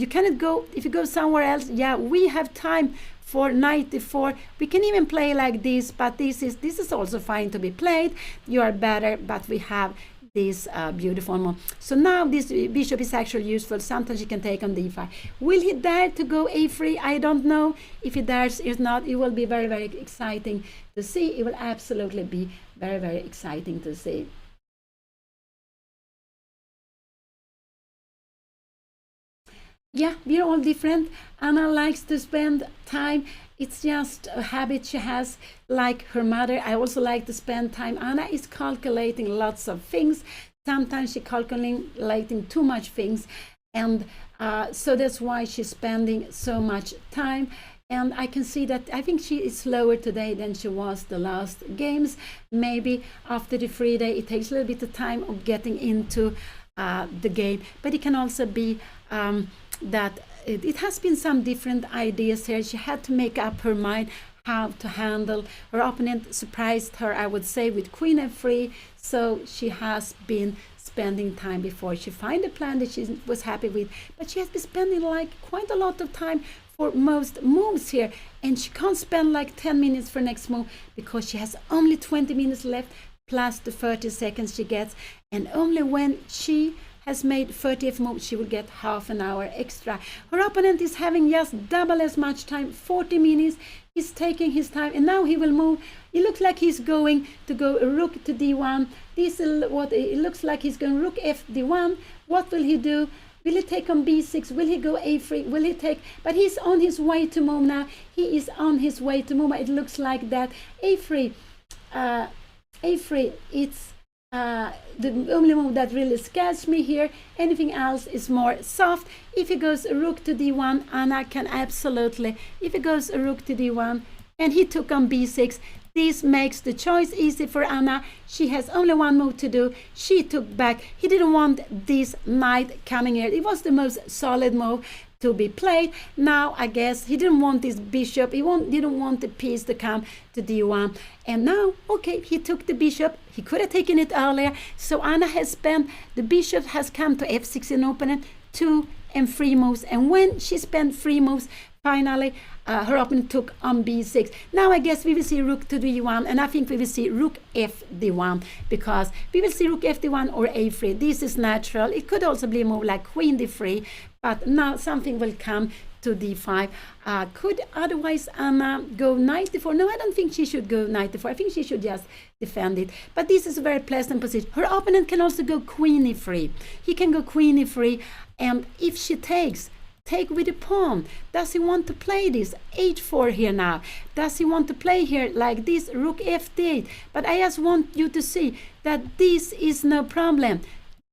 You cannot go, if you go somewhere else, yeah, we have time for knight d4. We can even play like this, but this is also fine to be played. You are better, but we have this beautiful move. So now this bishop is actually useful. Sometimes you can take on d5. Will he dare to go a3? I don't know. If he dares, if not, it will be very, very exciting to see. It will absolutely be very, very exciting to see. Yeah, we're all different. Anna likes to spend time. It's just a habit she has, like her mother. I also like to spend time. Anna is calculating lots of things. Sometimes she's calculating too much things. And so that's why she's spending so much time. And I can see that I think she is slower today than she was the last games. Maybe after the free day, it takes a little bit of time of getting into the game. But it can also be that it has been some different ideas here. She had to make up her mind how to handle her opponent. Surprised her, I would say, with queen f3. So she has been spending time before she find a plan that she was happy with. But she has been spending like quite a lot of time for most moves here, and she can't spend like 10 minutes for next move, because she has only 20 minutes left plus the 30 seconds she gets, and only when she has made 30th move, she will get half an hour extra. Her opponent is having just double as much time, 40 minutes. He's taking his time, and now he will move. It looks like he's going to go rook to d1. This is what it looks like. He's going rook f d1. What will he do? Will he take on b6? Will he go a3? Will he take? But he's on his way to move now. He is on his way to move. It looks like that. a3. A3. It's the only move that really scares me here. Anything else is more soft. If he goes rook to d1, Anna can absolutely. If he goes rook to d1, and he took on b6, this makes the choice easy for Anna. She has only one move to do. She took back. He didn't want this knight coming here. It was the most solid move to be played. Now I guess he didn't want this bishop. He didn't want the piece to come to d1. And now, okay, he took the bishop. He could have taken it earlier. So Anna has spent, the bishop has come to f6 in opponent, 2 and 3 moves. And when she spent 3 moves, finally, her opponent took on b6. Now I guess we will see rook to d1, and I think we will see rook f d1, because we will see rook f d1 or a3. This is natural. It could also be a move like queen d3, but now something will come to d5. Could otherwise Anna go knight d4? No, I don't think she should go knight d4. I think she should just defend it. But this is a very pleasant position. Her opponent can also go queen e3. He can go queen e3, and if she takes, take with the pawn. Does he want to play this h4 here now? Does he want to play here like this, rook f d8? But I just want you to see that this is no problem.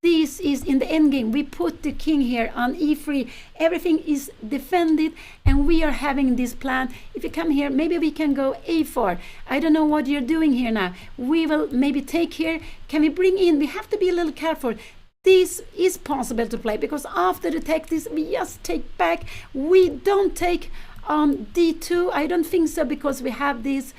This is in the endgame. We put the king here on e3. Everything is defended, and we are having this plan. If you come here, maybe we can go a4. I don't know what you're doing here now. We will maybe take here. Can we bring in? We have to be a little careful. This is possible to play, because after the take this, we just take back. We don't take on d2. I don't think so, because we have this.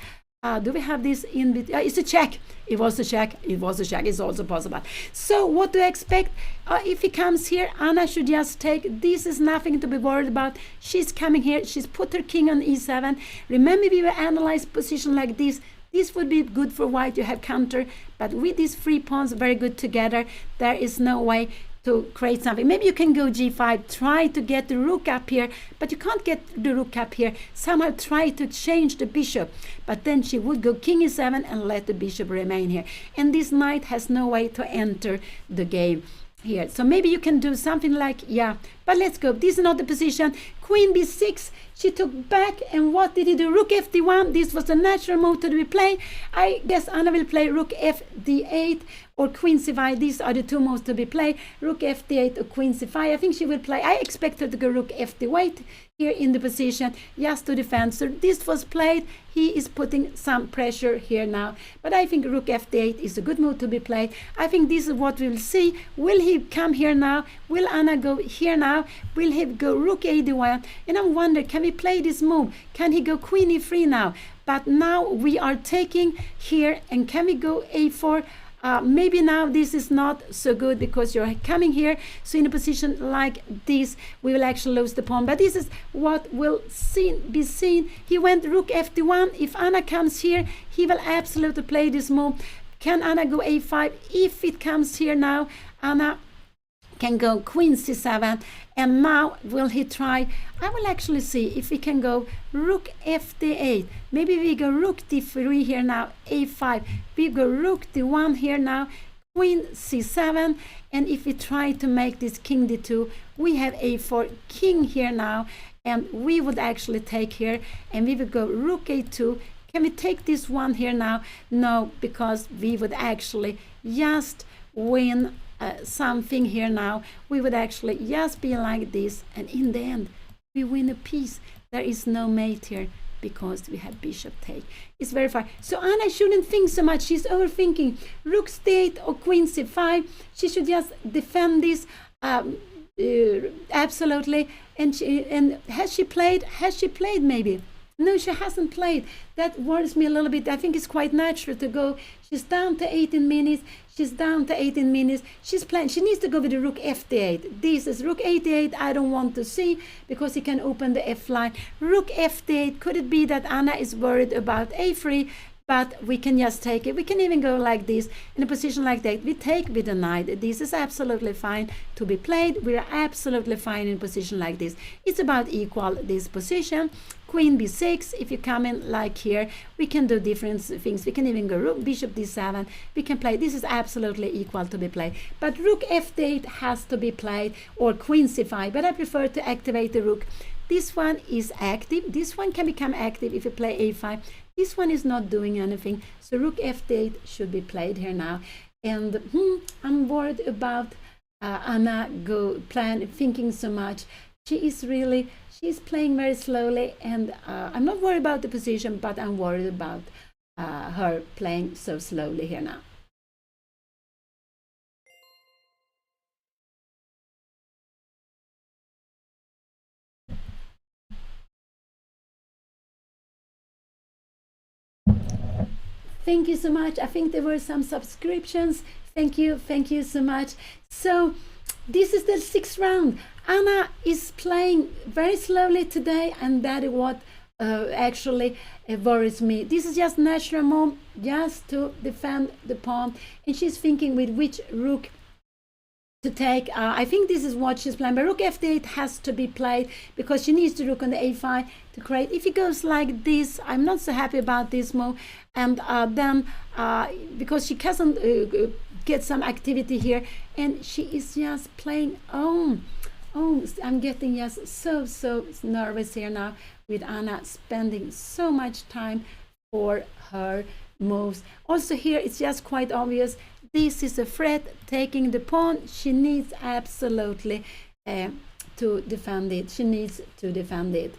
Do we have this in between? It's a check. It was a check. It was a check. It's also possible. So what do I expect? If he comes here, Anna should just take. This is nothing to be worried about. She's coming here. She's put her king on e7. Remember, we will analyze position like this. This would be good for white. You have counter. But with these 3 pawns very good together, there is no way to create something. Maybe you can go g5, try to get the rook up here, but you can't get the rook up here. Somehow try to change the bishop, but then she would go king e7 and let the bishop remain here. And this knight has no way to enter the game here. So maybe you can do something like, yeah, but let's go. This is not the position. Queen b6, she took back, and what did he do? Rook fd1. This was the natural move to be play. I guess Anna will play rook fd8 or queen c5. These are the 2 moves to be played. Rook fd8 or queen c5. I think she will play. I expect her to go rook fd8 here in the position, just to defend. So this was played. He is putting some pressure here now. But I think rook fd8 is a good move to be played. I think this is what we'll see. Will he come here now? Will Anna go here now? Will he go rook ad1? And I wonder, can we play this move? Can he go queen e3 now? But now we are taking here, and can we go a4? Maybe now this is not so good, because you're coming here. So in a position like this, we will actually lose the pawn. But this is what will be seen. He went rook fd1. If Anna comes here, he will absolutely play this move. Can Anna go a5? If it comes here now, Anna can go queen c7. And now will he try? I will actually see if we can go rook fd8. Maybe we go rook d3 here now, a5. We go rook d1 here now, queen c7. And if we try to make this king d2, we have a4, king here now. And we would actually take here, and we would go rook a2. Can we take this one here now? No, because we would actually just win something here now. We would actually just be like this, and in the end we win a piece. There is no mate here, because we have bishop take. It's very fine. So Anna shouldn't think so much. She's overthinking. Rook c8 or queen c5. She should just defend this absolutely. And has she played maybe? No, she hasn't played. That worries me a little bit. I think it's quite natural to go. She's down to 18 minutes. She's down to 18 minutes. She's playing. She needs to go with the rook fd8. This is rook a8. I don't want to see, because he can open the f line. Rook fd8. Could it be that Anna is worried about a3? But we can just take it. We can even go like this, in a position like that. We take with the knight. This is absolutely fine to be played. We are absolutely fine in a position like this. It's about equal, this position. Queen b6. If you come in like here, we can do different things. We can even go rook bishop d7. We can play. This is absolutely equal to be played. But rook f8 has to be played, or queen c5. But I prefer to activate the rook. This one is active. This one can become active if you play a5. This one is not doing anything. So rook f8 should be played here now. And I'm worried about Anna thinking so much. She's playing very slowly, and I'm not worried about the position, but I'm worried about her playing so slowly here now. Thank you so much. I think there were some subscriptions. Thank you so much. So this is the 6th round. Anna is playing very slowly today, and that is what actually worries me. This is just natural move, just to defend the pawn, and she's thinking with which rook to take. I think this is what she's playing, but rook f8 has to be played, because she needs the rook on the a5 to create. If it goes like this, I'm not so happy about this move. And then because she doesn't get some activity here, and she is just playing. Oh, I'm getting just so nervous here now, with Anna spending so much time for her moves. Also here, it's just quite obvious this is a threat, taking the pawn. She needs absolutely to defend it. She needs to defend it.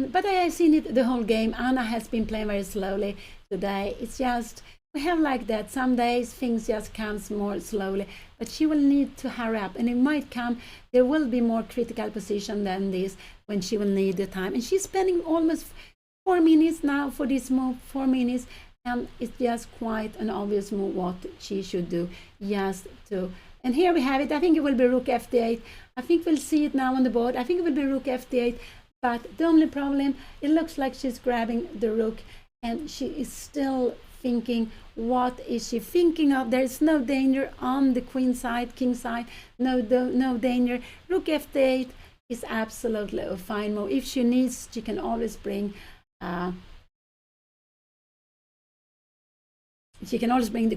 But I have seen it the whole game. Anna has been playing very slowly today. It's just, we have like that. Some days things just comes more slowly, but she will need to hurry up, and it might come. There will be more critical position than this when she will need the time. And she's spending almost 4 minutes now for this move, 4 minutes, and it's just quite an obvious move what she should do. Just to, and here we have it. I think it will be rook f8. I think we'll see it now on the board. I think it will be rook f8. But the only problem, it looks like she's grabbing the rook, and she is still thinking, what is she thinking of? There is no danger on the queen side, king side, no danger. Rook f8 is absolutely a fine move. If she needs, she can always bring the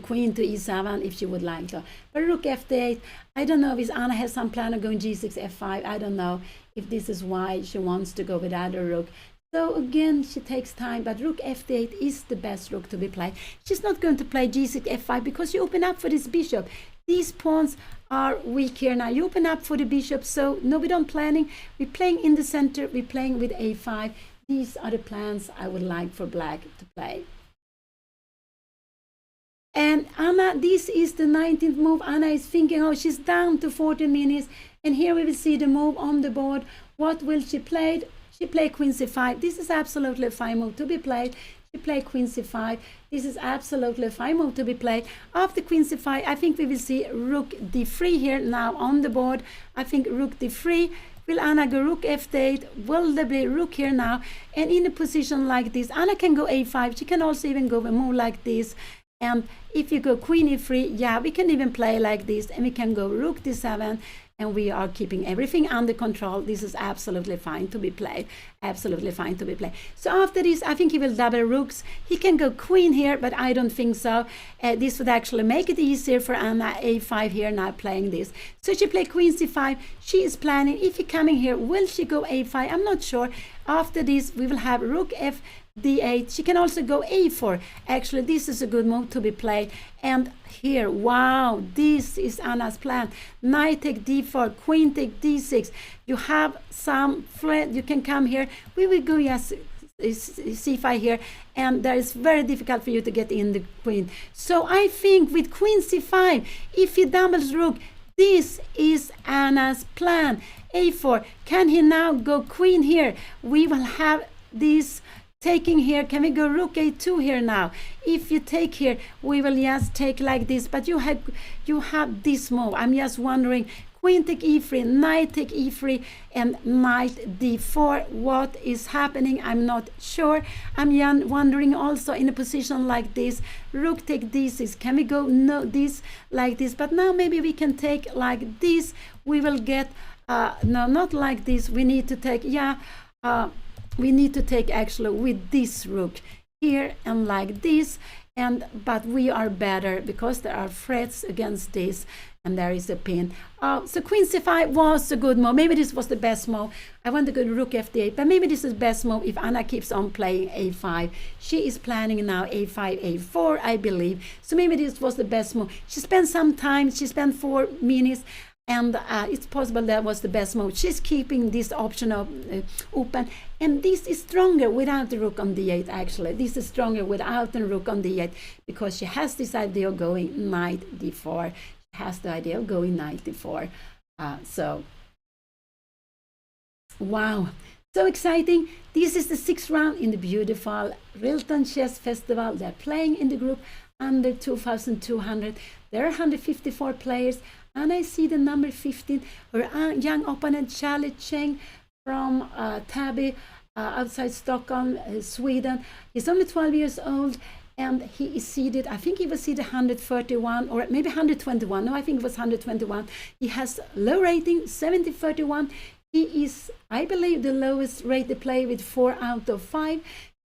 queen to e7 if she would like to. But rook f8, I don't know if Anna has some plan of going g6, f5. I don't know if this is why she wants to go without a rook. So again, she takes time, but rook f8 is the best rook to be played. She's not going to play g6, f5 because you open up for this bishop. These pawns are weak here now. You open up for the bishop, so no, we don't planning. We're playing in the center. We're playing with a5. These are the plans I would like for black to play. And Anna, this is the 19th move. Anna is thinking, oh, she's down to 14 minutes. And here we will see the move on the board. What will she play? She played queen c5. This is absolutely a fine move to be played. She played queen c5. This is absolutely a fine move to be played. After queen c5, I think we will see rook d3 here now on the board. I think rook d3. Will Anna go rook f8? Will there be rook here now? And in a position like this, Anna can go a5. She can also even go a move like this. And if you go queen e3, yeah, we can even play like this, and we can go rook d7, and we are keeping everything under control. This is absolutely fine to be played. Absolutely fine to be played. So after this, I think he will double rooks. He can go queen here, but I don't think so. This would actually make it easier for Anna. a5 here now playing this. So she played queen c5. She is planning, if you're coming here, will she go a5? I'm not sure. After this, we will have rook f d8. She can also go a4. Actually, this is a good move to be played. And here, wow, this is Anna's plan. Knight take d4, queen take d6. You have some threat. You can come here. We will go, yes, c5 here, and that is very difficult for you to get in the queen. So I think with queen c5, if he doubles rook, this is Anna's plan. a4. Can he now go queen here? We will have this taking here. Can we go rook a2 here now? If you take here, we will just take like this. But you have this move. I'm just wondering, queen take e3, knight take e3, and knight d4. What is happening? I'm not sure. I'm wondering also in a position like this, rook take d6. Can we go no this like this? But now maybe we can take like this. We will get no, not like this. We need to take, yeah, we need to take actually with this rook here and like this, but we are better because there are threats against this, and there is a pin. So queen c5 was a good move. Maybe this was the best move. I want to go rook f8, but maybe this is best move if Anna keeps on playing a5. She is planning now a5, a4, I believe. So maybe this was the best move. She spent some time. She spent 4 minutes. And it's possible that was the best move. She's keeping this option open. And this is stronger without the rook on d8, actually. This is stronger without the rook on d8 because she has this idea of going knight d4. She has the idea of going knight d4. So, wow. So exciting. This is the 6th round in the beautiful RILTON Chess Festival. They're playing in the group under 2,200. There are 154 players. And I see the number 15, her young opponent, Charlie Cheng from Täby, outside Stockholm, Sweden. He's only 12 years old, and he is seeded, I think he was seeded 131 or maybe 121. No, I think it was 121. He has low rating, 70-31. He is, I believe, the lowest rated player with 4 out of 5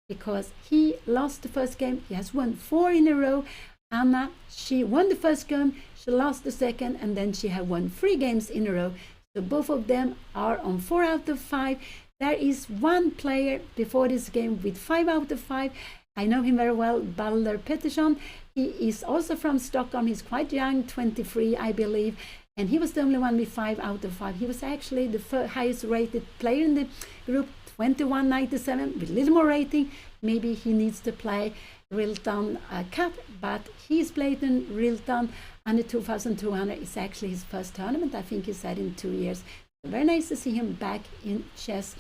because he lost the first game. He has won 4 in a row. Anna, she won the first game. She lost the second, and then she had won 3 games in a row. So both of them are on 4 out of 5. There is one player before this game with 5 out of 5, I know him very well, Balder Pettersson. He is also from Stockholm. He's quite young, 23, I believe. And he was the only one with 5 out of 5. He was actually the highest rated player in the group, 2197, with a little more rating. Maybe he needs to play RILTON Cup, but he's played in RILTON under 2200. It's actually his first tournament, I think he said, in 2 years. Very nice to see him back in chess.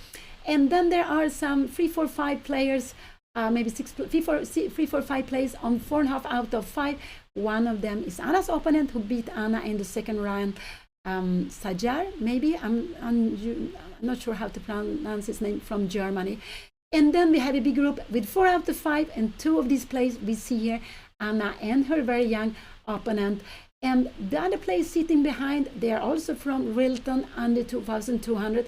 And then there are some 3, 4, 5 players, maybe 3, 4, 5 players on 4.5 out of 5. One of them is Anna's opponent, who beat Anna in the second round. Sajar, maybe, I'm not sure how to pronounce his name, from Germany. And then we have a big group with 4 out of 5, and 2 of these players we see here, Anna and her very young opponent. And the other players sitting behind, they are also from RILTON under 2200,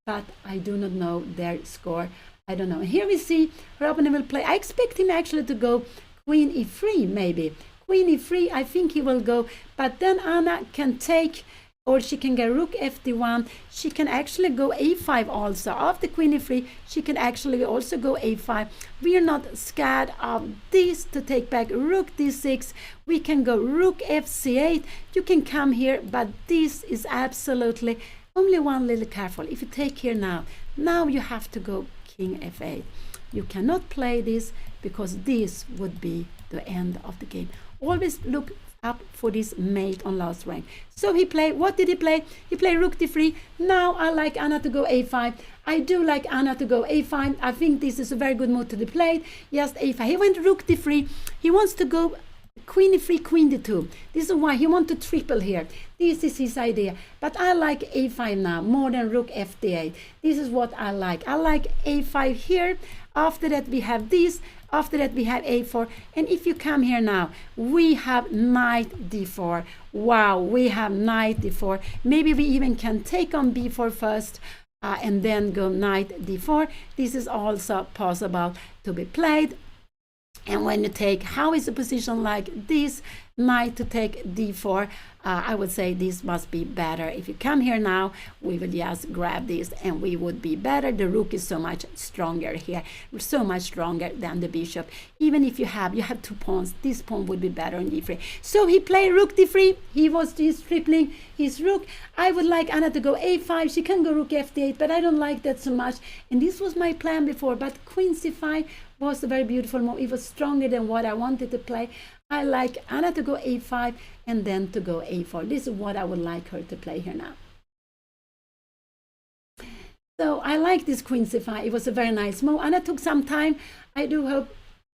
but I do not know their score. I don't know. Here we see her opponent will play. I expect him actually to go Queen E3, maybe. Queen E3, I think he will go, but then Anna can take, or she can go Rook FD1. She can actually go A5 also. After Queen E3, she can actually also go A5. We are not scared of this to take back Rook D6. We can go Rook FC8. You can come here, but this is absolutely only one little careful. If you take here now you have to go King F8. You cannot play this because this would be the end of the game. Always look up for this mate on last rank. So he played, what did he play? He played Rook D3. Now I like Anna to go A5. I do like Anna to go A5. I think this is a very good move to be played. Just A5. He went Rook D3. He wants to go Queen E3, Queen D2. This is why he wants to triple here. This is his idea. But I like A5 now more than Rook FD8. This is what I like. I like A5 here. After that we have this. After that we have A4, and if you come here now, we have Knight D4. Wow, we have Knight D4. Maybe we even can take on B4 first, and then go Knight D4. This is also possible to be played. And when you take, how is the position like this, Knight to take D4, I would say this must be better. If you come here now, we will just grab this and we would be better. The Rook is so much stronger here, so much stronger than the Bishop. Even if you have 2 pawns, this pawn would be better on D3. So he played Rook D3. He was just tripling his Rook. I would like Anna to go A5. She can go Rook FD8, but I don't like that so much. And this was my plan before, but Queen C5 was a very beautiful move. It was stronger than what I wanted to play. I like Anna to go A5 and then to go A4. This is what I would like her to play here now. So I like this Queen C5. It was a very nice move. Anna took some time. I do hope.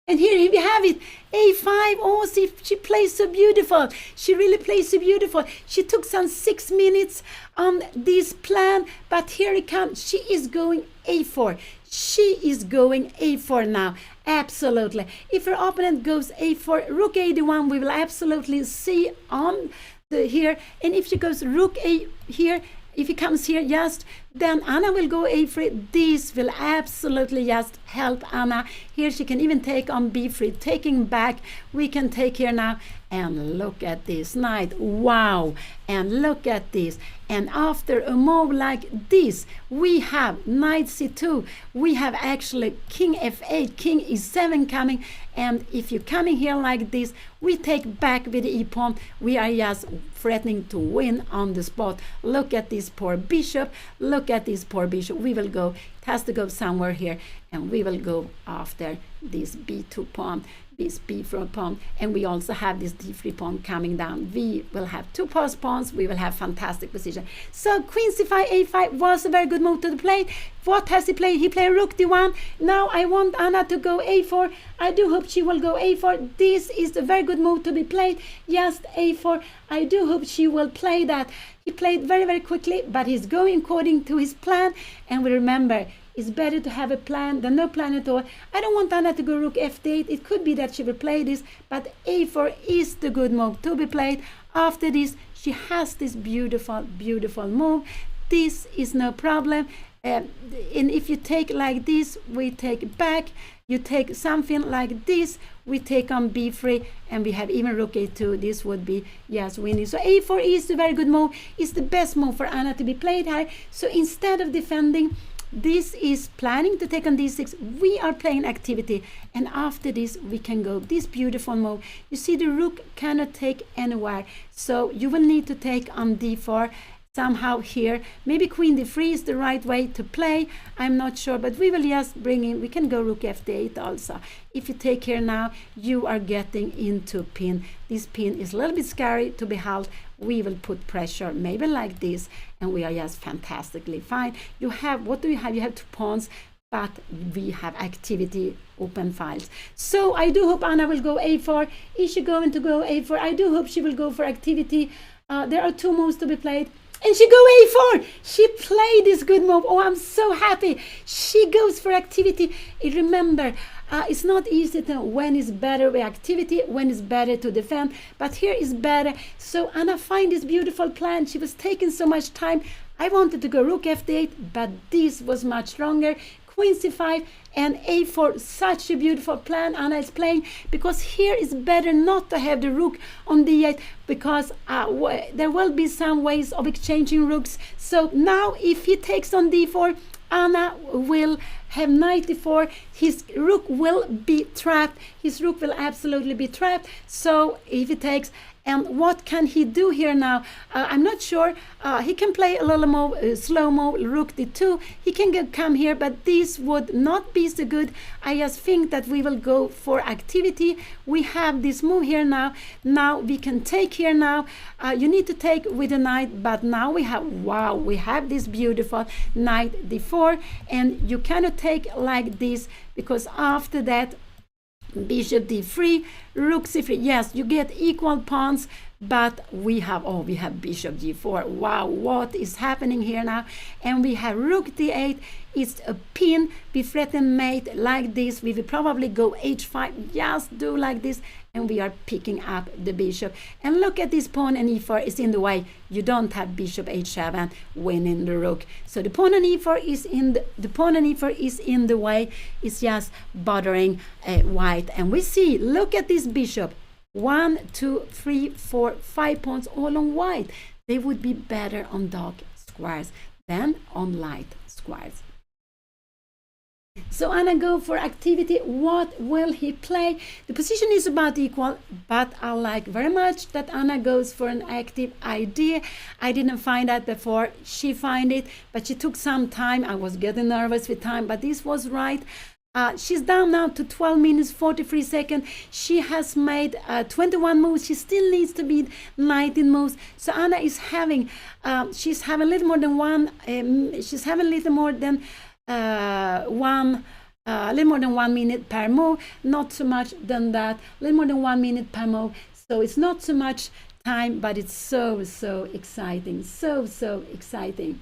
And here we have it. A5. Oh, see, she plays so beautiful. She really plays so beautiful. She took some 6 minutes on this plan, but here it comes. She is going A4. She is going A4 now. Absolutely. If her opponent goes A4, Rook A1, we will absolutely see on the here. And if she goes Rook A here, if he comes here just, then Anna will go A3. This will absolutely just help Anna. Here she can even take on B3, taking back. We can take here now. And look at this Knight. Wow. And look at this. And after a move like this, we have Knight C2. We have actually King F8, King E7 coming. And if you're coming here like this, we take back with the E-pawn. We are just threatening to win on the spot. Look at this poor bishop. Look at this poor bishop. We will go, it has to go somewhere here. And we will go after this B2 pawn, this B4 pawn, and we also have this D3 pawn coming down. We will have 2 passed pawns. We will have fantastic position. So Queen C5, A5 was a very good move to the play. What has he played? He played Rook D1. Now I want Anna to go A4. I do hope she will go A4. This is a very good move to be played. Just A4. I do hope she will play that. He played very, very quickly, but he's going according to his plan. And we remember, it's better to have a plan than no plan at all. I don't want Anna to go Rook F8. It could be that she will play this, but A4 is the good move to be played. After this, she has this beautiful, beautiful move. This is no problem. And if you take like this, we take back. You take something like this, we take on B3, and we have even Rook A2. This would be, yes, winning. So A4 is a very good move. It's the best move for Anna to be played here. So instead of defending, this is planning to take on d6. We are playing activity, and after this we can go this beautiful move. You see the rook cannot take anywhere, so you will need to take on d4 somehow here. Maybe queen d3 is the right way to play, I'm not sure, but we will just bring in, we can go rook f8 also. If you take here now, you are getting into pin. This pin is a little bit scary to be held. We will put pressure maybe like this, and we are just fantastically fine. You have, what do you have? You have 2 pawns, but we have activity, open files. So I do hope Anna will go a4. Is she going to go a4? I do hope she will go for activity. There are 2 moves to be played, and she go a4. She played this good move. Oh, I'm so happy. She goes for activity. Remember, it's not easy to know when is better with activity, when is better to defend, but here is better. So Anna find this beautiful plan. She was taking so much time. I wanted to go rook f8, but this was much stronger. Queen c5 and a4, such a beautiful plan Anna is playing, because here is better not to have the rook on d8, because there will be some ways of exchanging rooks. So now if he takes on d4, Anna will have knight d4. His rook will be trapped. His rook will absolutely be trapped. So if he takes, and what can he do here now? I'm not sure. He can play a little move, slow move, rook d2. He can come here, but this would not be so good. I just think that we will go for activity. We have this move here now. Now we can take here now. You need to take with a knight, but now we have, wow, we have this beautiful knight d4, and you cannot take like this, because after that, bishop d3, rook c3. Yes, you get equal pawns, but we have bishop g4. Wow, what is happening here now? And we have rook d8. It's a pin. We threaten mate like this. We will probably go h5. Just do like this, and we are picking up the bishop. And look at this pawn, and e4 is in the way. You don't have bishop h7 winning the rook. So the pawn on e4 is in the way. It's just bothering white. And we see, look at this bishop. 1, 2, 3, 4, 5 pawns all on white. They would be better on dark squares than on light squares. So Anna go for activity. What will he play? The position is about equal, but I like very much that Anna goes for an active idea. I didn't find that before. She find it, but she took some time. I was getting nervous with time, but this was right. She's down now to 12 minutes 43 seconds. She has made 21 moves. She still needs to beat 19 moves. So Anna is having she's having a little more than one. She's having a little more than a little more than 1 minute per move. Not so much than that. A little more than 1 minute per move. So it's not so much time, but it's so exciting. So exciting.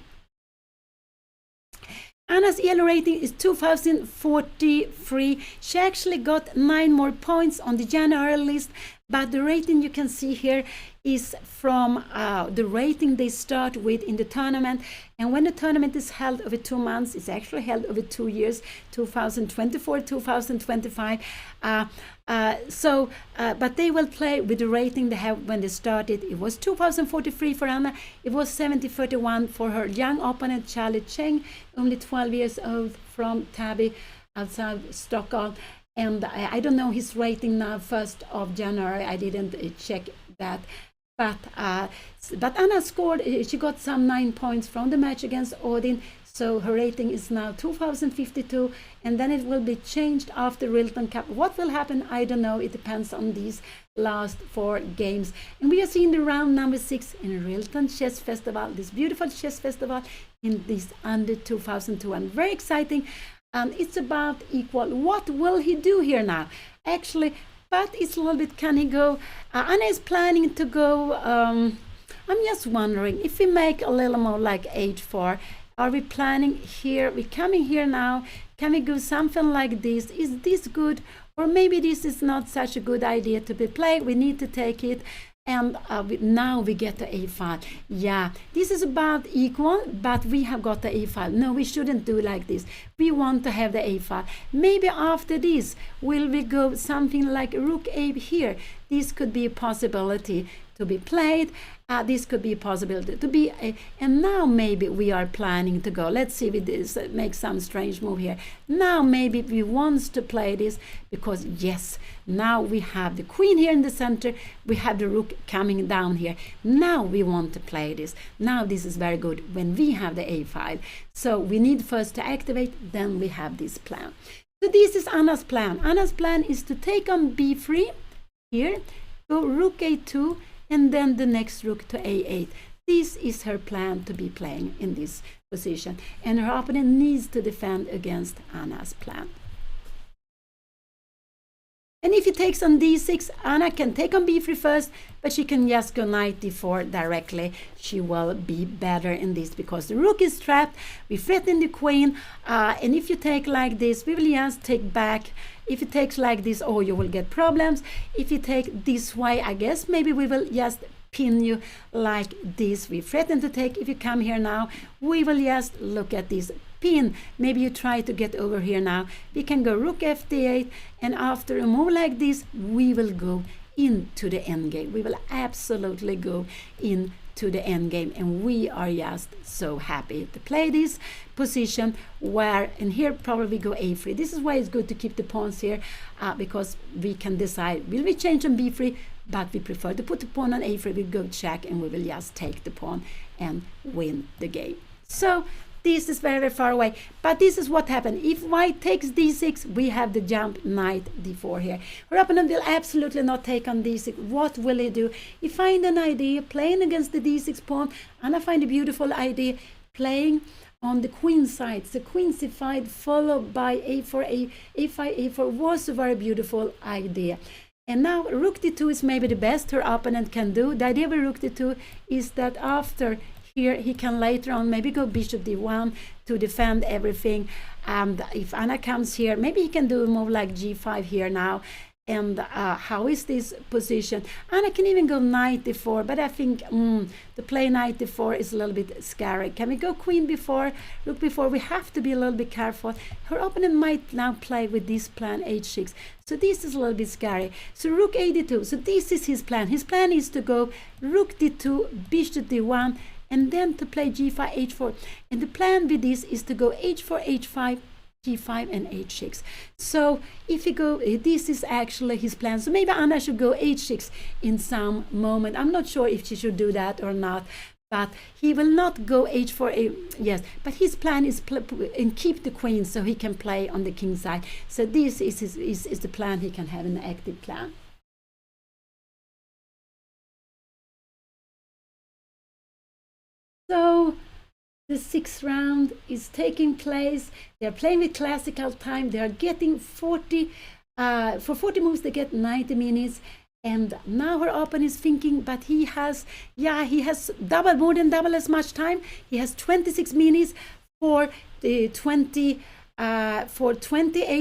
Anna's ELO rating is 2043. She actually got 9 more points on the January list, but the rating you can see here is from the rating they start with in the tournament. And when the tournament is held over 2 months, it's actually held over 2 years, 2024, 2025. But they will play with the rating they have when they started. It was 2043 for Anna. It was 7031 for her young opponent, Charlie Cheng, only 12 years old, from Täby outside Stockholm. And I don't know his rating now, 1st of January. I didn't check that. But Anna scored, she got some 9 points from the match against Odin. So her rating is now 2052, and then it will be changed after RILTON Cup. What will happen, I don't know. It depends on these last 4 games. And we are seeing the round number 6 in RILTON Chess Festival, this beautiful chess festival in this under 2002. And very exciting. It's about equal. What will he do here now? Actually, but it's a little bit, can he go? Anna is planning to go, I'm just wondering, if we make a little more like h4, are we planning here? We're coming here now. Can we go something like this? Is this good? Or maybe this is not such a good idea to be played. We need to take it. And now we get the a file. Yeah, this is about equal, but we have got the a file. No, we shouldn't do like this. We want to have the a file. Maybe after this, will we go something like rook a here? This could be a possibility to be played. This could be a possibility to be and now maybe we are planning to go. Let's see if this makes some strange move here. Now maybe we want to play this because yes, now we have the queen here in the center, we have the rook coming down here. Now we want to play this. Now this is very good when we have the a5. So we need first to activate, then we have this plan. So this is Anna's plan. Anna's plan is to take on b3 here, go rook a2, and then the next rook to a8. This is her plan to be playing in this position, and her opponent needs to defend against Anna's plan. And if he takes on d6, Anna can take on b3 first, but she can just go knight d4 directly. She will be better in this because the rook is trapped. We threaten the queen, and if you take like this, we will just take back. If it takes like this, oh, you will get problems. If you take this way, I guess maybe we will just pin you like this. We threaten to take. If you come here now, we will just look at this pin. Maybe you try to get over here now. We can go rook fd8, and after a move like this, we will go into the endgame. We will absolutely go into the endgame, and we are just so happy to play this position where, and here probably go a3. This is why it's good to keep the pawns here, because we can decide, will we change on b3, but we prefer to put the pawn on a3. We go check, and we will just take the pawn and win the game. So this is very, very far away, but this is what happened. If white takes d6, we have the jump knight d4 here. Her opponent will absolutely not take on d6. What will he do? He find an idea playing against the d6 pawn, and I find a beautiful idea playing on the queen side. So queen c5 followed by a4, a5, a4 was a very beautiful idea. And now rook d2 is maybe the best her opponent can do. The idea with rook d2 is that after here he can later on maybe go bishop d1 to defend everything, and if Anna comes here, maybe he can do a move like g5 here now. And how is this position? Anna can even go knight d4, but I think the play knight d4 is a little bit scary. Can we go queen b4, rook b4? We have to be a little bit careful. Her opponent might now play with this plan h6. So this is a little bit scary. So rook a d2. So this is his plan. His plan is to go rook d2, bishop d1, and then to play g5, h4. And the plan with this is to go h4, h5, g5 and h6. So if you go, this is actually his plan. So maybe Anna should go h6 in some moment. I'm not sure if she should do that or not, but he will not go h4, yes, but his plan is and keep the queen so he can play on the king side. So this is the plan. He can have an active plan. So the 6th round is taking place. They are playing with classical time. They are getting 40, for 40 moves they get 90 minutes. And now her opponent is thinking, but he has double, more than double as much time. He has 26 minutes for the 28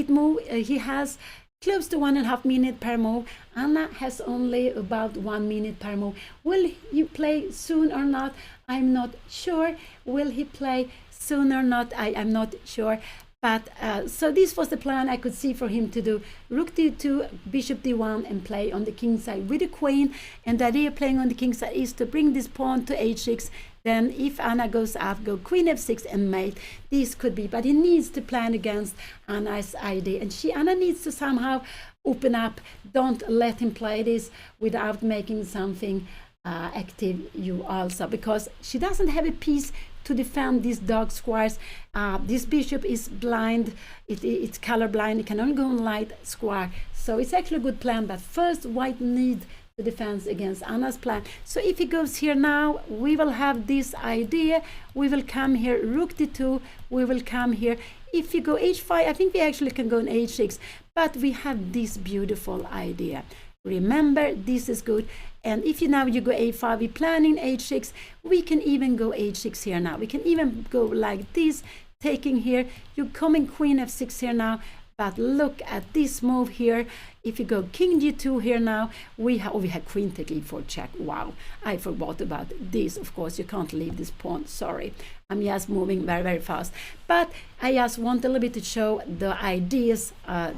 move. He has close to 1.5 minutes per move. Anna has only about 1 minute per move. Will he play soon or not? I'm not sure. Will he play soon or not? I'm not sure. But so this was the plan I could see for him to do. Rook d2, bishop d1, and play on the king side with the queen. And the idea of playing on the king side is to bring this pawn to h6. Then if Anna goes up, go queen f6 and mate. This could be, but he needs to plan against Anna's idea. And Anna needs to somehow open up. Don't let him play this without making something active you also, because she doesn't have a piece to defend these dark squares. This bishop is blind, it's color blind, it can only go on light square. So it's actually a good plan, but first white needs the defense against Anna's plan. So if he goes here now, we will have this idea. We will come here, rook d2, we will come here. If you go h5, I think we actually can go on h6, but we have this beautiful idea. Remember, this is good. And if you go a5, we plan in h6, we can even go h6 here now. We can even go like this, taking here. You're coming queen f6 here now, but look at this move here. If you go king g2 here now, we have queen take e4 check. Wow, I forgot about this. Of course, you can't leave this pawn. Sorry, I'm just moving very, very fast. But I just want a little bit to show the ideas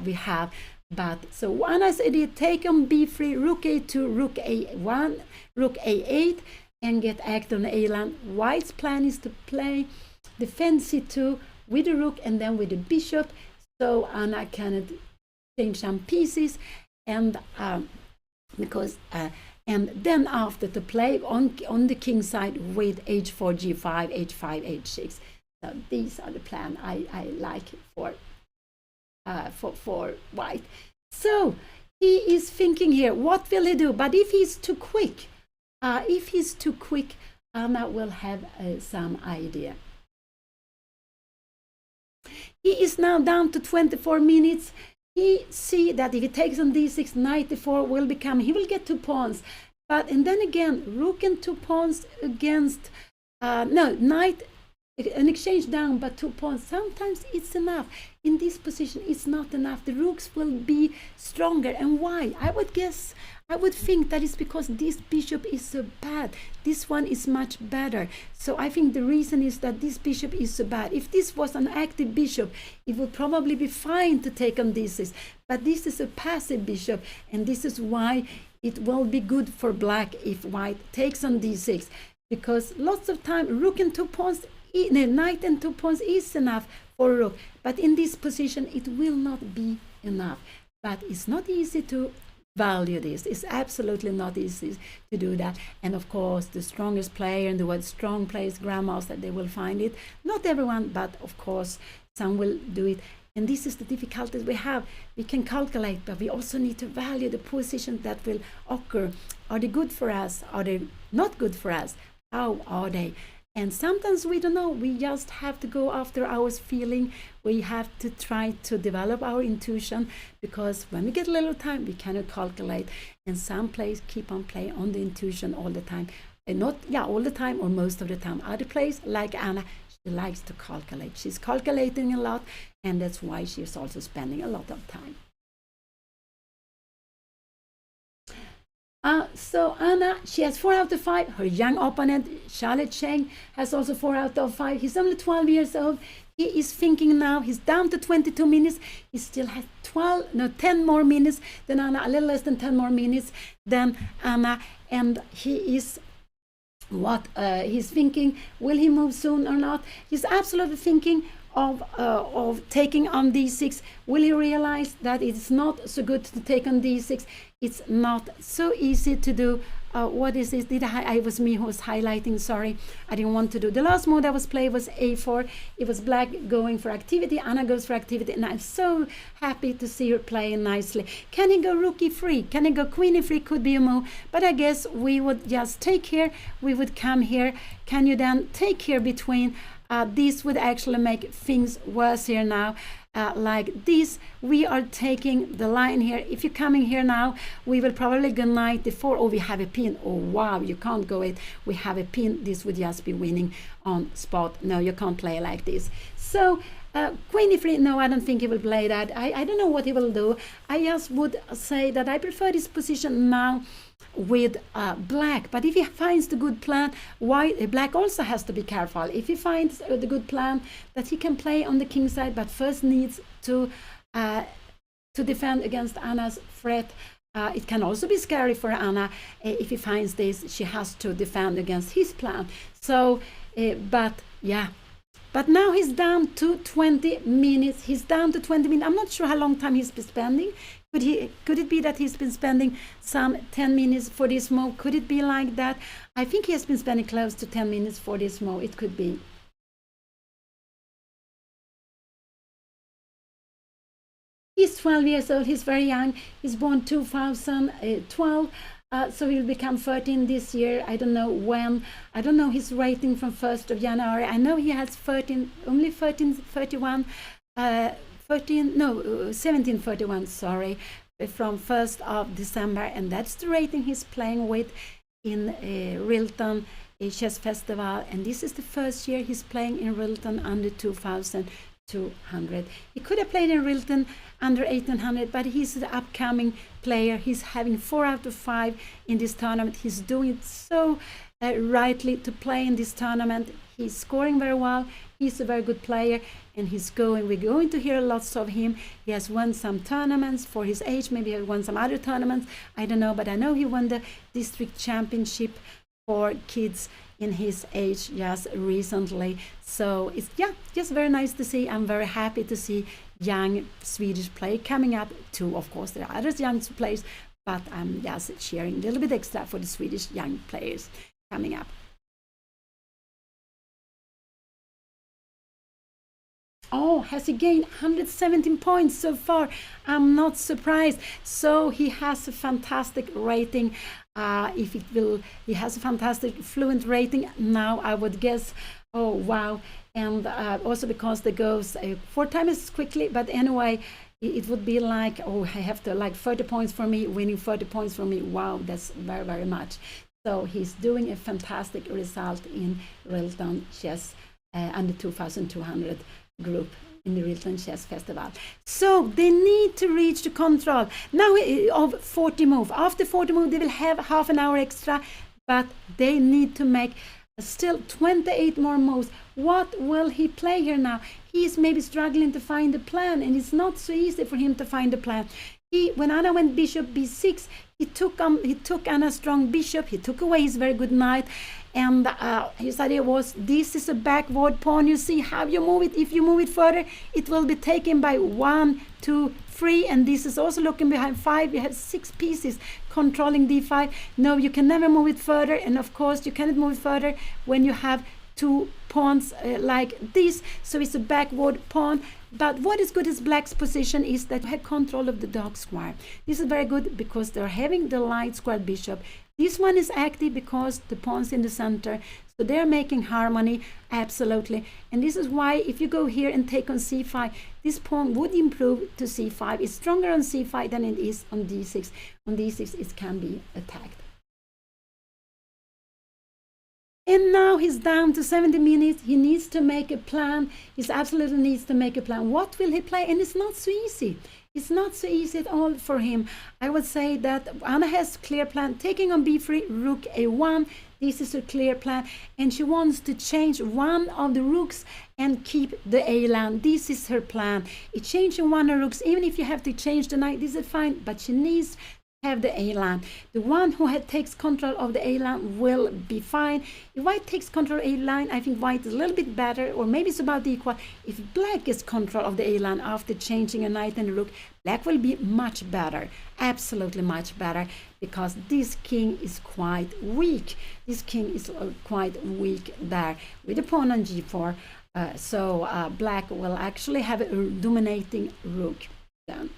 we have. But so Anna's idea, take on b3, rook a2, rook a1, rook a8, and get act on a-line. White's plan is to play defend c2 with the rook and then with the bishop, so Anna cannot change some pieces, and and then after to play on the king side with h4, g5, h5, h6. So these are the plan I like for white. So he is thinking here, what will he do? But if he's too quick, Anna will have some idea. He is now down to 24 minutes. He see that if he takes on d6, knight d4 will become, he will get 2 pawns. But, and then again, rook and 2 pawns against, no, knight, an exchange down, but 2 pawns. Sometimes it's enough. In this position, it's not enough. The rooks will be stronger. And why? I would think that it's because this bishop is so bad. This one is much better. So I think the reason is that this bishop is so bad. If this was an active bishop, it would probably be fine to take on d6. But this is a passive bishop, and this is why it will be good for black if white takes on d6. Because lots of time, rook and 2 pawns, knight and 2 pawns is enough for rook. But in this position, it will not be enough. But it's not easy to value this. It's absolutely not easy to do that. And of course, the strongest player in the world, strong players, grandmaster, they will find it. Not everyone, but of course, some will do it. And this is the difficulties we have. We can calculate, but we also need to value the positions that will occur. Are they good for us? Are they not good for us? How are they? And sometimes we don't know. We just have to go after our feeling. We have to try to develop our intuition, because when we get a little time, we cannot calculate. And some players keep on playing on the intuition all the time. And not, all the time or most of the time. Other players, like Anna, she likes to calculate. She's calculating a lot, and that's why she's also spending a lot of time. So Anna, she has 4 out of 5. Her young opponent, Charlotte Cheng, has also 4 out of 5. He's only 12 years old. He is thinking now. He's down to 22 minutes. He still has 10 more minutes than Anna, a little less than 10 more minutes than Anna. And he is he's thinking, will he move soon or not? He's absolutely thinking of taking on d6. Will he realize that it's not so good to take on d6? It's not so easy to do. What is this? I was me who was highlighting, sorry. I didn't want to do. The last move that was played was a4. It was black going for activity. Anna goes for activity, and I'm so happy to see her playing nicely. Can he go rook e3? Can he go queen e3? Could be a move, but I guess we would just take here. We would come here. Can you then take here between? This would actually make things worse here now. Like this, we are taking the line here. If you're coming here now, we will probably go knight d4. Oh, we have a pin. Oh, wow, you can't go it. We have a pin. This would just be winning on spot. No, you can't play like this. So queen e3, no, I don't think he will play that. I don't know what he will do. I just would say that I prefer this position now with black. But if he finds the good plan, black also has to be careful. If he finds the good plan that he can play on the king side, but first needs to defend against Anna's threat. It can also be scary for Anna. If he finds this, she has to defend against his plan. So but now he's down to 20 minutes. He's down to 20 minutes. I'm not sure how long time he's been spending. Could it be that he's been spending some 10 minutes for this move? Could it be like that? I think he has been spending close to 10 minutes for this move. It could be. He's 12 years old. He's very young. He's born 2012. So he'll become 13 this year. I don't know when. I don't know his rating from 1st of January. I know he has 1731, sorry, from 1st of December. And that's the rating he's playing with in RILTON Chess Festival. And this is the first year he's playing in RILTON under 2200. He could have played in RILTON under 1800, but he's the upcoming player. He's having 4 out of 5 in this tournament. He's doing so rightly to play in this tournament. He's scoring very well. He's a very good player, and we're going to hear lots of him. He has won some tournaments for his age. Maybe he has won some other tournaments. I don't know, but I know he won the district championship for kids in his age just recently. So it's just very nice to see. I'm very happy to see young Swedish play coming up too. Of course, there are other young players, but I'm just cheering a little bit extra for the Swedish young players coming up. Oh, has he gained 117 points so far? I'm not surprised. So he has a fantastic rating. He has a fantastic fluent rating now, I would guess. Oh, wow. And also because the goes 4 times as quickly. But anyway, it would be like, oh, I have to like 30 points for me, winning 30 points for me. Wow, that's very, very much. So he's doing a fantastic result in RILTON chess under 2200 group in the RILTON Chess Festival. So they need to reach the control now of 40 move. After 40 move, they will have half an hour extra, but they need to make still 28 more moves. What will he play here now? He is maybe struggling to find a plan, and it's not so easy for him to find a plan. When Anna went bishop b6, he took Anna's strong bishop, he took away his very good knight, and his idea was, this is a backward pawn, you see how you move it. If you move it further, it will be taken by 1, 2, 3, and this is also looking behind 5. You have 6 pieces controlling d5. No, you can never move it further, and of course you cannot move it further when you have 2 pawns like this, so it's a backward pawn. But what is good is black's position is that you have control of the dark square. This is very good because they're having the light square bishop. This one is active because the pawn's in the center, so they're making harmony, absolutely. And this is why if you go here and take on c5, this pawn would improve to c5. It's stronger on c5 than it is on d6. On d6 it can be attacked. And now he's down to 70 minutes. He needs to make a plan. He absolutely needs to make a plan. What will he play? And it's not so easy. It's not so easy at all for him. I would say that Anna has a clear plan. Taking on b3, rook a1. This is a clear plan. And she wants to change one of the rooks and keep the a-land. This is her plan. It's changing one of the rooks. Even if you have to change the knight, this is fine. But she needs have the a-line. The one who takes control of the a-line will be fine. If white takes control of a-line, I think white is a little bit better, or maybe it's about equal. If black gets control of the a-line after changing a knight and a rook, black will be much better, absolutely much better, because this king is quite weak. This king is quite weak there with the pawn on g4. So black will actually have a dominating rook then.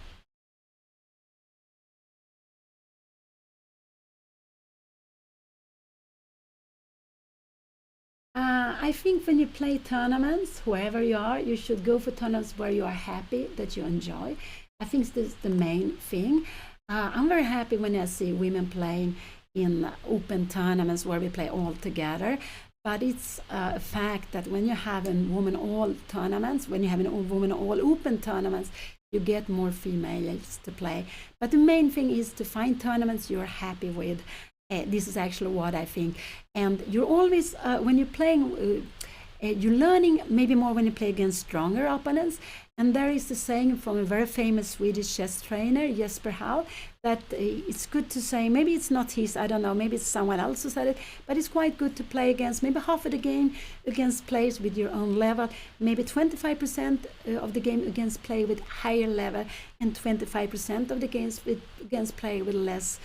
I think when you play tournaments, whoever you are, you should go for tournaments where you are happy, that you enjoy. I think this is the main thing. I'm very happy when I see women playing in open tournaments where we play all together. But it's a fact that when you have a woman all tournaments, when you have a woman all open tournaments, you get more females to play. But the main thing is to find tournaments you're happy with. This is actually what I think. And you're always, when you're playing, you're learning maybe more when you play against stronger opponents. And there is a saying from a very famous Swedish chess trainer, Jesper Hall, that it's good to say, maybe it's not his, I don't know, maybe it's someone else who said it, but it's quite good to play against maybe half of the game against players with your own level, maybe 25% of the game against play with higher level, and 25% of the games against play with less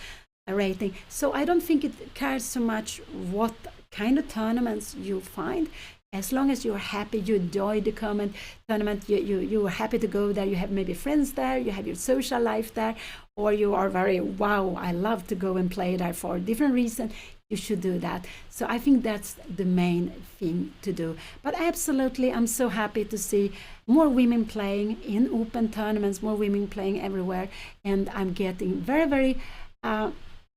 rating. So I don't think it cares so much what kind of tournaments you find. As long as you're happy, you enjoy the tournament, you're happy to go there, you have maybe friends there, you have your social life there, or you are very, wow, I love to go and play there for a different reason, you should do that. So I think that's the main thing to do. But absolutely, I'm so happy to see more women playing in open tournaments, more women playing everywhere, and I'm getting very, very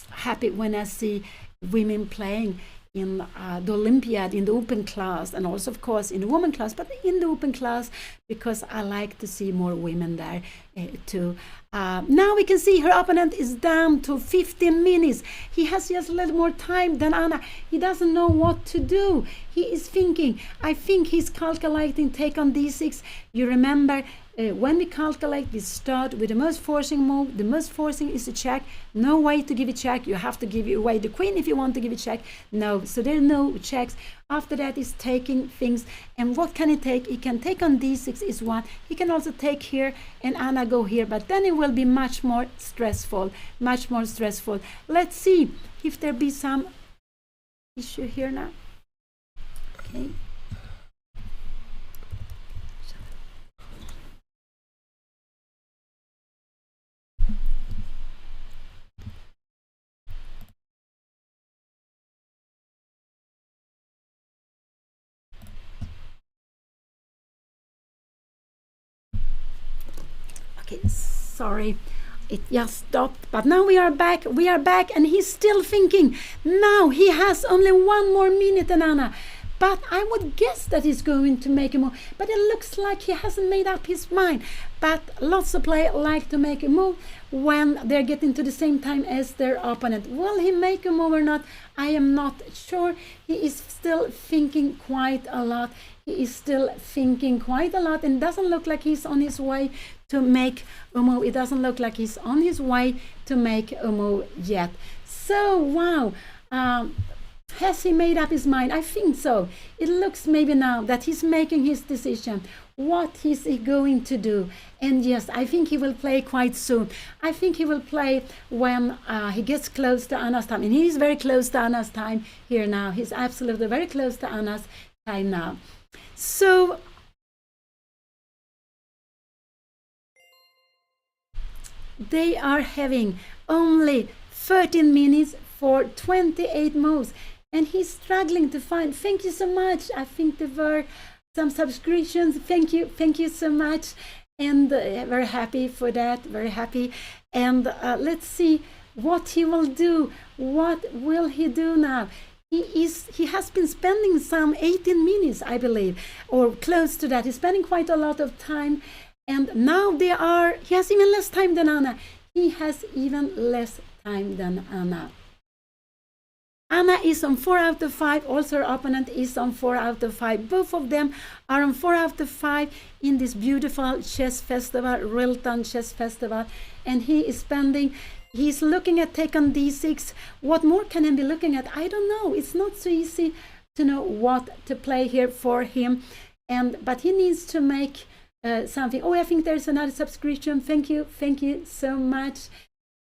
happy when I see women playing in the Olympiad, in the open class, and also of course in the women class, but in the open class, because I like to see more women there too. Now we can see her opponent is down to 15 minutes. He has just a little more time than Anna. He doesn't know what to do. He is thinking. I think he's calculating take on d6. You remember when we calculate, we start with the most forcing move. The most forcing is a check. No way to give a check. You have to give away the queen if you want to give a check. No, so there are no checks. After that is taking things. And what can he take? He can take on d6 is one. He can also take here and Anna go here, but then it will be much more stressful. Much more stressful. Let's see if there be some issue here now. Okay. Sorry, it just stopped, but now we are back, and he's still thinking. Now he has only 1 more minute than Anna, but I would guess that he's going to make a move, but it looks like he hasn't made up his mind. But lots of players like to make a move when they're getting to the same time as their opponent. Will he make a move or not? I am not sure. He is still thinking quite a lot. He is still thinking quite a lot, and doesn't look like he's on his way to make a move. It doesn't look like he's on his way to make a move yet. So, wow. Has he made up his mind? I think so. It looks maybe now that he's making his decision. What is he going to do? And yes, I think he will play quite soon. I think he will play when he gets close to Anna's time. And he is very close to Anna's time here now. He's absolutely very close to Anna's time now. So, they are having only 13 minutes for 28 moves. And he's struggling to find. Thank you so much. I think there were some subscriptions. Thank you so much. And very happy for that. Very happy. And let's see what he will do. What will he do now? He has been spending some 18 minutes, I believe, or close to that. He's spending quite a lot of time. And now he has even less time than Anna. He has even less time than Anna. Anna is on 4 out of 5. Also, her opponent is on 4 out of 5. Both of them are on 4 out of 5 in this beautiful chess festival, RILTON chess festival. And he's looking at take on d6. What more can he be looking at? I don't know. It's not so easy to know what to play here for him. But he needs to make something. Oh, I think there's another subscription. Thank you so much.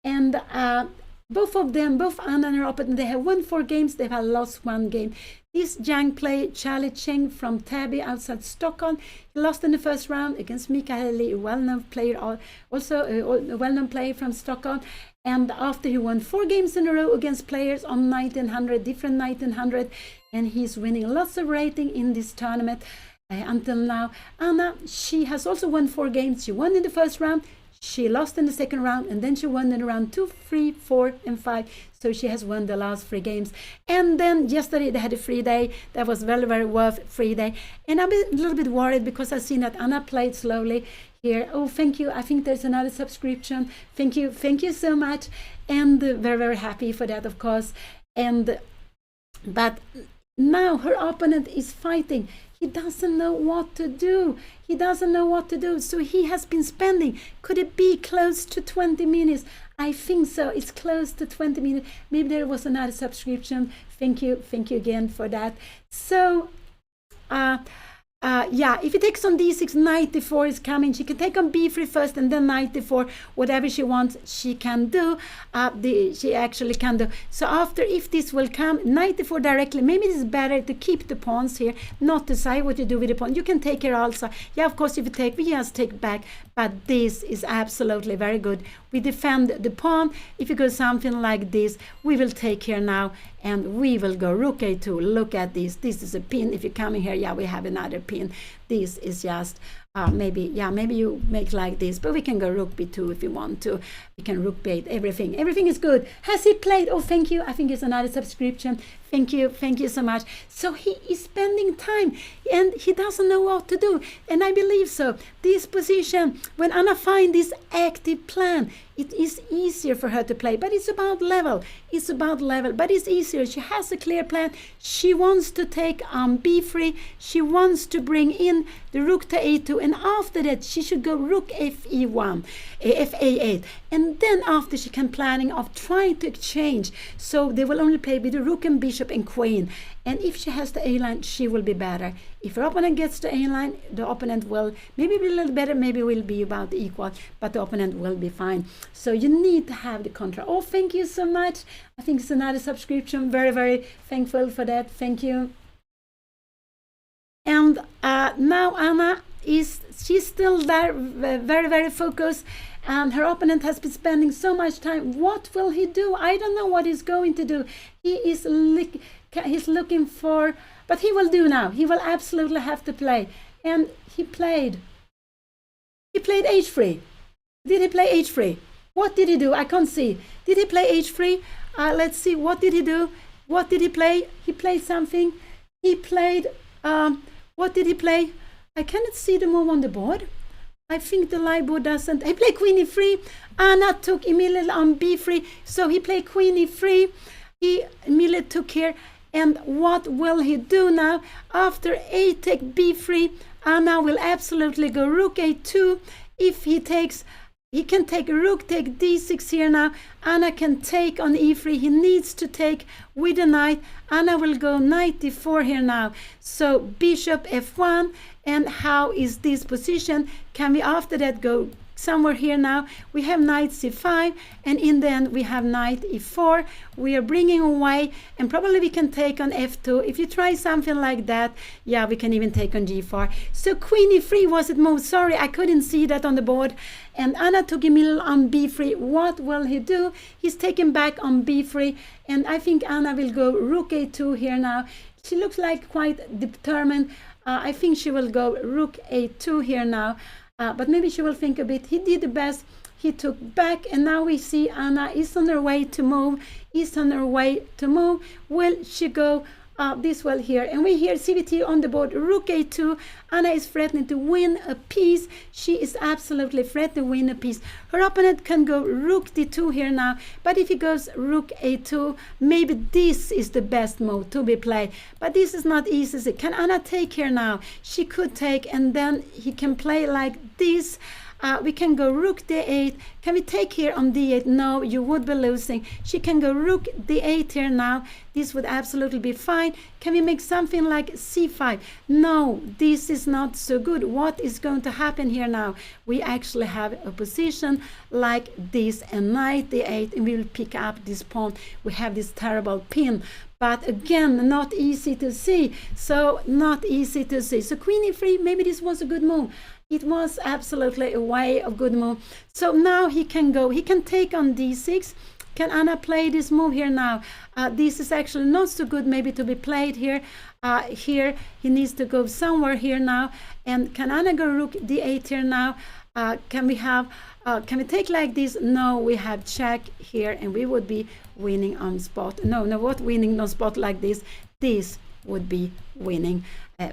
And both of them, both Anna and her opponent, they have won 4 games. They have lost 1 game. This young player, Charlie Cheng from Täby outside Stockholm, he lost in the first round against Mikaeli, a well-known player, also a well-known player from Stockholm. And after he won 4 games in a row against players on 1900, different 1900, and he's winning lots of rating in this tournament until now. Anna, she has also won 4 games. She won in the first round. She lost in the second round, and then she won in round 2, 3, 4, and 5. So she has won the last 3 games. And then yesterday they had a free day. That was very, very worth free day. And I'm a little bit worried because I've seen that Anna played slowly here. Oh, thank you. I think there's another subscription. Thank you so much. And very, very happy for that, of course. But now her opponent is fighting. He doesn't know what to do. So he has been spending. Could it be close to 20 minutes? I think so. It's close to 20 minutes. Maybe there was another subscription. Thank you again for that. So, yeah, if he takes on d6, 94 is coming. She can take on b3 first and then 94. Whatever she wants, she can do. She actually can do. So after, if this will come, 94 directly, maybe it is better to keep the pawns here, not decide what you do with the pawn. You can take here also. Yeah, of course, if you take, we just take back. But this is absolutely very good. We defend the pawn. If you go something like this, we will take here now, and we will go rook a2. Look at this. This is a pin. If you come in here, yeah, we have another pin. this is just maybe you make like this, but we can go rook b2 if you want to. We can rook b8, everything is good. Has he played? Oh, thank you. I think it's another subscription. Thank you so much. So he is spending time and he doesn't know what to do, and I believe so. This position, when Anna finds this active plan, it is easier for her to play, but it's about level, but it's easier. She has a clear plan. She wants to take on b3. She wants to bring in the rook to a2, and after that she should go rook fe1, fa8, and then after she can planning of trying to exchange. So they will only play with the rook and bishop and queen, and if she has the a-line, she will be better. If her opponent gets the a-line, the opponent will maybe be a little better, maybe will be about equal, but the opponent will be fine. So you need to have the control. Oh, thank you so much. I think it's another subscription. Very thankful for that. Thank you. And now Anna she's still there, very focused, and her opponent has been spending so much time. What will he do? I don't know what he's going to do. He's looking for, but he will do now. He will absolutely have to play, and he played h3. Did he play h3? What did he do? I can't see. Did he play h3? Let's see. What did he do? What did he play? He played something. He played what did he play? I cannot see the move on the board. I think the live board doesn't. He played queen e3. Anna took immediately on b3. So he played queen e3. He immediately took here. And what will he do now? After a take b3, Anna will absolutely go rook a2. If he takes, he can take rook, take d6 here now. Anna can take on e3. He needs to take with a knight. Anna will go knight d4 here now. So bishop f1. And how is this position? Can we after that go somewhere here now? We have knight c5, and in the end we have knight e4. We are bringing away, and probably we can take on f2. If you try something like that, yeah, we can even take on g4. So queen e3 was it moved. Sorry, I couldn't see that on the board. And Anna took Emil on b3. What will he do? He's taken back on b3, and I think Anna will go rook a2 here now. She looks like quite determined. I think she will go rook a2 here now, but maybe she will think a bit. He did the best. He took back, and now we see Anna is on her way to move. Will she go this well here? And we hear CVT on the board, rook a2. Anna is threatening to win a piece. She is absolutely threatening to win a piece. Her opponent can go rook d2 here now, but if he goes rook a2, maybe this is the best move to be played. But this is not easy. Can Anna take here now? She could take, and then he can play like this. We can go rook d8. Can we take here on d8? No, you would be losing. She can go rook d8 here now. This would absolutely be fine. Can we make something like c5? No, this is not so good. What is going to happen here now? We actually have a position like this, and knight d8, and we will pick up this pawn. We have this terrible pin. But again, not easy to see. So queen e3, maybe this was a good move. It was absolutely a way of good move. So now he can take on d6. Can Anna play this move here now? This is actually not so good maybe to be played here. Here he needs to go somewhere here now. And can Anna go rook d8 here now? Can we take like this? No, we have check here, and we would be winning on spot. No, what winning on spot like this? This would be winning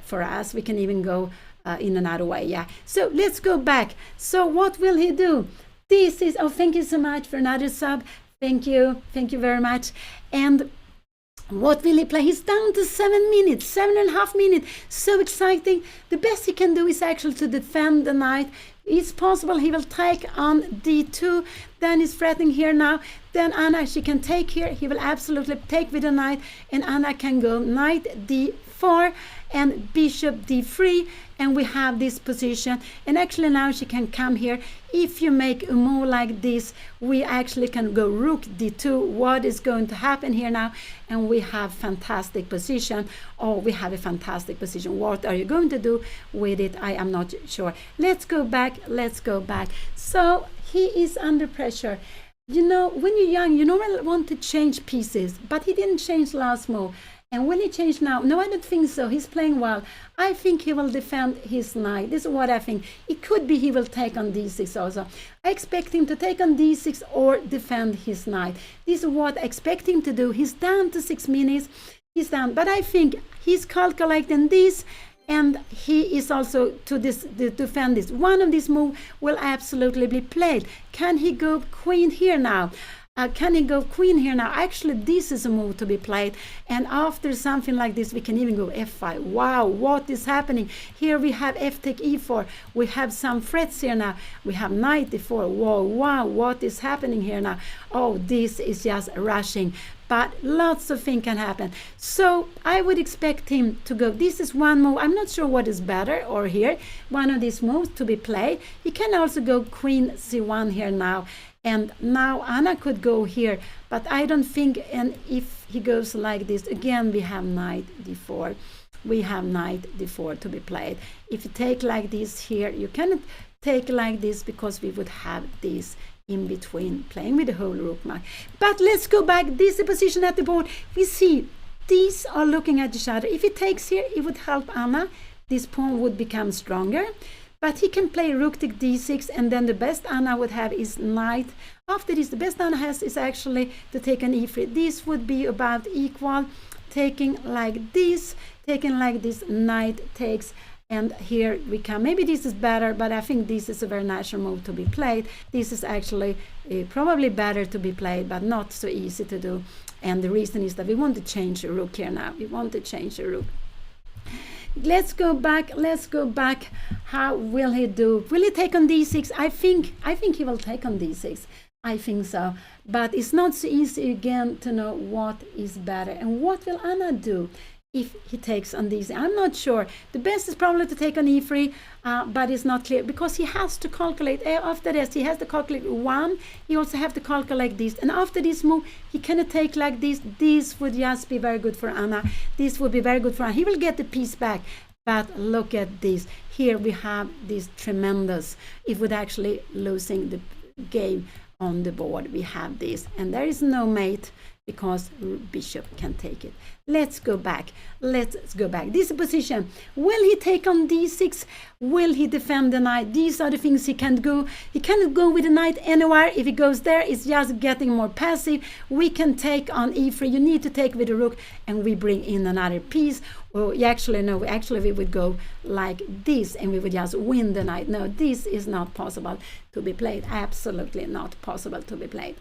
for us. We can even go in another way, yeah. So let's go back. So what will he do? This is, oh, thank you so much for another sub. Thank you very much. And what will he play? He's down to 7 minutes, 7.5 minutes. So exciting. The best he can do is actually to defend the knight. It's possible he will take on d2. Then he's threatening here now. Then Anna, she can take here. He will absolutely take with the knight, and Anna can go knight d4 and bishop d3, and we have this position. And actually now she can come here. If you make a move like this, we actually can go rook d2. What is going to happen here now? And we have fantastic position. Oh, we have a fantastic position. What are you going to do with it? I am not sure. Let's go back. So he is under pressure. You know, when you're young, you normally want to change pieces, but he didn't change last move. And will he change now? No, I don't think so. He's playing well. I think he will defend his knight. This is what I think. It could be he will take on d6 also. I expect him to take on d6 or defend his knight. This is what I expect him to do. He's down to 6 minutes. He's down. But I think he's calculating this, and he is also to defend this. One of these moves will absolutely be played. Can he go queen here now? Can he go queen here now? Actually, this is a move to be played. And after something like this, we can even go f5. Wow, what is happening? Here we have f take e4. We have some threats here now. We have knight e4. Whoa, wow, what is happening here now? Oh, this is just rushing. But lots of things can happen. So I would expect him to go. This is one move. I'm not sure what is better or here. One of these moves to be played. He can also go queen c1 here now. And now Anna could go here, but I don't think, and if he goes like this, again we have knight d4. We have knight d4 to be played. If you take like this here, you cannot take like this because we would have this in between, playing with the whole rook mark. But let's go back. This is the position at the board. We see these are looking at each other. If he takes here, it would help Anna. This pawn would become stronger. But he can play rook take d6, and then the best Anna would have is knight. After this, the best Anna has is actually to take an e3. This would be about equal. Taking like this, knight takes, and here we come. Maybe this is better, but I think this is a very natural move to be played. This is actually probably better to be played, but not so easy to do. And the reason is that we want to change the rook here now. We want to change the rook. Let's go back. How will he do? Will he take on d6? I think he will take on d6. I think so. But it's not so easy again to know what is better. And what will Anna do if he takes on d6? I'm not sure. The best is probably to take on e3, but it's not clear because he has to calculate. After this, he has to calculate 1. He also have to calculate this. And after this move, he cannot take like this. This would just be very good for Anna. This would be very good for Anna. He will get the piece back. But look at this. Here we have this tremendous. It would actually losing the game on the board. We have this. And there is no mate because bishop can take it. Let's go back. This position. Will he take on d6? Will he defend the knight? These are the things he can do. He cannot go with the knight anywhere. If he goes there, it's just getting more passive. We can take on e3. You need to take with the rook, and we bring in another piece. Or actually, no, we would go like this, and we would just win the knight. No, this is not possible to be played. Absolutely not possible to be played.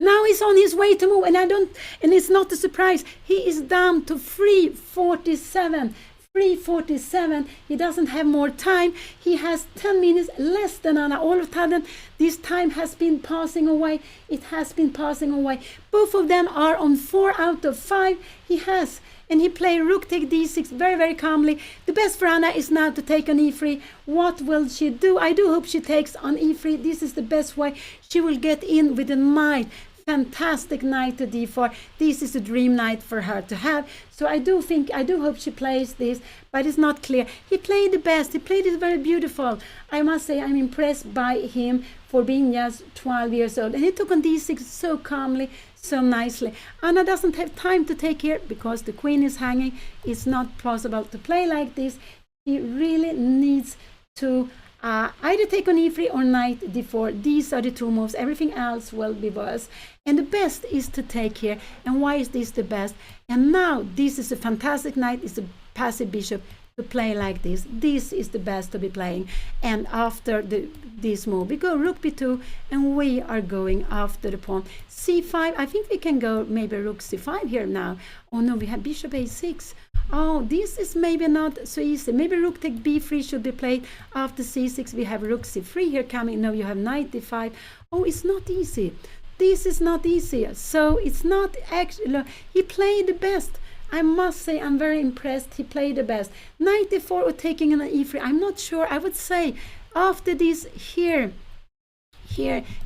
Now he's on his way to move, and it's not a surprise. He is down to 347. 347. He doesn't have more time. He has 10 minutes less than Anna. All of a sudden, this time has been passing away. It has been passing away. Both of them are on 4 out of 5. He has. And he played rook take d6 very, very calmly. The best for Anna is now to take on e3. What will she do? I do hope she takes on e3. This is the best way. She will get in with a knight. Fantastic knight to d4. This is a dream knight for her to have. So I do hope she plays this, but it's not clear. He played the best. He played it very beautiful. I must say I'm impressed by him for being just 12 years old. And he took on d6 so calmly, so nicely. Anna doesn't have time to take here because the queen is hanging. It's not possible to play like this. He really needs to either take on e3 or knight d4. These are the two moves. Everything else will be worse. And the best is to take here. And why is this the best? And now this is a fantastic knight. It's a passive bishop to play like this. This is the best to be playing. And after this move, we go rook b2, and we are going after the pawn c5. I think we can go maybe rook c5 here now. Oh no, we have bishop a6. Oh, this is maybe not so easy. Maybe rook take b3 should be played after c6. We have rook c3 here coming. No, you have knight d5. Oh, it's not easy. This is not easy. So it's not actually. He played the best. I must say I'm very impressed. He played the best. Knight d4 or taking an e3. I'm not sure. I would say after this here,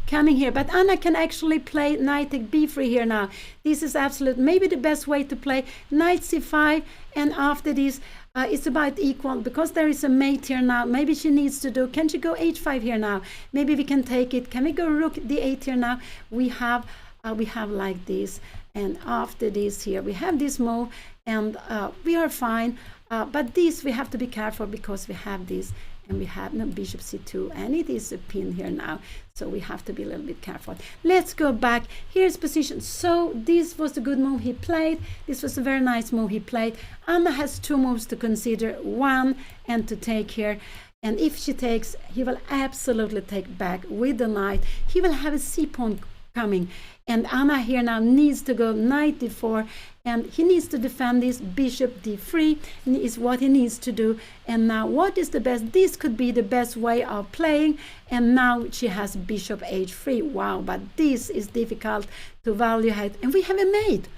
coming here, but Anna can actually play knight take b3 here now. This is absolute maybe the best way to play. Knight c5, and after this it's about equal, because there is a mate here now. Maybe she needs to do, can she go h5 here now? Maybe we can take it. Can we go rook d8 here now? We have like this, and after this here we have this move, and we are fine. But this we have to be careful, because we have this, and we have no bishop c2, and it is a pin here now, so we have to be a little bit careful. Let's go back. Here's position. So this was the good move he played. This was a very nice move he played. Anna has two moves to consider, one and to take here, and if she takes, he will absolutely take back with the knight. He will have a c pawn coming, and Anna here now needs to go knight d4, and he needs to defend this. Bishop d3 is what he needs to do. And now what is the best? This could be the best way of playing, and now she has bishop h3. Wow, but this is difficult to evaluate, and we have a mate.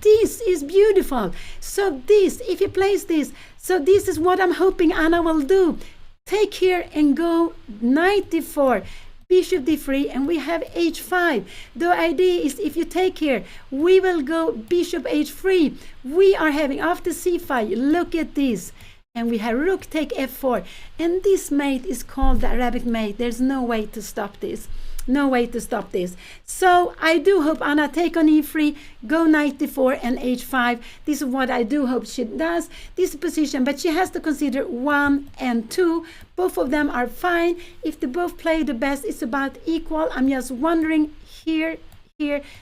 This is beautiful. So this, if he plays this, so this is what I'm hoping Anna will do. Take here and go knight d4, bishop d3, and we have h5. The idea is, if you take here, we will go bishop h3. We are having after c5, look at this, and we have rook take f4, and this mate is called the Arabic mate. There's no way to stop this. No way to stop this. So I do hope Anna take on e3, go knight d4 and h5. This is what I do hope she does, this position, but she has to consider 1 and 2. Both of them are fine. If they both play the best, it's about equal. I'm just wondering here,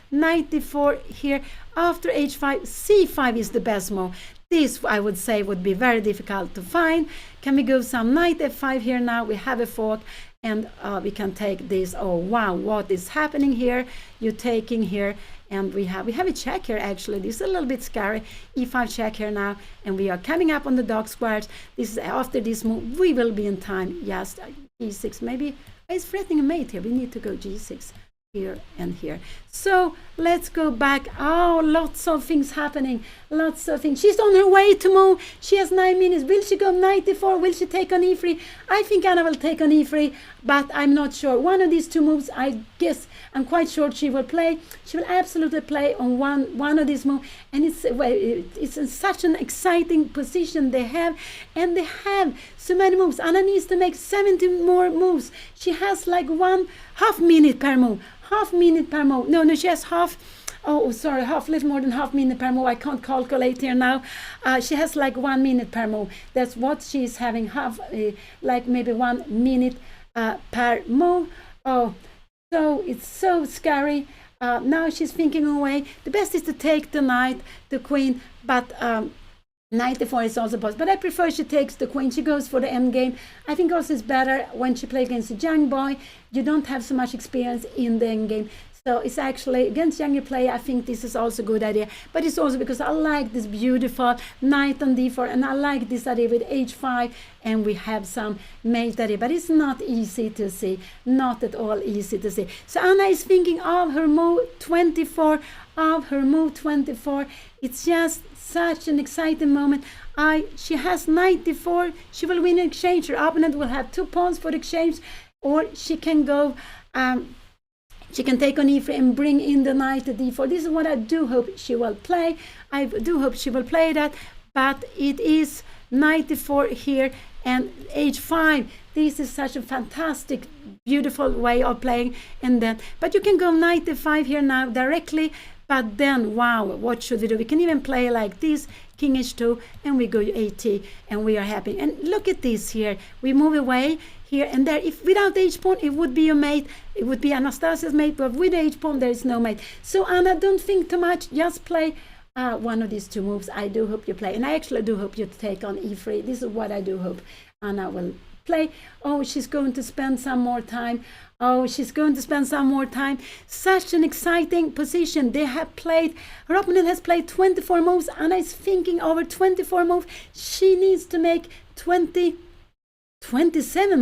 knight d4 here, after h5, c5 is the best move. This, I would say, would be very difficult to find. Can we go some knight f5 here now? We have a fork, and we can take this. Oh wow, what is happening here? You're taking here, and we have a check here. Actually, this is a little bit scary. e5 check here now, and we are coming up on the dark squares. This is after this move. We will be in time. Yes, g6 maybe. It's threatening a mate here. We need to go g6 here and here. So let's go back. Oh, lots of things happening, lots of things. She's on her way to move. She has 9 minutes. Will she go knight d4? Will she take on e3? I think Anna will take on e3, but I'm not sure. One of these two moves, I guess, I'm quite sure she will play. She will absolutely play on one of these moves, and it's in such an exciting position they have, and they have so many moves. Anna needs to make 70 more moves. She has like half minute per move. Half minute per move. No, she has half, little more than half minute per move. I can't calculate here now. She has like 1 minute per move. That's what she's having, half, like maybe 1 minute per move. Oh, so it's so scary. Now she's thinking away. The best is to take the knight, the queen, but knight d4 is also possible, but I prefer she takes the queen. She goes for the endgame. I think also it's better when she plays against a young boy. You don't have so much experience in the endgame. So it's actually against younger player. I think this is also a good idea, but it's also because I like this beautiful knight on d4, and I like this idea with h5, and we have some mate idea, but it's not easy to see, not at all easy to see. So Anna is thinking of her move 24, It's just such an exciting moment. She has knight d4. She will win an exchange. Her opponent will have 2 pawns for the exchange, or she can go. She can take on e3 and bring in the knight to d4. This is what I do hope she will play. I do hope she will play that, but it is knight d4 here and h5. This is such a fantastic, beautiful way of playing. And then, but you can go knight d5 here now directly. But then, wow, what should we do? We can even play like this, king h2, and we go at, and we are happy. And look at this here. We move away here and there. If without the h-pawn, it would be a mate. It would be Anastasia's mate, but with the h-pawn, there is no mate. So Anna, don't think too much. Just play one of these two moves. I do hope you play. And I actually do hope you take on e3. This is what I do hope Anna will play. Oh, she's going to spend some more time. Such an exciting position. They have played, her opponent has played 24 moves. Anna is thinking over 24 moves. She needs to make 27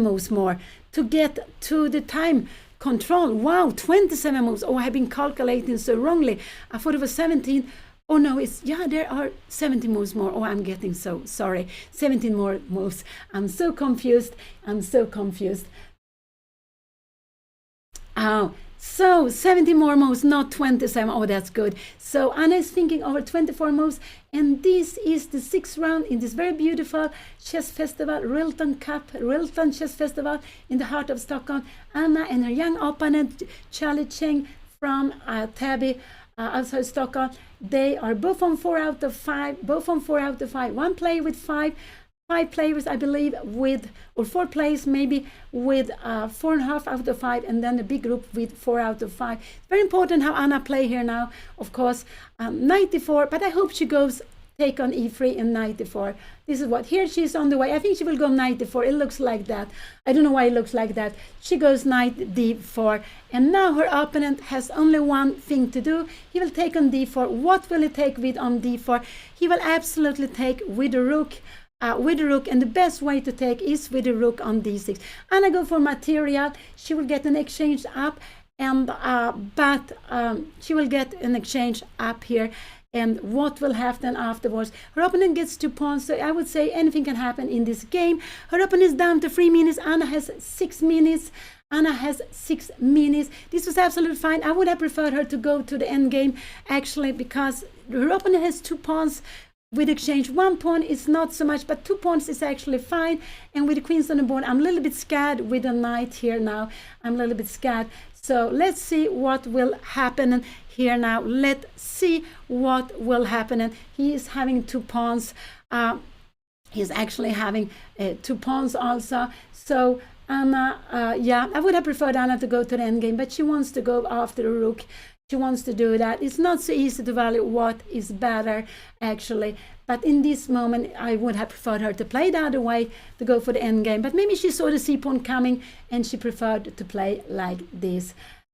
moves more to get to the time control. Wow, 27 moves. Oh, I have been calculating so wrongly. I thought it was 17. Oh no, there are 17 moves more. Oh, I'm getting so sorry. 17 more moves. I'm so confused. Oh, So 70 more moves, not 27. Oh, that's good. So Anna is thinking over 24 moves, and this is the 6th round in this very beautiful chess festival, RILTON Cup, RILTON Chess Festival in the heart of Stockholm. Anna and her young opponent, Charlie Cheng from Täby, outside Stockholm. They are both on 4 out of 5, both on 4 out of 5. One player with 5 players, I believe, with, or 4 players maybe, with 4.5 out of 5, and then a big group with 4 out of 5. Very important how Anna play here now, of course. 94, but I hope she goes take on e3 in 94. This is what, here she's on the way. I think she will go 94. It looks like that. I don't know why it looks like that. She goes knight d4, and now her opponent has only one thing to do. He will take on d4. What will he take with on d4? He will absolutely take with a rook. And the best way to take is with a rook on d6. Anna go for material. She will get an exchange up, and she will get an exchange up here. And what will happen afterwards? Her opponent gets 2 pawns, so I would say anything can happen in this game. Her opponent is down to 3 minutes. Anna has 6 minutes. Anna has 6 minutes. This was absolutely fine. I would have preferred her to go to the end game, actually, because her opponent has 2 pawns. With exchange, 1 pawn is not so much, but 2 pawns is actually fine. And with the queens on the board, I'm a little bit scared with the knight here now. I'm a little bit scared. So let's see what will happen here now. Let's see what will happen. And he is having 2 pawns. He's actually having 2 pawns also. So Anna, yeah, I would have preferred Anna to go to the end game, but she wants to go after the rook. She wants to do that. It's not so easy to value what is better, actually. But in this moment, I would have preferred her to play the other way, to go for the end game. But maybe she saw the c-pawn coming, and she preferred to play like this.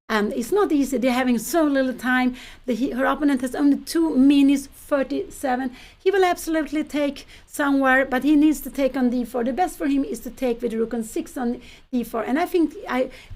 And it's not easy. They're having so little time. Her opponent has only 2 minutes 37. He will absolutely take somewhere, but he needs to take on d4. The best for him is to take with rook on 6 on d4. And I think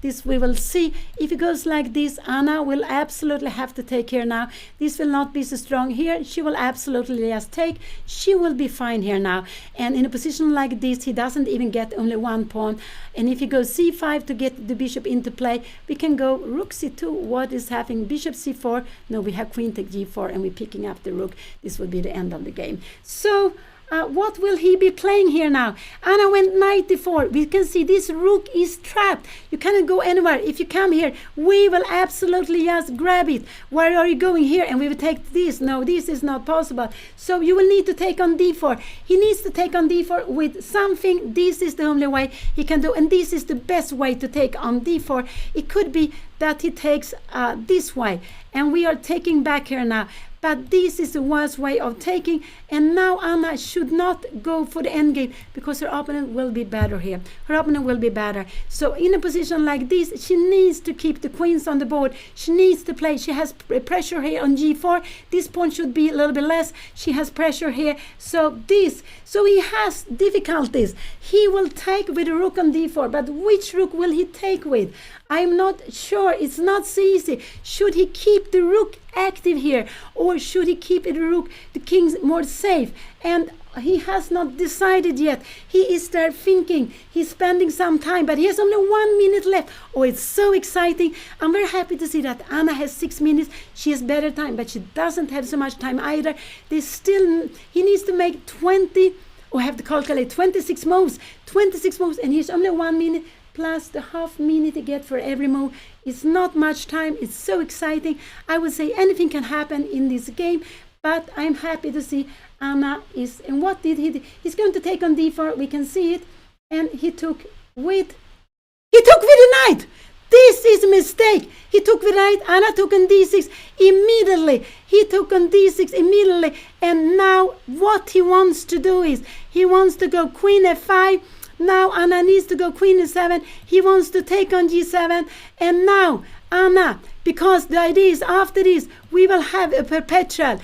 this we will see. If it goes like this, Anna will absolutely have to take here now. This will not be so strong here. She will absolutely just take. She will be fine here now. And in a position like this, he doesn't even get only 1 pawn. And if he goes c5 to get the bishop into play, we can go rook c2. What is happening? Bishop c4. No, we have queen take g4, and we're picking up the rook. This will be the end of the game. So what will he be playing here now? Anna went knight d4. We can see this rook is trapped. You cannot go anywhere. If you come here, we will absolutely just grab it. Where are you going here? And we will take this. No, this is not possible. So you will need to take on d4. He needs to take on d4 with something. This is the only way he can do. And this is the best way to take on d4. It could be that he takes this way. And we are taking back here now. But this is the worst way of taking, and now Anna should not go for the endgame because her opponent will be better here. Her opponent will be better. So in a position like this, she needs to keep the queens on the board. She needs to play. She has pressure here on g4. This pawn should be a little bit less. She has pressure here. So he has difficulties. He will take with a rook on d4, but which rook will he take with? I'm not sure. It's not so easy. Should he keep the rook active here, or should he keep the king more safe? And he has not decided yet. He is there thinking. He's spending some time, but he has only 1 minute left. Oh, it's so exciting. I'm very happy to see that Anna has 6 minutes. She has better time, but she doesn't have so much time either. He needs to make 20, or have to calculate 26 moves. 26 moves, and he's only 1 minute. Plus the half minute you get for every move. It's not much time. It's so exciting. I would say anything can happen in this game, but I'm happy to see Anna is. And what did he do? He's going to take on d4. We can see it. And he took with the knight. This is a mistake. He took with knight. Anna took on d6 immediately. He took on d6 immediately. And now what he wants to do is he wants to go queen f5. Now Anna needs to go queen e7. He wants to take on g7. And now Anna, because the idea is after this, We will have a perpetual.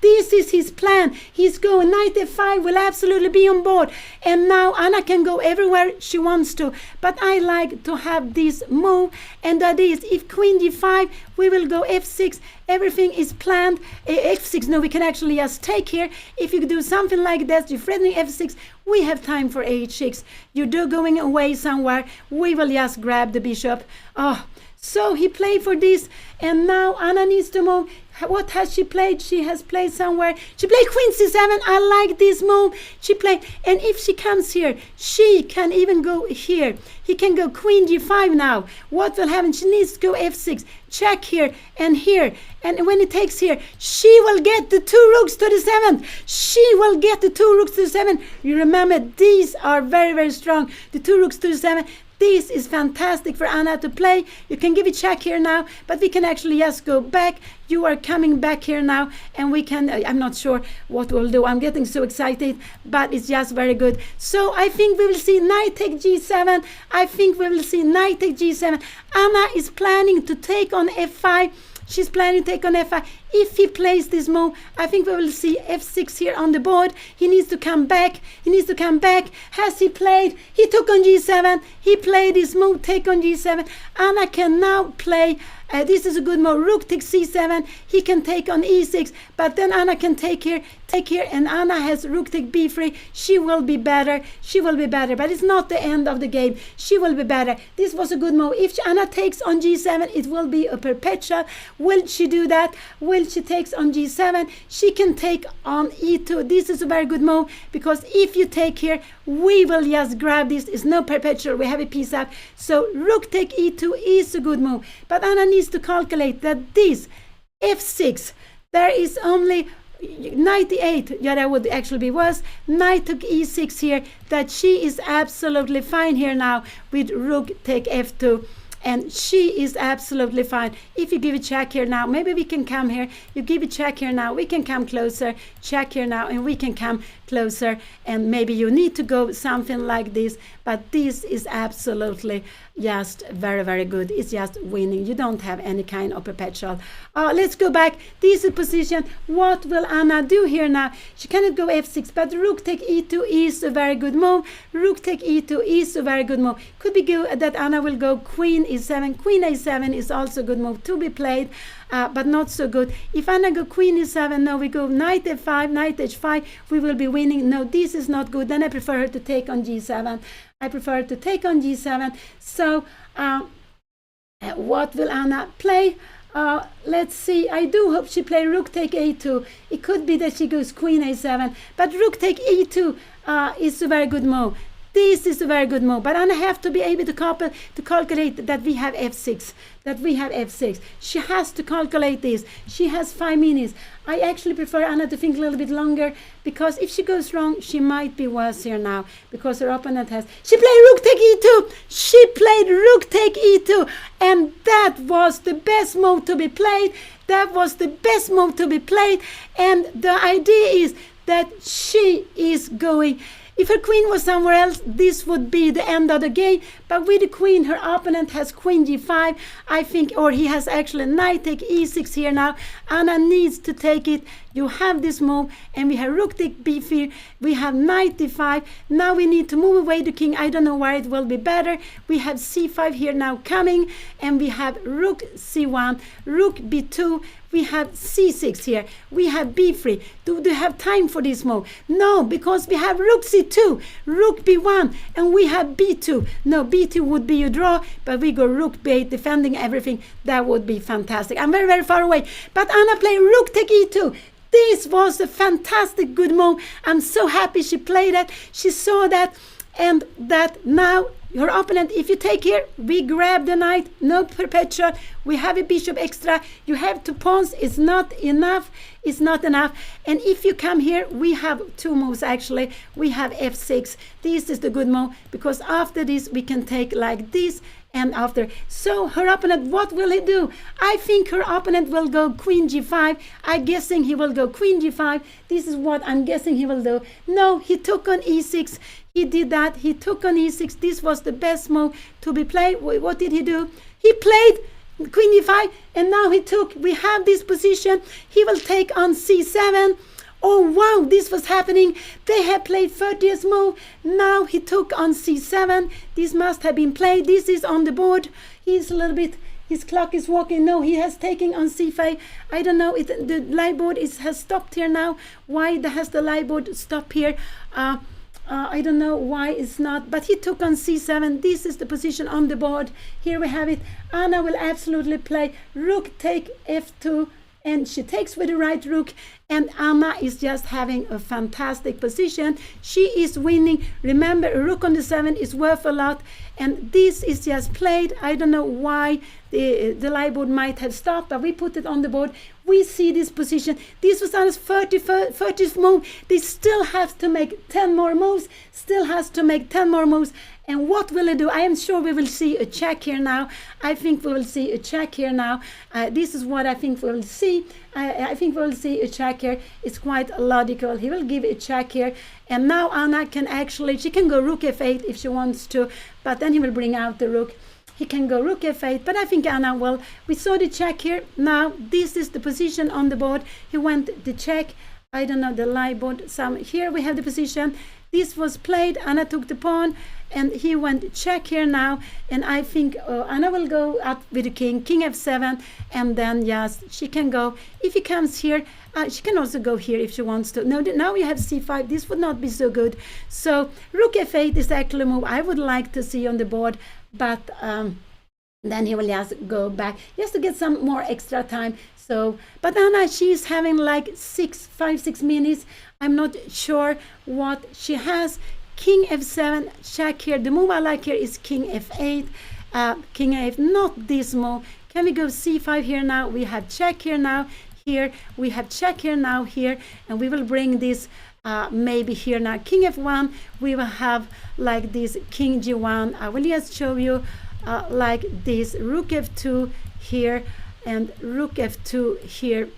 This is his plan. He's going knight f5 will absolutely be on board. And now Anna can go everywhere she wants to. But I like to have this move. And that is, if queen d5, we will go f6. Everything is planned. F6, no, we can actually just take here. If you do something like that, you're threatening f6, we have time for h6. You're going away somewhere. We will just grab the bishop. Oh, so he played for this, and now Anna needs to move. What has she played? She has played somewhere. She played queen c7. I like this move. She played, and if she comes here, she can even go here. He can go queen g5 now. What will happen? She needs to go f6. Check here and here. And when it takes here, she will get the 2 rooks to the 7th. She will get the 2 rooks to the 7th. You remember, these are very, very strong. The 2 rooks to the 7th. This is fantastic for Anna to play. You can give a check here now, but we can actually just go back. You are coming back here now, and we can, I'm not sure what we'll do. I'm getting so excited, but it's just very good. So I think we will see knight take g7. I think we will see knight take g7. Anna is planning to take on f5. She's planning to take on f5. If he plays this move, I think we will see f6 here on the board. He needs to come back. Has he played? He took on g7. He played this move, take on g7. Anna can now play. This is a good move. Rook takes c7. He can take on e6, but then Anna can take here, and Anna has rook take b3. She will be better. But it's not the end of the game. She will be better. This was a good move. If Anna takes on g7, it will be a perpetual. Will she do that? Will she takes on g7? She can take on e2. This is a very good move, because if you take here, we will just grab this. It's no perpetual. We have a piece up. So rook take e2 is a good move. But Anna needs to calculate that this f6, there is only 98. Yeah, that would actually be worse. Knight took e6 here, that she is absolutely fine here now with rook take f2. And she is absolutely fine. If you give a check here now, maybe we can come here. You give a check here now, we can come closer. Check here now, and we can come closer. And maybe you need to go something like this. But this is absolutely just very, very good. It's just winning. You don't have any kind of perpetual. Let's go back. This is position. What will Anna do here now? She cannot go f6, but rook take e2 is a very good move. Rook take e2 is a very good move. Could be good that Anna will go queen e7. Queen a7 is also a good move to be played, but not so good. If Anna go queen e7, no, we go knight f5, knight h5, we will be winning. No, this is not good. Then I prefer her to take on g7. So what will Anna play? Let's see. I do hope she play rook take a2. It could be that she goes queen a7, but rook take e2 is a very good move. This is a very good move, but Anna have to be able to calculate that we have f6. She has to calculate this. She has 5 minutes. I actually prefer Anna to think a little bit longer, because if she goes wrong, she might be worse here now, because her opponent has. She played rook take e2. And that was the best move to be played. And the idea is that she is going. If her queen was somewhere else, this would be the end of the game. But with the queen, her opponent has queen g5, I think, or he has actually knight take e6 here now. Anna needs to take it. You have this move, and we have rook take b3. We have knight d5. Now we need to move away the king. I don't know where it will be better. We have c5 here now coming, and we have rook c1, rook b2. We have c6 here. We have b3. Do they have time for this move? No, because we have rook c2, rook b1, and we have b2. No, b2 would be a draw, but we go rook b8, defending everything. That would be fantastic. I'm very, very far away. But Anna played rook take e2. This was a fantastic good move. I'm so happy she played it. She saw that, and that now your opponent, if you take here, we grab the knight, no perpetual. We have a bishop extra. You have 2 pawns. It's not enough. And if you come here, we have 2 moves actually. We have f6. This is the good move, because after this we can take like this. And after, so her opponent, what will he do? I think her opponent will go queen g5. I'm guessing he will go queen g5. This is what I'm guessing he will do. No, he took on e6. He did that. He took on e6. This was the best move to be played. What did he do? He played queen e5, and now we have this position. He will take on c7. Oh wow, this was happening. They had played 30th move. Now he took on c7. This must have been played. This is on the board. He's a little bit, his clock is walking. No, he has taken on c5. I don't know, the live board has stopped here now. Why has the live board stopped here? I don't know why it's not, but he took on c7. This is the position on the board. Here we have it. Anna will absolutely play rook take f2, and she takes with the right rook, and Anna is just having a fantastic position. She is winning. Remember, a rook on the 7 is worth a lot, and this is just played. I don't know why the live board might have stopped, but we put it on the board. We see this position. This was Anna's 30th move. They still have to make 10 more moves, And what will it do? I am sure we will see a check here now. I think we will see a check here now. This is what I think we will see. I think we will see a check here. It's quite logical. He will give a check here. And now Anna can actually, she can go rook f8 if she wants to, but then he will bring out the rook. He can go rook f8, but I think Anna, well, we saw the check here. Now, this is the position on the board. He went the check. I don't know, the live board. Here we have the position. This was played. Anna took the pawn, and he went check here now. And I think Anna will go up with the king f7, and then yes, she can go. If he comes here, she can also go here if she wants to. No, now we have c5. This would not be so good. So rook f8 is actually a move I would like to see on the board, but then he will just go back just to get some more extra time. So, but Anna, she's having like 5-6 minutes. I'm not sure what she has. King f7, check here. The move I like here is king f8. King f8, not this move. Can we go c5 here now? We have check here now. Here we have check here now. Here, and we will bring this maybe here now. King f1. We will have like this king g1. I will just show you like this. Rook f2 here, and rook f2 here.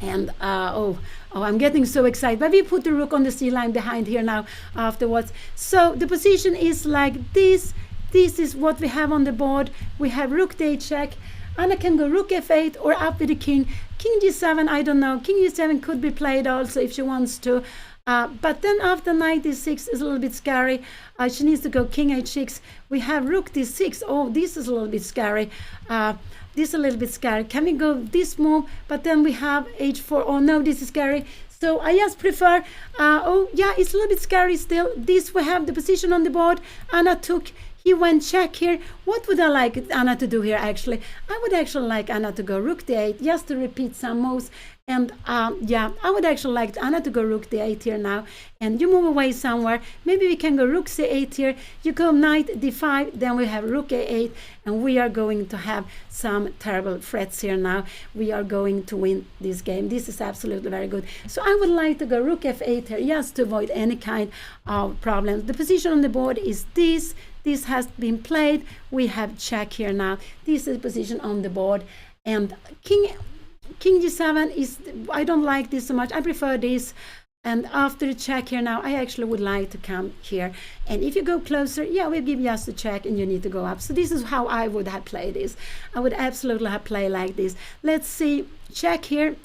And I'm getting so excited. But we put the rook on the c line behind here now afterwards. So the position is like this. This is what we have on the board. We have rook d8 check. Anna can go rook f8 or up with the king. King g7, I don't know. King g7 could be played also if she wants to. But then after knight d6 is a little bit scary. She needs to go king h6. We have rook d6. Oh, this is a little bit scary. This is a little bit scary. Can we go this move? But then we have h4. Oh no, this is scary. So I just prefer, oh yeah, it's a little bit scary still. This, we have the position on the board. Anna took, he went check here. What would I like Anna to do here actually? I would actually like Anna to go rook d8 just to repeat some moves. And yeah, I would actually like Anna to go rook d8 here now. And you move away somewhere. Maybe we can go rook c8 here. You go knight d5, then we have rook a8. And we are going to have some terrible threats here now. We are going to win this game. This is absolutely very good. So I would like to go rook f8 here just to avoid any kind of problems. The position on the board is this. This has been played. We have check here now. This is the position on the board. And king g7 is, I don't like this so much. I prefer this. And after the check here now, I actually would like to come here. And if you go closer, yeah, we'll give just a check and you need to go up. So this is how I would have played this. I would absolutely have played like this. Let's see, check here.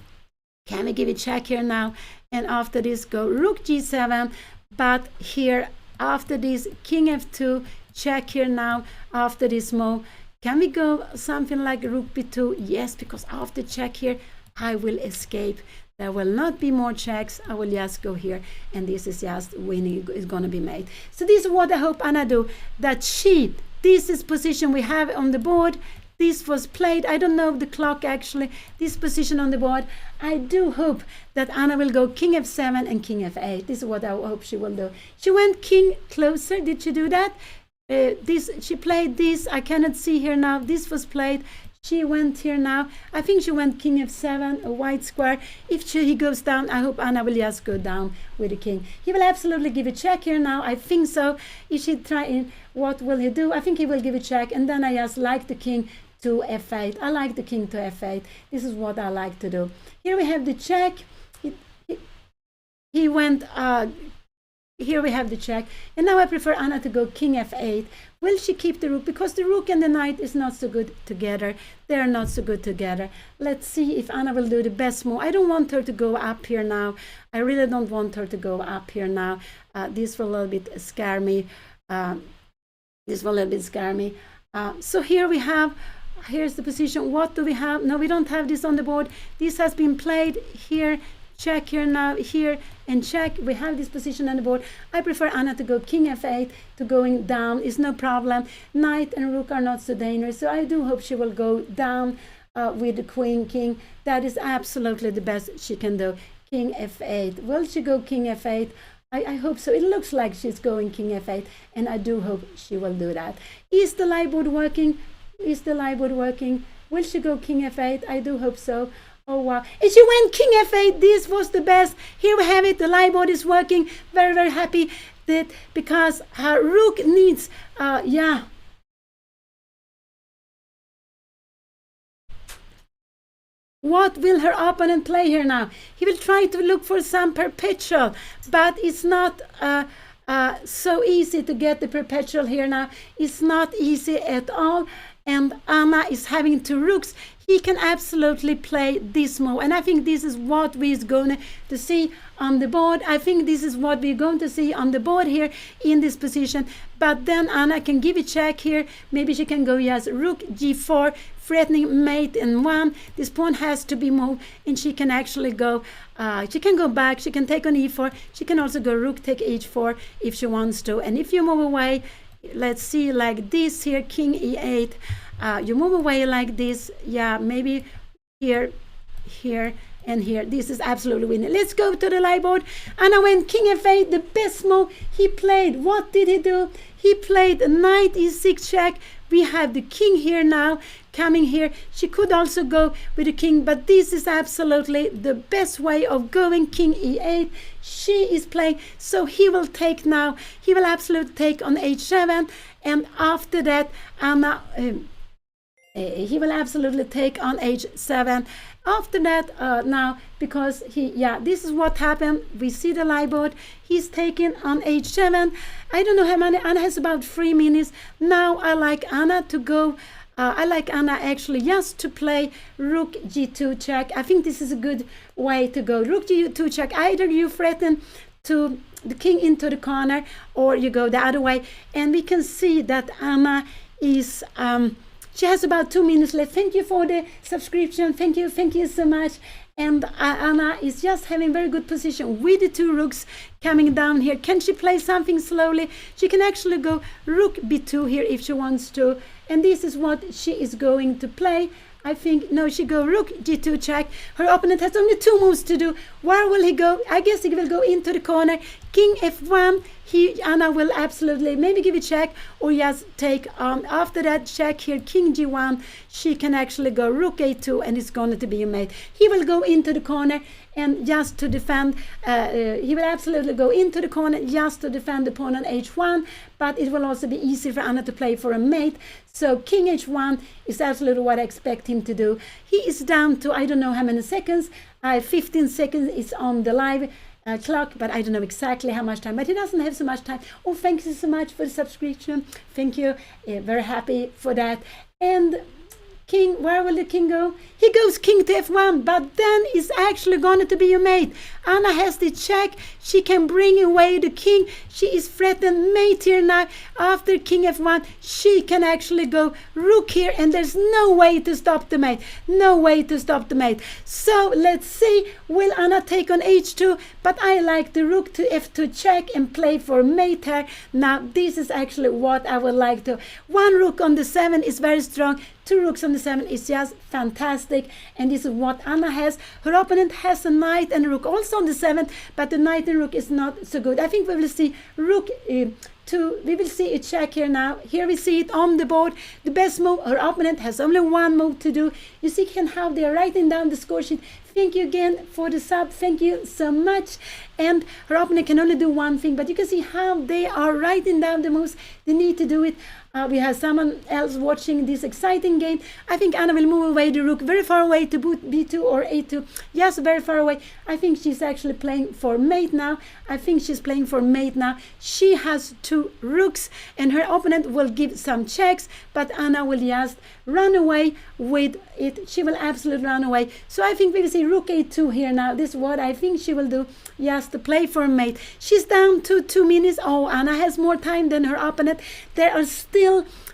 Can we give a check here now? And after this, go rook g7. But here, after this, king f2, check here now. After this move, can we go something like rook b2? Yes, because after check here, I will escape. There will not be more checks. I will just go here, and this is just winning is going to be made. So this is what I hope Anna do. That this is position we have on the board. This was played. I don't know the clock actually. This position on the board. I do hope that Anna will go king f7 and king f8. This is what I hope she will do. She went king closer. Did she do that? She played this. I cannot see here now. This was played. She went here now. I think she went king f7, a white square. If he goes down, I hope Anna will just go down with the king. He will absolutely give a check here now. I think so. If she try, what will he do? I think he will give a check, and then I just like the king to f8. I like the king to f8. This is what I like to do. Here we have the check. He went here we have the check. And now I prefer Anna to go king f8. Will she keep the rook? Because the rook and the knight is not so good together. They are not so good together. Let's see if Anna will do the best move. I don't want her to go up here now. I really don't want her to go up here now. This will a little bit scare me. So here we have, here's the position. What do we have? No, we don't have this on the board. This has been played here. Check here now, here, and check. We have this position on the board. I prefer Anna to go king f8, to going down is no problem. Knight and rook are not so dangerous, so I do hope she will go down with the queen, king. That is absolutely the best she can do. King f8. Will she go king f8? I hope so. It looks like she's going king f8, and I do hope she will do that. Is the lie board working? Is the lie board working? Will she go king f8? I do hope so. Oh wow, and she went king f8. This was the best. Here we have it. The lie board is working. Very, very happy that, because her rook needs What will her opponent play here now? He will try to look for some perpetual, but it's not so easy to get the perpetual here now. It's not easy at all, and Anna is having two rooks. He can absolutely play this move, and I think this is what we're going to see on the board. I think this is what we're going to see on the board here in this position. But then Anna can give a check here. Maybe she can go, yes, rook g4, threatening mate in 1. This pawn has to be moved, and she can actually go, she can go back, she can take on e4. She can also go rook take h4 if she wants to. And if you move away, let's see, like this here, king e8, you move away like this, yeah, maybe here, here, and here. This is absolutely winning. Let's go to the lie board. Anna went king f8, the best move he played. What did he do? He played knight e6 check. We have the king here now, coming here. She could also go with the king, but this is absolutely the best way of going, king e8. She is playing, so he will take now. He will absolutely take on h7, and after that, Anna, he will absolutely take on h7. After that, now, because this is what happened. We see the lie board. He's taking on h7. I don't know how many. Anna has about 3 minutes. Now I like Anna to go. I like Anna actually just to play rook g2 check. I think this is a good way to go. Rook g2 check. Either you threaten to the king into the corner, or you go the other way. And we can see that Anna is she has about 2 minutes left. Thank you for the subscription. Thank you so much. And Anna is just having very good position with the two rooks coming down here. Can she play something slowly? She can actually go rook b2 here if she wants to. And this is what she is going to play. I think, no, she go rook g2 check. Her opponent has only 2 moves to do. Where will he go? I guess he will go into the corner. King f1. Anna will absolutely maybe give a check, or just take on. After that check here, king g1. She can actually go rook a2, and it's going to be a mate. He will go into the corner, and just to defend, he will absolutely go into the corner just to defend the pawn on h1, but it will also be easy for Anna to play for a mate. So king h1 is absolutely what I expect him to do. He is down to, I don't know how many seconds, 15 seconds is on the live clock, but I don't know exactly how much time, but he doesn't have so much time. Oh, thank you so much for the subscription. Thank you. Very happy for that. And king, where will the king go? He goes king to f1, but then it's actually going to be a mate. Anna has the check. She can bring away the king. She is threatened mate here now. After king f1, she can actually go rook here, and there's no way to stop the mate. No way to stop the mate. So let's see, will Anna take on h2? But I like the rook to f2 check and play for mate here. Now this is actually what I would like to. 1 rook on the 7 is very strong. 2 rooks on the 7 is just fantastic, and this is what Anna has. Her opponent has a knight and a rook also on the 7, but the knight and rook is not so good. I think we will see rook we will see a check here now. Here we see it on the board. The best move, her opponent has only one move to do. You see how they are writing down the score sheet. Thank you again for the sub. Thank you so much. And her opponent can only do one thing, but you can see how they are writing down the moves. They need to do it. We have someone else watching this exciting game. I think Anna will move away the rook very far away to b2 or a2. Yes, very far away. I think she's actually playing for mate now. She has 2 rooks, and her opponent will give some checks, but Anna will just run away with it. She will absolutely run away. So I think we will see rook a2 here now. This is what I think she will do. Yes, to play for mate. She's down to 2 minutes. Oh, Anna has more time than her opponent. There are still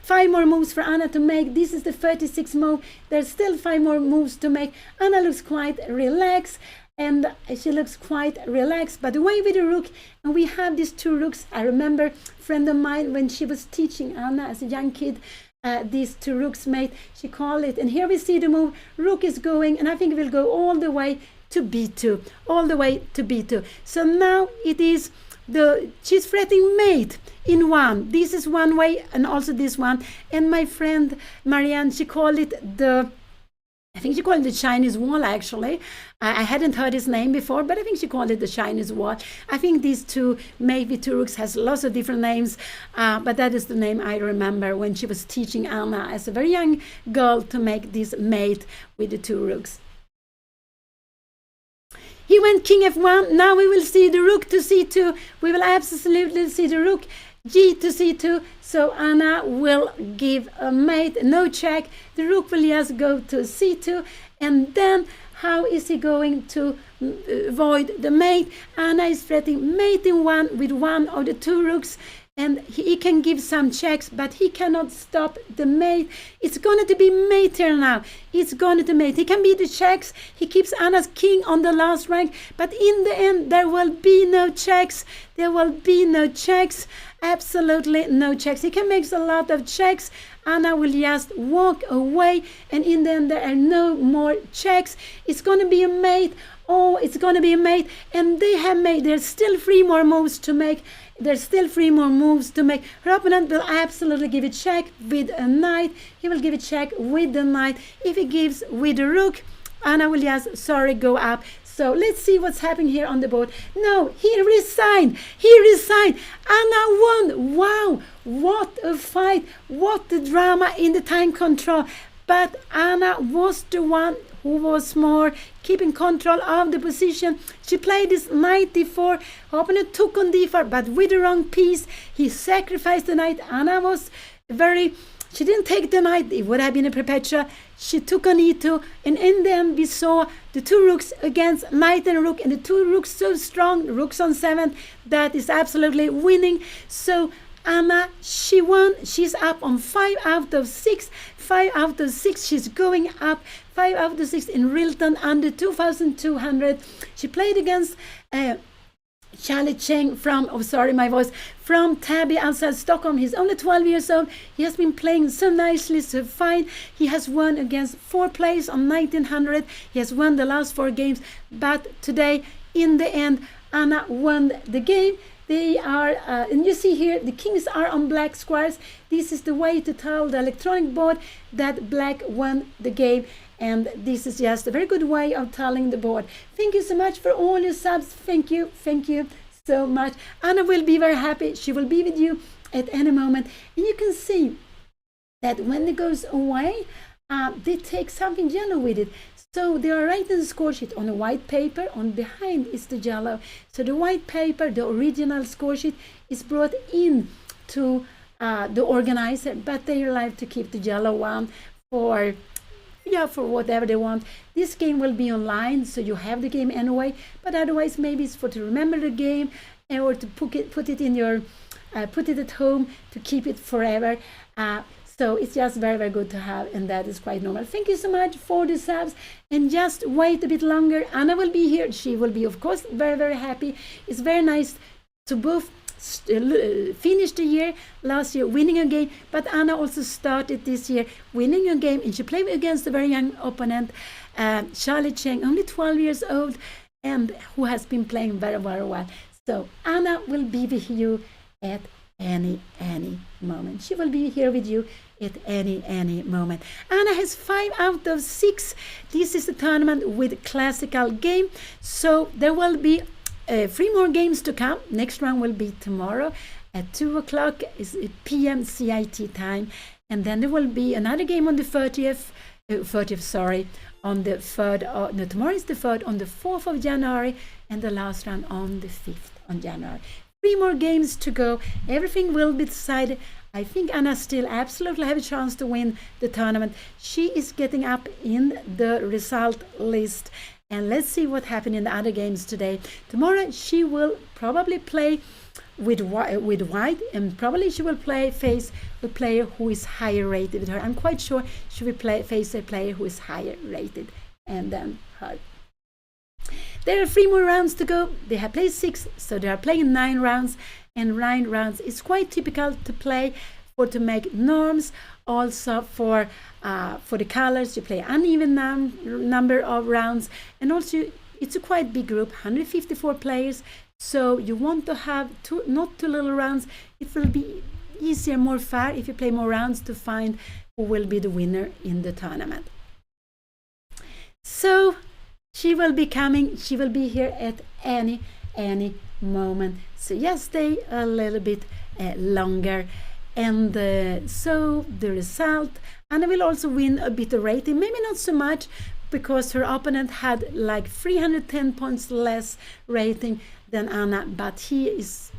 5 more moves for Anna to make. This is the 36th move. There's still 5 more moves to make. Anna looks quite relaxed. But away with the rook, and we have these 2 rooks. I remember a friend of mine when she was teaching Anna as a young kid, these 2 rooks mate, she called it. And here we see the move. Rook is going, and I think it will go all the way to b2, So now it is she's threatening mate in one. This is one way, and also this one. And my friend Marianne, she called it I think she called it the Chinese wall, actually. I hadn't heard his name before, but I think she called it the Chinese wall. I think these 2 maybe 2 rooks has lots of different names, but that is the name I remember when she was teaching Anna as a very young girl to make this mate with the 2 rooks. He went king f1. Now we will see the rook to c2. We will absolutely see the rook g to c2. So Anna will give a mate, no check. The rook will just go to c2. And then how is he going to avoid the mate? Anna is threatening mate in one with one of the 2 rooks. And he can give some checks, but he cannot stop the mate. It's going to be mate here now. It's going to mate. He can beat the checks. He keeps Anna's king on the last rank, but in the end, there will be no checks. Absolutely no checks. He can make a lot of checks. Anna will just walk away, and in the end, there are no more checks. It's going to be a mate. Oh, it's going to be a mate, and they have made. There's still 3 more moves to make. Her opponent will absolutely give a check with a knight. He will give a check with the knight. If he gives with the rook, Anna will just, go up. So let's see what's happening here on the board. No, he resigned. Anna won. Wow, what a fight. What a drama in the time control. But Anna was the one who was more keeping control of the position. She played this knight d4. Her opponent took on d4, but with the wrong piece. He sacrificed the knight. Anna was she didn't take the knight. It would have been a perpetua. She took on e2, and in the end we saw the 2 rooks against knight and rook, and the 2 rooks so strong. The rooks on 7. That is absolutely winning. So Anna, she won. She's up on 5 out of 6. 5 out of 6. She's going up 5 out of 6 in RILTON under 2200. She played against Charlie Cheng from Täby outside Stockholm. He's only 12 years old. He has been playing so nicely, so fine. He has won against 4 players on 1900. He has won the last 4 games, but today, in the end, Anna won the game. They are, and you see here, the kings are on black squares. This is the way to tell the electronic board that black won the game. And this is just a very good way of telling the board. Thank you so much for all your subs. Thank you so much. Anna will be very happy. She will be with you at any moment. And you can see that when it goes away, they take something yellow with it. So they are writing the score sheet on a white paper. On behind is the yellow. So the white paper, the original score sheet, is brought in to the organizer, but they like to keep the yellow one for whatever they want. This game will be online, so you have the game anyway, but otherwise maybe it's for to remember the game, or to put it in your put it at home to keep it forever. So it's just very, very good to have, and that is quite normal. Thank you so much for the subs, and just wait a bit longer. Anna will be here. She will be, of course, very, very happy. It's very nice to both finished the year last year winning a game, but Anna also started this year winning a game, and she played against a very young opponent, Charlie Cheng, only 12 years old, and who has been playing very, very well. So Anna will be with you at any moment. She will be here with you at any moment. Anna has 5 out of 6. This is a tournament with classical game, so there will be 3 more games to come. Next round will be tomorrow at 2 o'clock p.m. CIT time, and then there will be another game on the 30th, on the 3rd, no, tomorrow is the 3rd, on the 4th of January, and the last round on the 5th of January. 3 more games to go. Everything will be decided. I think Anna still absolutely have a chance to win the tournament. She is getting up in the result list. And let's see what happened in the other games today. Tomorrow she will probably play with white, and probably she will face a player who is higher rated than her. I'm quite sure she will face a player who is higher rated and then her. There are 3 more rounds to go. They have played 6, so they are playing 9 rounds, and 9 rounds is quite typical to play to make norms. Also for the colors, you play uneven number of rounds, and also it's a quite big group, 154 players. So you want to have not too little rounds. It will be easier, more fair if you play more rounds to find who will be the winner in the tournament. So she will be coming. She will be here at any moment. So just stay a little bit longer. And so the result, Anna will also win a bit of rating, maybe not so much, because her opponent had like 310 points less rating than Anna, but he is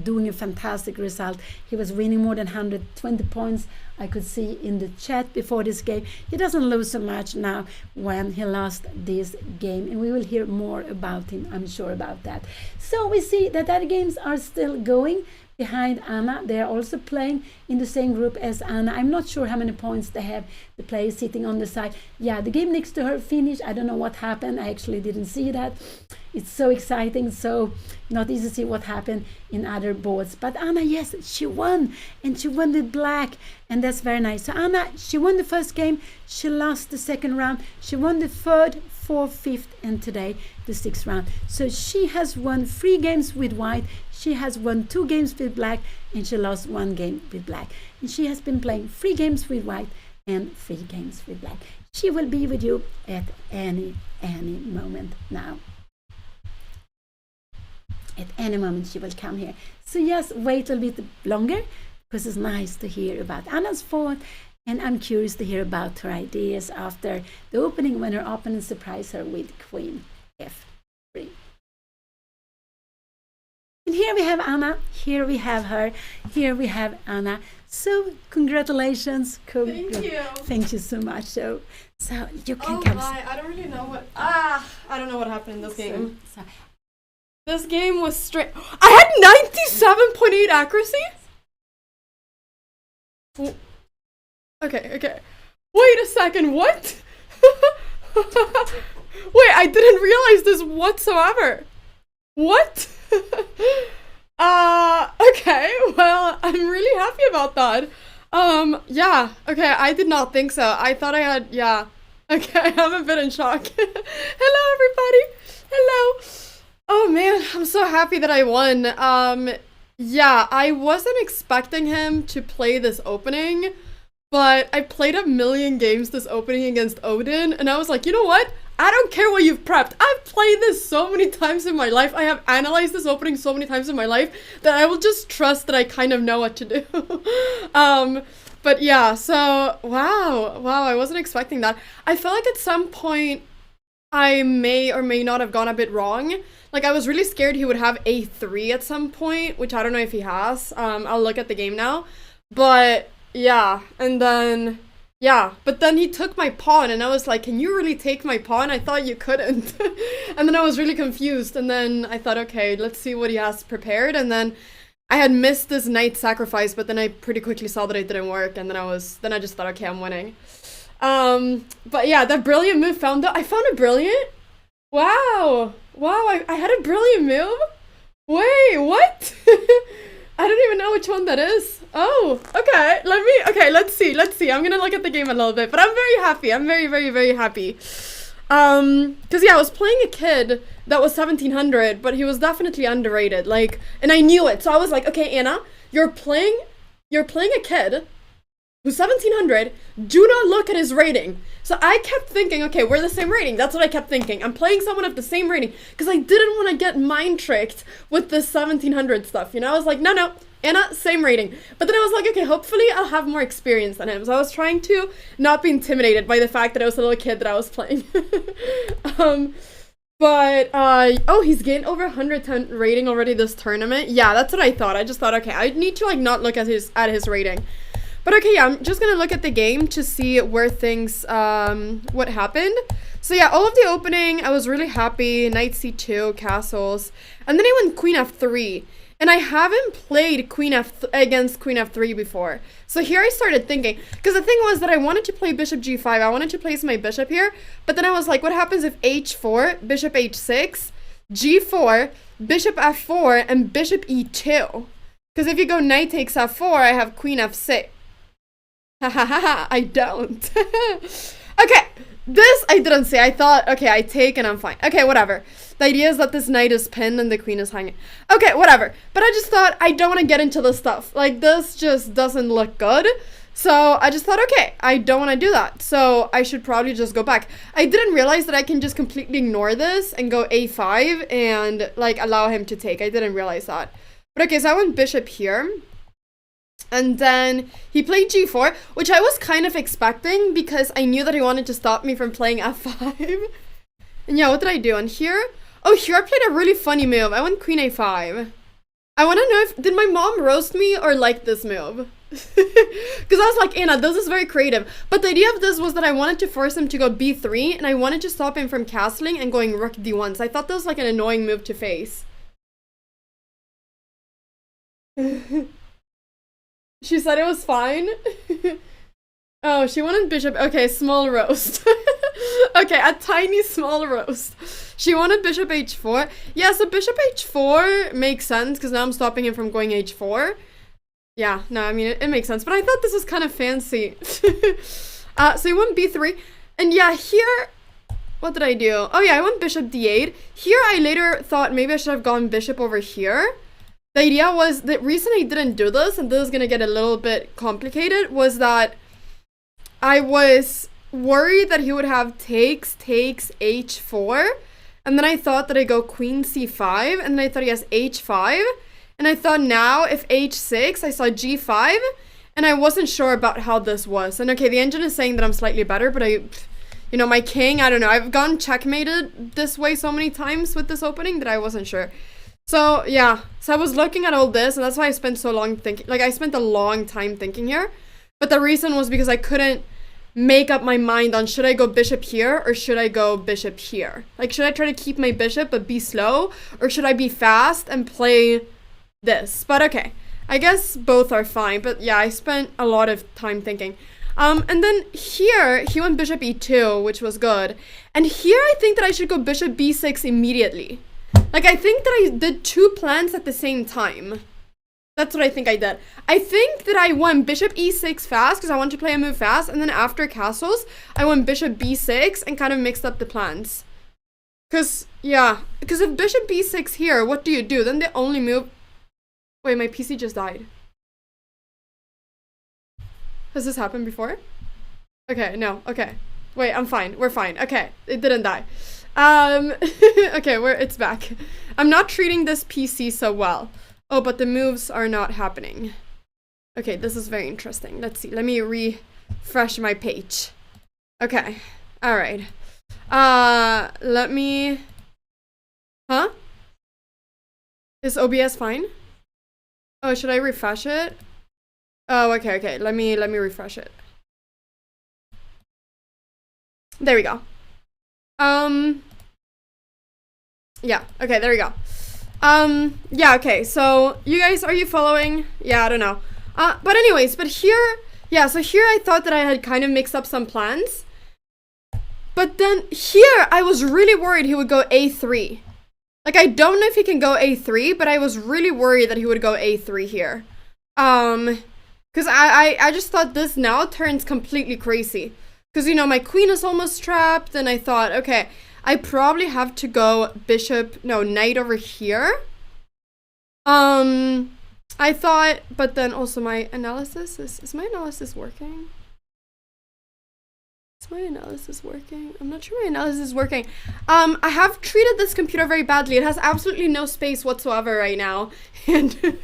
doing a fantastic result. He was winning more than 120 points. I could see in the chat before this game. He doesn't lose so much now when he lost this game, and we will hear more about him, I'm sure about that. So we see that other games are still going behind Anna. They are also playing in the same group as Anna. I'm not sure how many points they have, the players sitting on the side. Yeah, the game next to her finished. I don't know what happened. I actually didn't see that. It's so exciting, so not easy to see what happened in other boards. But Anna, yes, she won, and she won with black, and that's very nice. So Anna, she won the first game, she lost the second round, she won the 3rd, 4th, 5th, and today the 6th round. So she has won 3 games with white, she has won 2 games with black, and she lost 1 game with black. And she has been playing 3 games with white and 3 games with black. She will be with you at any moment now. At any moment she will come here. So just wait a little bit longer, because it's nice to hear about Anna's thought, and I'm curious to hear about her ideas after the opening when her opponent surprised her with Queen F3. And here we have Anna, here we have her, here we have Anna. So congratulations. Thank you. Thank you so much. So you can come. I don't really know what I don't know what happened in this game. So this game was straight. I had 97.8 accuracy? Okay. Wait a second, what? Wait, I didn't realize this whatsoever. What? Okay, well, I'm really happy about that. Yeah, okay, I did not think so. I thought I had, yeah. Okay, I'm a bit in shock. Hello, everybody. Hello. Oh, man, I'm so happy that I won. Yeah, I wasn't expecting him to play this opening, but I played a million games this opening against Odin, and I was like, you know what? I don't care what you've prepped. I've played this so many times in my life. I have analyzed this opening so many times in my life that I will just trust that I kind of know what to do. But yeah, so wow, I wasn't expecting that. I felt like at some point I may or may not have gone a bit wrong. Like, I was really scared he would have A3 at some point, which I don't know if he has. I'll look at the game now. But yeah, and then yeah, but then he took my pawn, and I was like, can you really take my pawn? I thought you couldn't. And then I was really confused, and then I thought, okay, let's see what he has prepared. And then I had missed this knight sacrifice, but then I pretty quickly saw that it didn't work, and then I just thought, okay, I'm winning. But yeah, that brilliant move I found it brilliant. Wow, I had a brilliant move. Wait, what? I don't even know which one that is. Oh, okay, let's see. I'm gonna look at the game a little bit, but I'm very happy. I'm very, very, very happy. Because yeah, I was playing a kid that was 1700, but he was definitely underrated. Like, and I knew it, so I was like, okay, Anna, you're playing a kid who's 1700. Do not look at his rating. So I kept thinking, okay, we're the same rating. That's what I kept thinking. I'm playing someone of the same rating because I didn't want to get mind tricked with the 1700 stuff. You know, I was like, no, Anna, same rating. But then I was like, okay, hopefully I'll have more experience than him. So I was trying to not be intimidated by the fact that I was a little kid that I was playing. Oh, he's gained over 110 rating already this tournament. Yeah, that's what I thought. I just thought, okay, I need to like not look at his rating. But okay, yeah, I'm just gonna look at the game to see where things, what happened. So yeah, all of the opening, I was really happy. Knight c2, castles, and then I went queen f3. And I haven't played against queen f3 before. So here I started thinking, because the thing was that I wanted to play bishop g5. I wanted to place my bishop here, but then I was like, what happens if h4, bishop h6, g4, bishop f4, and bishop e2? Because if you go knight takes f4, I have queen f6. Ha ha ha ha, I don't. Okay, this I didn't say. I thought, okay, I take and I'm fine. Okay, whatever. The idea is that this knight is pinned and the queen is hanging. Okay, whatever. But I just thought I don't want to get into this stuff. Like, this just doesn't look good. So I just thought, okay, I don't want to do that. So I should probably just go back. I didn't realize that I can just completely ignore this and go a5 and, like, allow him to take. I didn't realize that. But okay, so I went bishop here. And then he played g4, which I was kind of expecting because I knew that he wanted to stop me from playing f5. And yeah, what did I do? And here, oh, here I played a really funny move. I went queen a5. I want to know if, did my mom roast me or like this move? Because I was like, Anna, this is very creative. But the idea of this was that I wanted to force him to go b3, and I wanted to stop him from castling and going rook d1. So I thought that was like an annoying move to face. She said it was fine. Oh, she wanted bishop. Okay, small roast. Okay, a tiny small roast. She wanted bishop h4. Yeah, so bishop h4 makes sense because now I'm stopping him from going h4. Yeah, no, I mean, it makes sense. But I thought this was kind of fancy. So he went b3. And yeah, here, what did I do? Oh yeah, I went bishop d8. Here I later thought maybe I should have gone bishop over here. The idea was, the reason I didn't do this, and this is going to get a little bit complicated, was that I was worried that he would have takes h4, and then I thought that I go queen c5, and then I thought he has h5, and I thought now if h6, I saw g5, and I wasn't sure about how this was. And okay, the engine is saying that I'm slightly better, but you know, my king, I don't know, I've gone checkmated this way so many times with this opening that I wasn't sure. So yeah, so I was looking at all this, and that's why I spent so long thinking. Like, I spent a long time thinking here, but the reason was because I couldn't make up my mind on should I go bishop here or should I go bishop here. Like, should I try to keep my bishop but be slow, or should I be fast and play this? But okay, I guess both are fine. But yeah, I spent a lot of time thinking. And then here he went bishop e2, which was good. And here I think that I should go bishop b6 immediately. Like, I think that I did two plans at the same time. That's what I think I did. I think that I went bishop e6 fast because I wanted to play a move fast. And then after castles, I went bishop b6 and kind of mixed up the plans. Because, yeah. Because if bishop b6 here, what do you do? Then the only move... Wait, my PC just died. Has this happened before? Okay, no. Okay. Wait, I'm fine. We're fine. Okay, it didn't die. Okay, it's back. I'm not treating this PC so well. Oh, but the moves are not happening. Okay, this is very interesting. Let's see. Let me refresh my page. Okay. All right. Let me... Huh? Is OBS fine? Oh, should I refresh it? Oh, okay. Let me refresh it. There we go. Yeah, okay, there we go. Yeah, okay, so you guys, are you following? Yeah, I don't know. But anyways, but here, yeah, so here I thought that I had kind of mixed up some plans. But then here, I was really worried he would go a3. Like, I don't know if he can go a3, but I was really worried that he would go a3 here. Because I just thought this now turns completely crazy. because, you know, my queen is almost trapped, and I thought, okay, I probably have to go knight over here. I thought, but then also my analysis, is my analysis working? Is my analysis working? I'm not sure my analysis is working. I have treated this computer very badly. It has absolutely no space whatsoever right now. And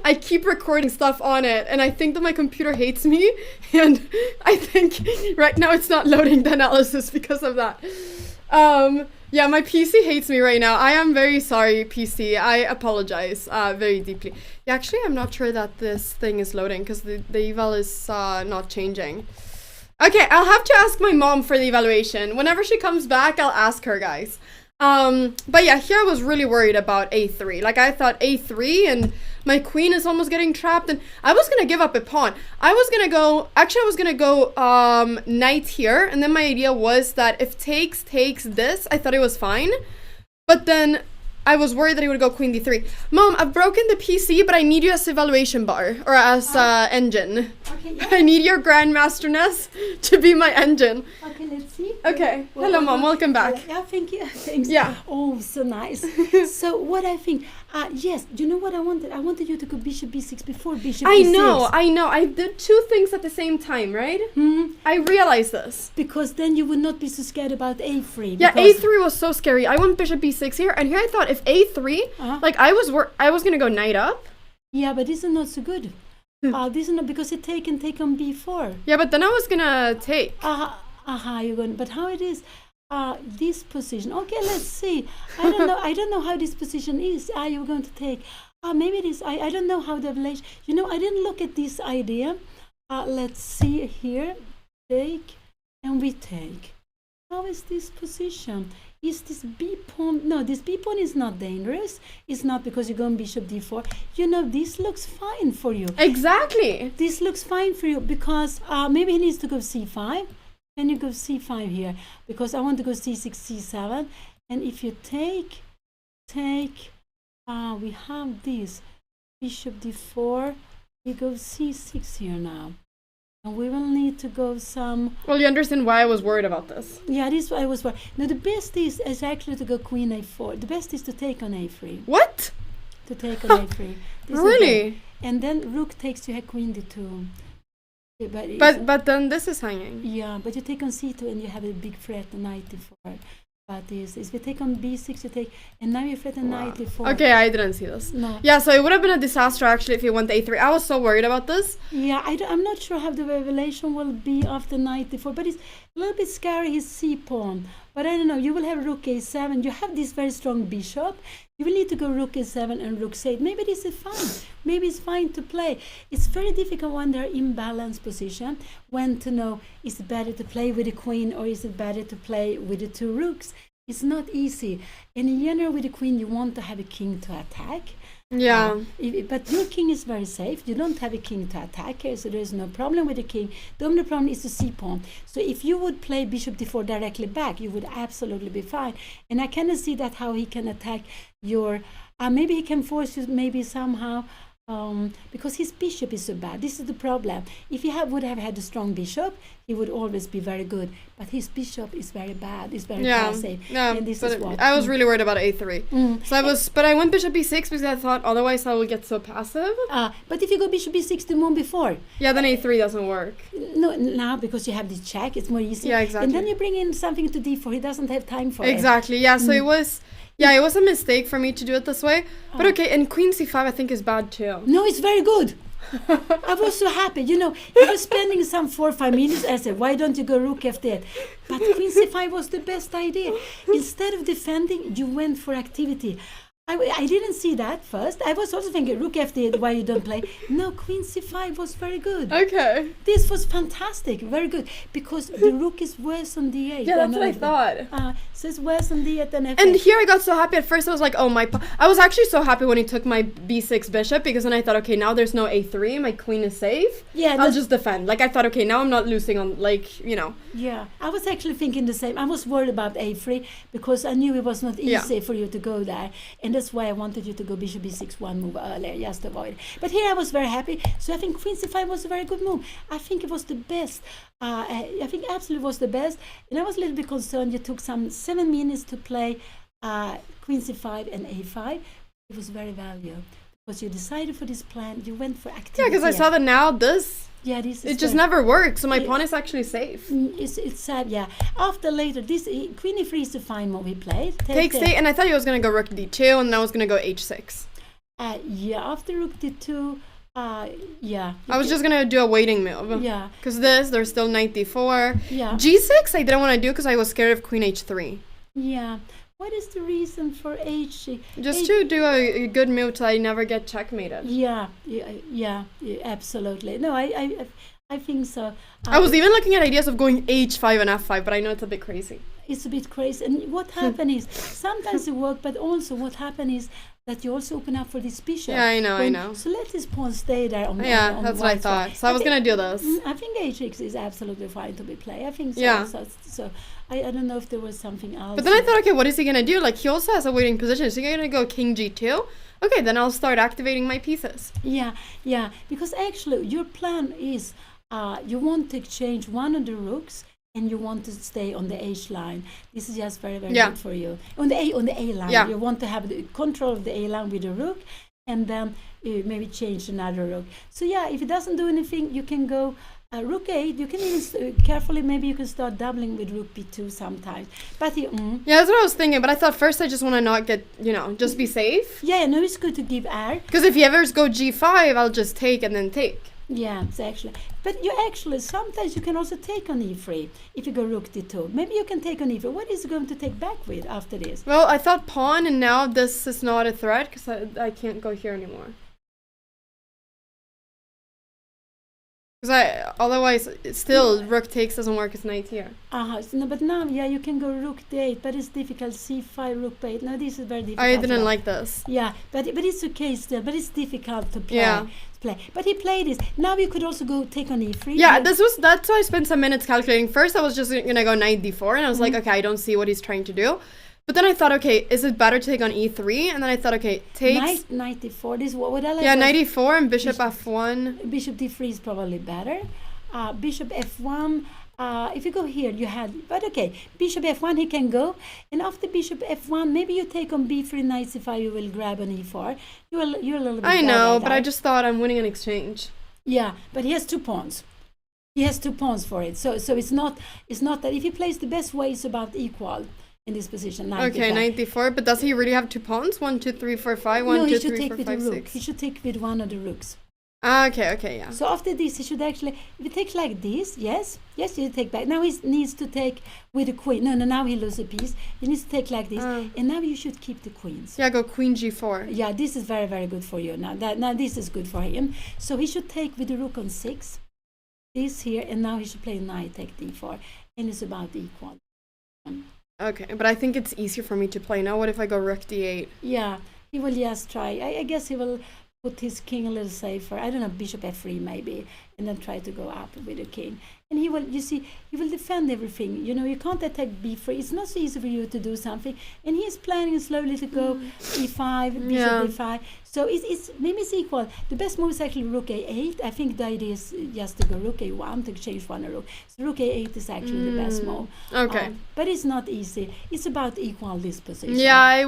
I keep recording stuff on it, and I think that my computer hates me. And I think right now it's not loading the analysis because of that. Yeah, my PC hates me right now. I am very sorry, PC. I apologize very deeply. Yeah, actually, I'm not sure that this thing is loading because the eval is not changing. Okay, I'll have to ask my mom for the evaluation. Whenever she comes back, I'll ask her, guys. But yeah, here I was really worried about a3. Like, I thought a3 and my queen is almost getting trapped, and I was gonna give up a pawn. I was gonna go knight here, and then my idea was that if takes this, I thought it was fine. But then I was worried that he would go queen d3. Mom, I've broken the PC, but I need you as evaluation bar, or as engine. Okay, yeah. I need your grandmasterness to be my engine. Okay, let's see. Okay. Hello, Mom. Welcome back. Yeah, thank you. Thanks. Yeah. Oh, so nice. So what I think, yes, you know what I wanted? I wanted you to go bishop b6 before bishop I b6. know. I did two things at the same time, right? I realized this. Because then you would not be so scared about a3. Yeah, a3 was so scary. I went bishop b6 here, and here I thought if a3, like I was gonna go knight up. Yeah, but this is not so good. This is not, because it take on b4. Yeah, but then I was gonna take. You're going. But how it is? This position. Okay, let's see. I don't know. I don't know how this position is. You're going to take. Maybe it is. I don't know how the relation. You know, I didn't look at this idea. Let's see here. Take, and we take. How is this position? Is this b pawn? No, this b pawn is not dangerous. It's not, because you're going bishop d4. You know, this looks fine for you. Exactly. This looks fine for you because maybe he needs to go c5. Can you go c5 here? Because I want to go c6, c7. And if you take, we have this bishop d4. We go c6 here now. And we will need to go some... Well, you understand why I was worried about this. Yeah, this I was worried. No, the best is actually to go queen a4. The best is to take on a3. What? To take on a3. Really? And then rook takes, you have queen d2. But then this is hanging. Yeah, but you take on c2 and you have a big threat on knight d4. But if you take on b6, you take, and now you threat on knight d4. Okay, I didn't see this. No. Yeah, so it would have been a disaster actually if you went a3. I was so worried about this. Yeah, I'm not sure how the revelation will be after knight d4, but it's a little bit scary, his c pawn. But I don't know, you will have rook a7. You have this very strong bishop. You will need to go rook a7 and rook a8. Maybe this is fine. Maybe it's fine to play. It's very difficult when they're in balanced position, when to know, is it better to play with the queen or is it better to play with the two rooks? It's not easy. And in general, with the queen, you want to have a king to attack. Yeah. But your king is very safe. You don't have a king to attack here, so there's no problem with the king. The only problem is the c pawn. So if you would play bishop d4 directly back, you would absolutely be fine. And I cannot see that how he can attack your... maybe he can force you maybe somehow... because his bishop is so bad. This is the problem. If he would have had a strong bishop, he would always be very good. But his bishop is very bad. It's very passive. Yeah, and this is what I was really worried about a3. So but I went bishop b6 because I thought otherwise I would get so passive. But if you go bishop b6 the move before, yeah, then a3 doesn't work. No, now because you have this check, it's more easy. Yeah, exactly. And then you bring in something to d4. He doesn't have time for it. Exactly. Yeah. So it was. Yeah, it was a mistake for me to do it this way. But okay, and queen c5 I think is bad too. No, it's very good. I was so happy. You know, I was spending some 4 or 5 minutes. I said, why don't you go rook f8? But queen c5 was the best idea. Instead of defending, you went for activity. I didn't see that first. I was also thinking, rook f8, why you don't play? No, queen c5 was very good. Okay. This was fantastic, very good. Because the rook is worse on d8. Yeah, that's what I thought. So it's worse on d8 than f8. And here I got so happy. At first I was like, oh my... I was actually so happy when he took my b6 bishop, because then I thought, okay, now there's no a3. My queen is safe. Yeah. I'll just defend. Like, I thought, okay, now I'm not losing on, like, you know. Yeah, I was actually thinking the same. I was worried about a3 because I knew it was not easy for you to go there. And that's why I wanted you to go bishop b6 one move earlier, just to avoid. But here I was very happy. So I think queen c5 was a very good move. I think it was the best. I think absolutely was the best. And I was a little bit concerned. You took some 7 minutes to play queen c5 and a5. It was very valuable because you decided for this plan. You went for activity. Yeah, because I saw that now this. Yeah, this it just never works. So my pawn is actually safe. It's sad. Yeah. After later, this queen e3 is a fine move he played. Takes and I thought he was gonna go rook d2, and then I was gonna go h6. Yeah. After rook d2. Yeah. I was just gonna do a waiting move. Yeah. Because there's still knight d4. Yeah. g6 I didn't want to do because I was scared of queen h3. Yeah. What is the reason for h? Just to do a good move so I never get checkmated. Yeah, absolutely. No, I think so. I was even looking at ideas of going h5 and f5, but I know it's a bit crazy. It's a bit crazy. And what happened is, sometimes it works, but also what happened is that you also open up for this bishop. Yeah, I know. So let this pawn stay there on yeah, on that's the what I white thought. side. So I was going to do this. I think h6 is absolutely fine to be played. I think so. Yeah. So I don't know if there was something else. But then I thought, okay, what is he going to do? Like, he also has a waiting position. Is he going to go king g2? Okay, then I'll start activating my pieces. Yeah, because actually your plan is you want to exchange one of the rooks and you want to stay on the H line. This is just very, very good for you. On the A line, you want to have the control of the A line with the rook, and then maybe change another rook. So yeah, if it doesn't do anything, you can go rook 8. You can even carefully, maybe you can start doubling with rook b2 sometimes. But yeah, that's what I was thinking. But I thought first I just want to not get, just be safe. Yeah, no, it's good to give air. Because if you ever go g5, I'll just take and then take. Yeah, it's actually. But you actually, sometimes you can also take on e3 if you go rook d2. Maybe you can take on e3. What is it going to take back with after this? Well, I thought pawn, and now this is not a threat because I can't go here anymore. Because otherwise, still, rook takes doesn't work as knight here. So no, but now, you can go rook d8, but it's difficult. c5, rook b8. No, this is very difficult. I didn't like this. Yeah, but it's okay still. But it's difficult to play. Yeah. But he played this. Now you could also go take on e3. Yeah, that's why I spent some minutes calculating. First, I was just gonna go knight d4, and I was like, okay, I don't see what he's trying to do. But then I thought, okay, is it better to take on e3? And then I thought, okay, takes knight d4. This what I like. Yeah, knight e4 and bishop f1. Bishop d3 is probably better. Bishop f1. If you go here, but okay, bishop f1 he can go, and after bishop f1, maybe you take on b3, knight c5. You will grab on e4. You're a little bit. I know, but I just thought I'm winning an exchange. Yeah, but he has 2 pawns. He has 2 pawns for it. So it's not that if he plays the best way, it's about equal in this position. Okay, knight d4. But does he really have 2 pawns? 1, 2, 3, 4, 5. 1, 2, 3, 4, 5, 6. He should take with one of the rooks. Okay, yeah. So after this, he should actually, if he takes like this, yes, you take back. Now he needs to take with the queen. No, now he loses a piece. He needs to take like this, and now you should keep the queens. Yeah, go queen g4. Yeah, this is very, very good for you. Now this is good for him. So he should take with the rook on 6, this here, and now he should play knight take d4, and it's about equal. Okay, but I think it's easier for me to play now. What if I go rook d8? Yeah, he will just try. I guess he will put his king a little safer. I don't know, bishop f3 maybe, and then try to go up with the king. And he will, he will defend everything. You can't attack b3. It's not so easy for you to do something. And he's planning slowly to go e5, bishop d5. So maybe it's equal. The best move is actually rook a8. I think the idea is just to go rook a1 to exchange one rook. So rook a8 is actually the best move. Okay. But it's not easy. It's about equal this position. Yeah, I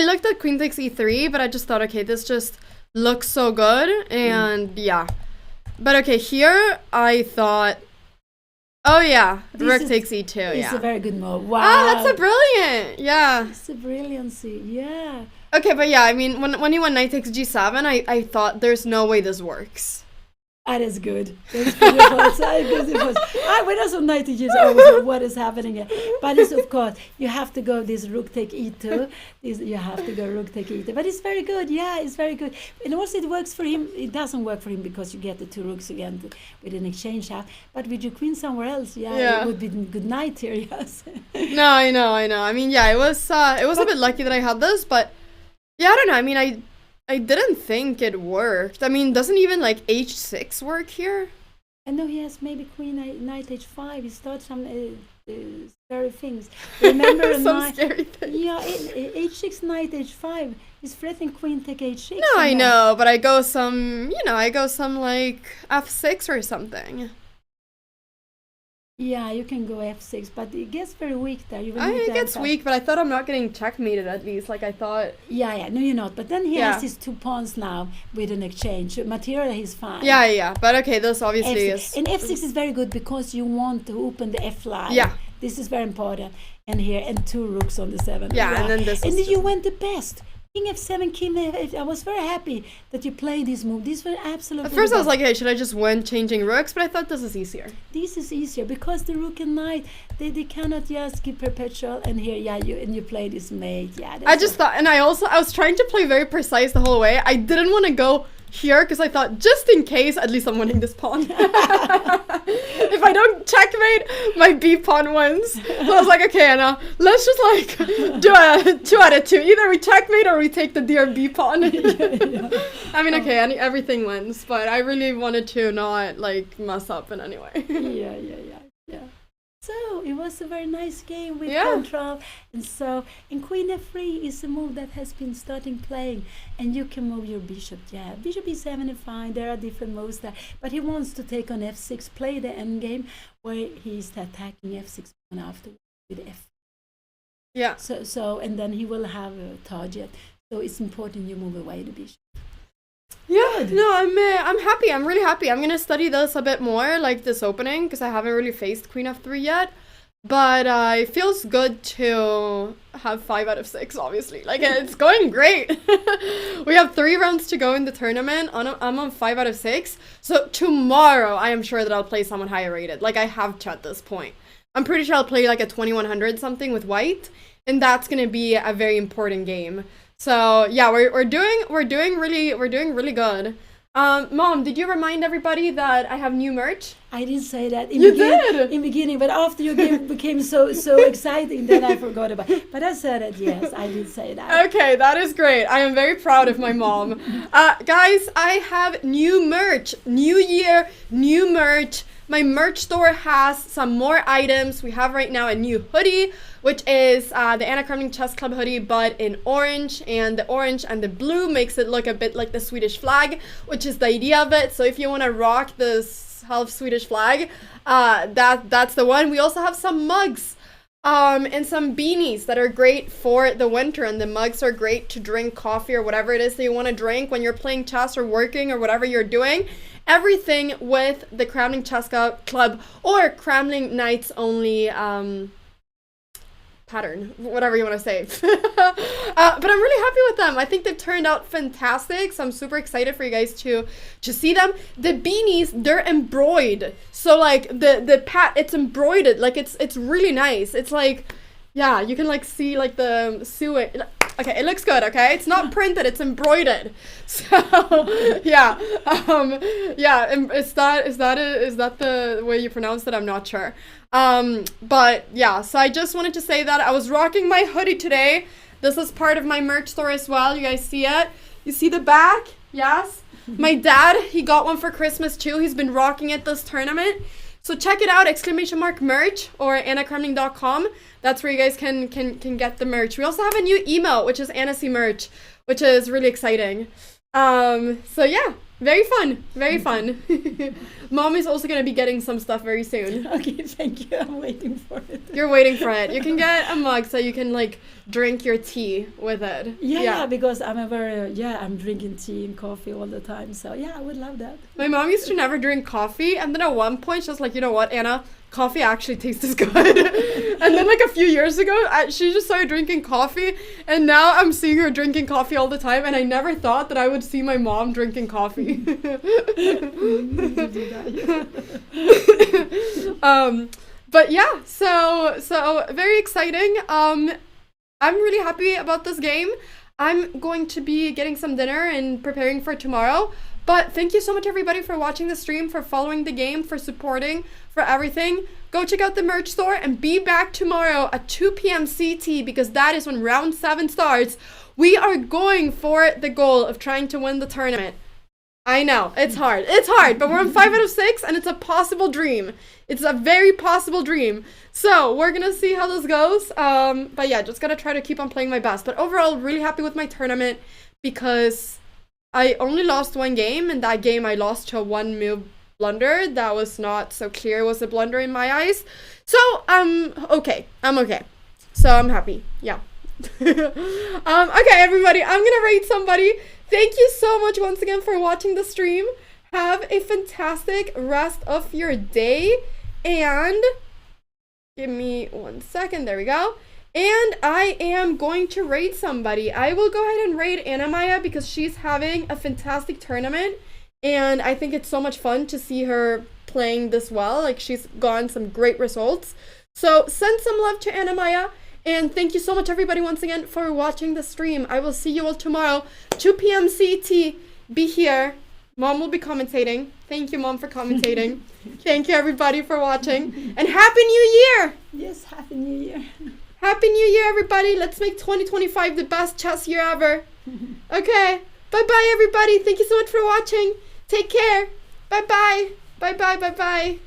looked at queen takes e3, but I just thought, okay, this just looks so good. And yeah. But okay, here I thought, oh yeah, rook takes e2. It's a very good move. Wow. That's a brilliant. Yeah. It's a brilliancy. Yeah. Okay, but yeah, I mean, when you went knight takes g7, I thought there's no way this works. That is good. That's beautiful. When I saw knight to g7, I was like, what is happening here? But it's, of course, you have to go this rook take e2. You have to go rook take e2. But it's very good. Yeah, it's very good. And also it works for him. It doesn't work for him because you get the 2 rooks again with an exchange half. But with your queen somewhere else, it would be good knight here, yes. No, I know. I mean, yeah, it was a bit lucky that I had this, but yeah, I don't know. I mean, I didn't think it worked. I mean, doesn't even like h6 work here? I know he has maybe queen knight h5. He starts some scary things. Remember, Some scary thing. yeah, h6 knight h5 is threatening queen take h6. No, I know, but I go some like f6 or something. Yeah, you can go f6, but it gets very weak there. It gets weak, but I thought I'm not getting checkmated at least. Like I thought. Yeah, no, you're not. But then he has his 2 pawns now with an exchange. Material, he's fine. Yeah. But okay, this obviously F6. is. And f6 is very good because you want to open the f line. Yeah. This is very important. And here, and 2 rooks on the 7. Yeah, and then this. And then you went the best. King f7, king f8. I was very happy that you played this move. These were absolutely. At first, I was like, "Hey, should I just win changing rooks?" But I thought this is easier. This is easier because the rook and knight, they cannot just keep perpetual. And here, you play this mate. Yeah. I just thought, and I was trying to play very precise the whole way. I didn't want to go here because I thought, just in case, at least I'm winning this pawn. If I don't checkmate, my b pawn wins. So I was like, okay, Anna, let's just like do a 2 out of 2. Either we checkmate or we take the dear b pawn. I mean, okay, everything wins, but I really wanted to not like mess up in any way. Yeah. So it was a very nice game with control, and queen f3 is a move that has been starting playing, and you can move your bishop. Yeah, bishop e7 is fine. There are different moves there, but he wants to take on f6, play the endgame where he's attacking f6 pawn after with f. Yeah. So and then he will have a target. So it's important you move away the bishop. Yeah, no, I'm happy. I'm really happy. I'm gonna study this a bit more, like this opening, because I haven't really faced queen f3 yet. But it feels good to have 5 out of 6, obviously. Like, it's going great. We have 3 rounds to go in the tournament. I'm on 5 out of 6. So tomorrow, I am sure that I'll play someone higher rated. Like, I have to at this point. I'm pretty sure I'll play like a 2100 something with white. And that's gonna be a very important game. So yeah, we're doing really good. Mom, did you remind everybody that I have new merch? I didn't say that in beginning, but after your game became so exciting, then I forgot about it. But I said it, yes, I did say that. Okay, that is great. I am very proud of my mom. Guys, I have new merch. New year, new merch. My merch store has some more items. We have right now a new hoodie, which is the Anna Cramling Chess Club hoodie, but in orange. And the orange and the blue makes it look a bit like the Swedish flag, which is the idea of it. So if you want to rock this half Swedish flag, that's the one. We also have some mugs and some beanies that are great for the winter. And the mugs are great to drink coffee or whatever it is that you want to drink when you're playing chess or working or whatever you're doing. Everything with the Cramling Chess Club or Cramling Knights only pattern, whatever you want to say. But I'm really happy with them. I think they've turned out fantastic, so I'm super excited for you guys to see them. The beanies, they're embroidered, so like the it's embroidered, like it's really nice. It's like, yeah, you can like see like the sewing. Okay, it looks good, okay? It's not printed, it's embroidered. So, yeah. Is that the way you pronounce it? I'm not sure. But yeah, so I just wanted to say that I was rocking my hoodie today. This is part of my merch store as well. You guys see it? You see the back? Yes? My dad, he got one for Christmas too. He's been rocking it this tournament. So check it out, !merch or annacramling.com. That's where you guys can get the merch. We also have a new email, which is Anna C merch, which is really exciting. So yeah, very fun. Mom is also going to be getting some stuff very soon. Okay, thank you. I'm waiting for it. You're waiting for it. You can get a mug so you can like drink your tea with it. Yeah, because I'm I'm drinking tea and coffee all the time. So yeah, I would love that. My mom used to never drink coffee, and then at one point she was like, you know what, Anna? Coffee actually tastes good. And then like a few years ago, she just started drinking coffee, and now I'm seeing her drinking coffee all the time, and I never thought that I would see my mom drinking coffee. But yeah, so very exciting. I'm really happy about this game. I'm going to be getting some dinner and preparing for tomorrow. But thank you so much, everybody, for watching the stream, for following the game, for supporting, for everything. Go check out the merch store and be back tomorrow at 2 p.m. CT, because that is when round 7 starts. We are going for the goal of trying to win the tournament. I know, it's hard. It's hard, but we're on 5 out of 6, and it's a possible dream. It's a very possible dream. So, we're gonna see how this goes. But yeah, just gotta try to keep on playing my best. But overall, really happy with my tournament because I only lost one game, and that game I lost to a one move blunder. That was not so clear. It was a blunder in my eyes. So, okay. I'm okay. So, I'm happy. Yeah. Okay, everybody, I'm gonna rate somebody. Thank you so much once again for watching the stream. Have a fantastic rest of your day. And give me 1 second. There we go. And I am going to rate somebody. I will go ahead and rate Anna Maya because she's having a fantastic tournament. And I think it's so much fun to see her playing this well. Like, she's gotten some great results. So send some love to Anna Maya. And thank you so much, everybody, once again, for watching the stream. I will see you all tomorrow, 2 p.m. CT. Be here. Mom will be commentating. Thank you, Mom, for commentating. Thank you, everybody, for watching. And Happy New Year! Yes, Happy New Year. Happy New Year, everybody. Let's make 2025 the best chess year ever. Okay. Bye-bye, everybody. Thank you so much for watching. Take care. Bye-bye. Bye-bye. Bye-bye.